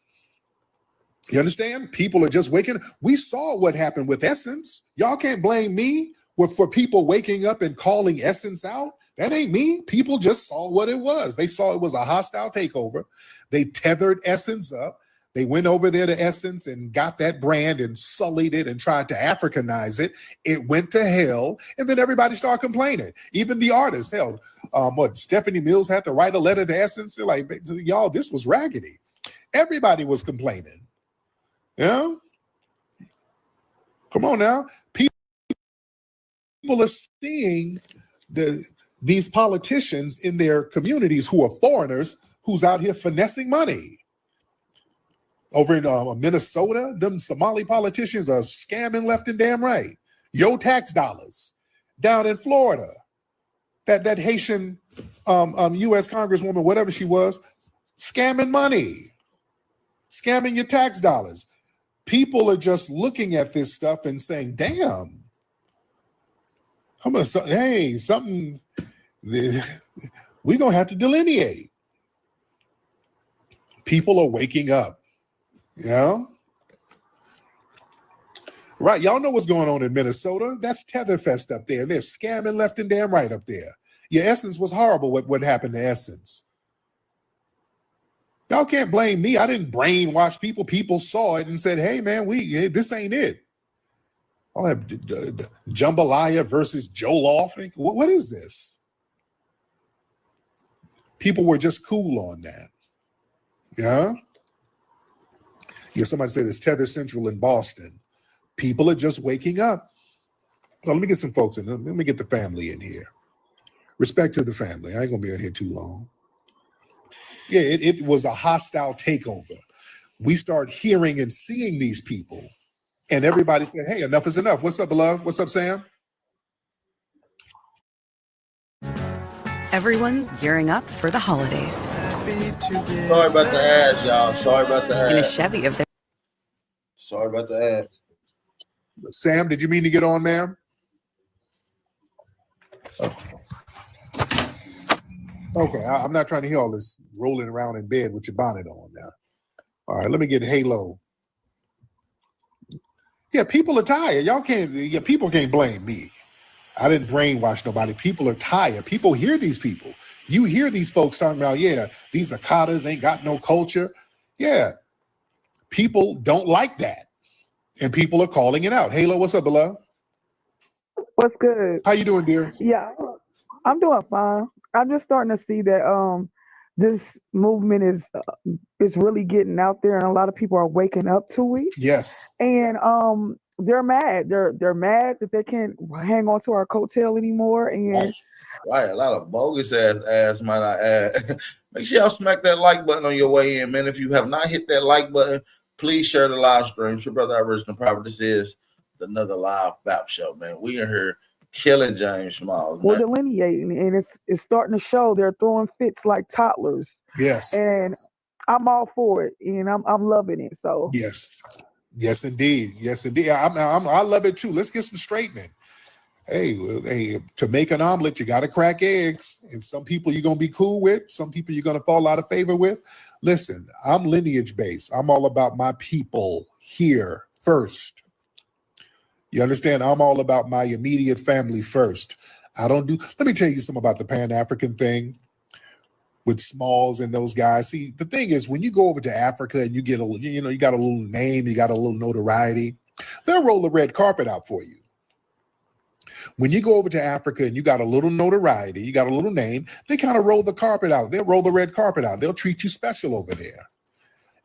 You understand? People are just waking up. We saw what happened with Essence. Y'all can't blame me for people waking up and calling Essence out. That ain't me. People just saw what it was. They saw it was a hostile takeover. They tethered Essence up. They went over there to Essence and got that brand and sullied it and tried to Africanize it. It went to hell. And then everybody started complaining. Even the artists, hell, Stephanie Mills had to write a letter to Essence. They're like, y'all, this was raggedy. Everybody was complaining. Yeah. Come on now. People are seeing these politicians in their communities who are foreigners who's out here finessing money. Over in Minnesota, them Somali politicians are scamming left and damn right. Your tax dollars. Down in Florida, that Haitian U.S. Congresswoman, whatever she was, scamming money. scamming your tax dollars. People are just looking at this stuff and saying, damn, something we're going to have to delineate. People are waking up. Yeah. Right. Y'all know what's going on in Minnesota. That's Tetherfest up there. They're scamming left and damn right up there. Your Essence was horrible what happened to Essence. Y'all can't blame me. I didn't brainwash people. People saw it and said, hey, man, this ain't it. I'll have Jambalaya versus Jollof. What is this? People were just cool on that. Yeah. Yeah, somebody said it's Tether Central in Boston. People are just waking up. Well, let me get some folks in. Let me get the family in here. Respect to the family. I ain't going to be in here too long. Yeah, it was a hostile takeover. We start hearing and seeing these people, and everybody said, hey, enough is enough. What's up, beloved? What's up, Sam? Everyone's gearing up for the holidays. Sorry about the ads, y'all. Sorry about the ads. In a Chevy of their. Sorry about the ads. Sam, did you mean to get on, ma'am? Oh. Okay, I'm not trying to hear all this rolling around in bed with your bonnet on now. All right, let me get Halo. Yeah, people are tired. People can't blame me. I didn't brainwash nobody. People are tired. People hear these people. You hear these folks talking about, these Akatas ain't got no culture. Yeah, people don't like that. And people are calling it out. Halo, what's up, beloved? What's good? How you doing, dear? Yeah, I'm doing fine. I'm just starting to see that this movement is really getting out there, and a lot of people are waking up to it. Yes. And they're mad. They're mad that they can't hang on to our coattail anymore. And right, a lot of bogus ass might I add. Make sure y'all smack that like button on your way in, man. If you have not hit that like button, please share the live stream. It's your brother Aboriginal Power. This is another live BAP show, man. We are here killing James Smiles. We're delineating, and it's starting to show. They're throwing fits like toddlers. Yes. And I'm all for it, and I'm loving it. So yes, indeed. I love it too. Let's get some straightening. Hey, to make an omelet, you got to crack eggs. And some people you're going to be cool with. Some people you're going to fall out of favor with. Listen, I'm lineage based. I'm all about my people here first. You understand? I'm all about my immediate family first. Let me tell you something about the Pan-African thing with Smalls and those guys. See, the thing is, when you go over to Africa and you get you got a little name, you got a little notoriety, they'll roll the red carpet out for you. When you go over to Africa and you got a little notoriety, you got a little name, they kind of roll the carpet out. They'll roll the red carpet out. They'll treat you special over there.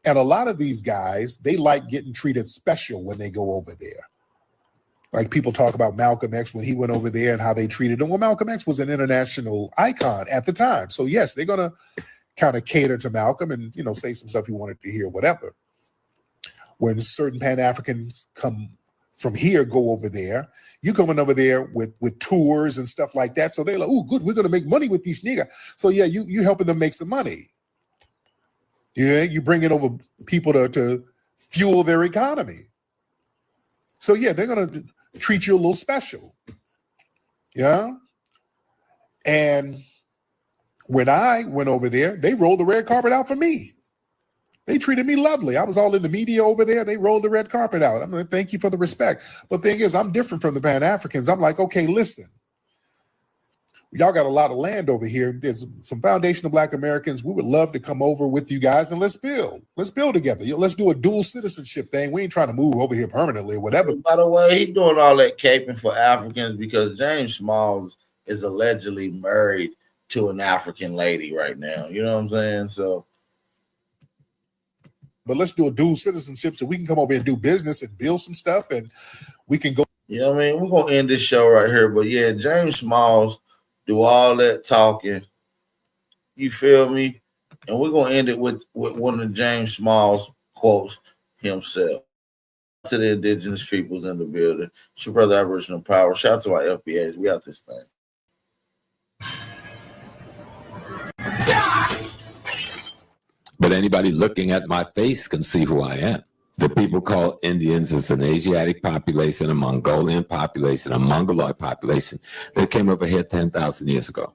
And a lot of these guys, they like getting treated special when they go over there. Like people talk about Malcolm X when he went over there and how they treated him. Well, Malcolm X was an international icon at the time. So yes, they're going to kind of cater to Malcolm and, say some stuff he wanted to hear, whatever. When certain Pan-Africans come from here, go over there, you coming over there with tours and stuff like that. So they're like, oh, good, we're going to make money with these niggas. So yeah, you helping them make some money. Yeah, you bringing over people to fuel their economy. So yeah, they're going to treat you a little special. Yeah. And when I went over there, they rolled the red carpet out for me. They treated me lovely. I was all in the media over there. They rolled the red carpet out. I'm going to thank you for the respect. But the thing is, I'm different from the Pan-Africans. I'm like, okay, listen. Y'all got a lot of land over here. There's some foundational Black Americans. We would love to come over with you guys and let's build. Let's build together. Let's do a dual citizenship thing. We ain't trying to move over here permanently or whatever. By the way, he's doing all that caping for Africans because James Smalls is allegedly married to an African lady right now. You know what I'm saying? So, but let's do a dual citizenship so we can come over and do business and build some stuff and we can go. You know what I mean? We're going to end this show right here. But yeah, James Smalls do all that talking. You feel me? And we're going to end it with one of James Smalls quotes himself. To the indigenous peoples in the building. It's your brother Aboriginal Power. Shout out to my FBAs. We got this thing. but anybody looking at my face can see who I am. The people called Indians is an Asiatic population, a Mongolian population, a Mongoloid population that came over here 10,000 years ago.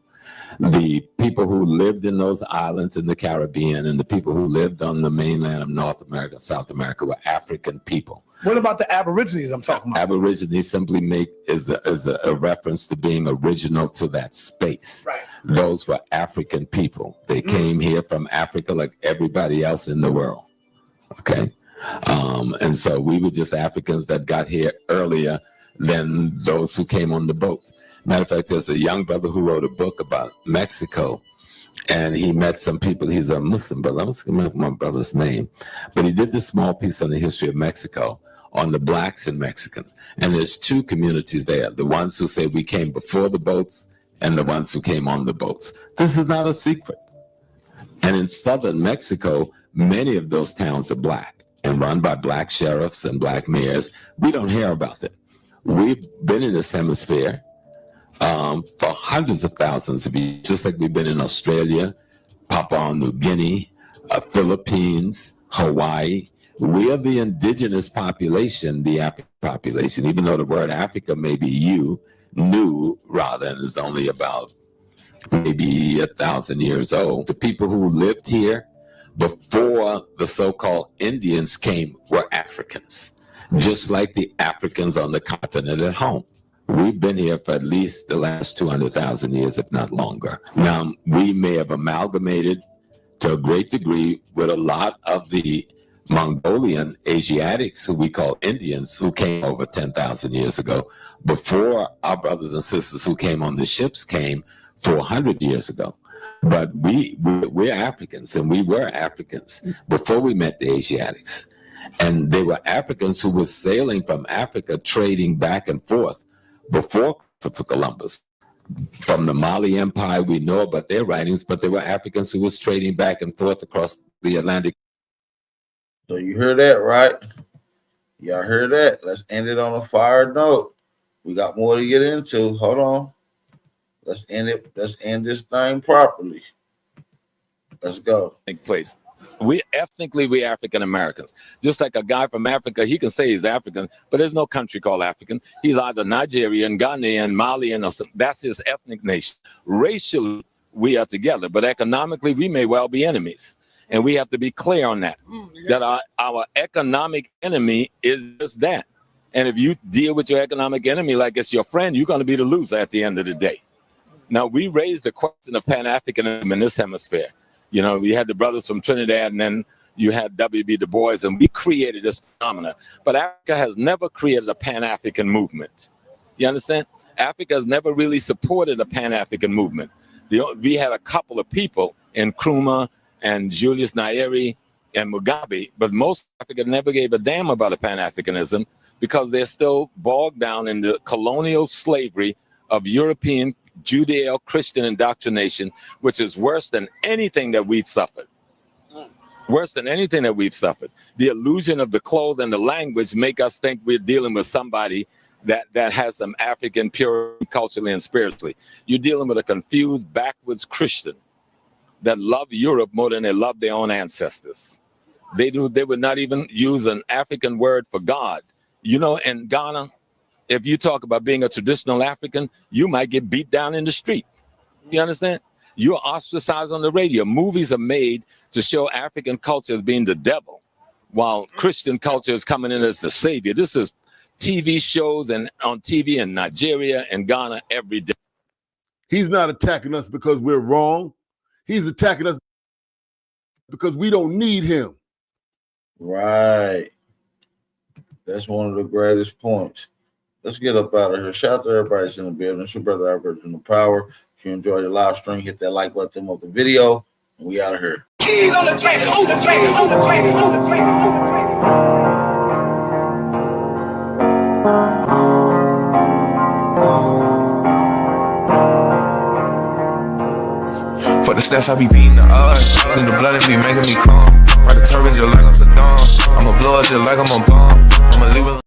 The people who lived in those islands in the Caribbean and the people who lived on the mainland of North America, South America were African people. What about the Aborigines I'm talking about? Aborigines simply is a reference to being original to that space. Right. Those were African people. They came here from Africa like everybody else in the world. Okay. And so we were just Africans that got here earlier than those who came on the boat. Matter of fact, there's a young brother who wrote a book about Mexico, and he met some people. He's a Muslim brother. I was going to remember my brother's name, but he did this small piece on the history of Mexico, on the blacks and Mexicans. And there's two communities there, the ones who say we came before the boats and the ones who came on the boats. This is not a secret. And in southern Mexico, many of those towns are black and run by black sheriffs and black mayors. We don't hear about them. We've been in this hemisphere for hundreds of thousands of years, just like we've been in Australia, Papua New Guinea, Philippines, Hawaii. We are the indigenous population, the African population, even though the word Africa may be new rather, and is only about maybe 1,000 years old. The people who lived here before the so-called Indians came were Africans, just like the Africans on the continent at home. We've been here for at least the last 200,000 years, if not longer. Now, we may have amalgamated to a great degree with a lot of the Mongolian Asiatics, who we call Indians, who came over 10,000 years ago, before our brothers and sisters who came on the ships came 400 years ago. But we're Africans, and we were Africans before we met the Asiatics. And they were Africans who were sailing from Africa, trading back and forth before Christopher Columbus. From the Mali Empire, we know about their writings, but they were Africans who was trading back and forth across the Atlantic. So you heard that, right? Y'all heard that. Let's end it on a fire note. We got more to get into. Hold on. Let's end it. Let's end this thing properly. Let's go. Place. We African Americans. Just like a guy from Africa, he can say he's African, but there's no country called African. He's either Nigerian, Ghanaian, Malian, or something. That's his ethnic nation. Racially, we are together, but economically, we may well be enemies. And we have to be clear on that, that our economic enemy is just that. And if you deal with your economic enemy like it's your friend, you're going to be the loser at the end of the day. Now, we raised the question of Pan-Africanism in this hemisphere. You know, we had the brothers from Trinidad, and then you had W.B. Du Bois, and we created this phenomena. But Africa has never created a Pan-African movement. You understand? Africa has never really supported a Pan-African movement. We had a couple of people in Nkrumah and Julius Nyerere and Mugabe, but most Africa never gave a damn about a Pan-Africanism because they're still bogged down in the colonial slavery of European Judeo-Christian indoctrination, which is worse than anything that we've suffered. Worse than anything that we've suffered. The illusion of the clothes and the language make us think we're dealing with somebody that has some African purity culturally and spiritually. You're dealing with a confused, backwards Christian that love Europe more than they love their own ancestors. They would not even use an African word for God. You know, in Ghana, if you talk about being a traditional African, you might get beat down in the street. You understand? You're ostracized on the radio. Movies are made to show African culture as being the devil, while Christian culture is coming in as the savior. This is TV shows and on TV in Nigeria and Ghana every day. He's not attacking us because we're wrong. He's attacking us because we don't need him. Right. That's one of the greatest points. Let's get up out of here. Shout out to everybody that's in the building. It's your brother Aboriginal Power. If you enjoyed the live stream, hit that like button of the video. And we out of here. Keys on the train, on the train, on the train, on the train, on the train. For the stats, I be beating the odds. In the blood, it be making me calm. Ride the turbines just like I'm Saddam. I'ma blow up just like I'm a bomb. I'ma leave it.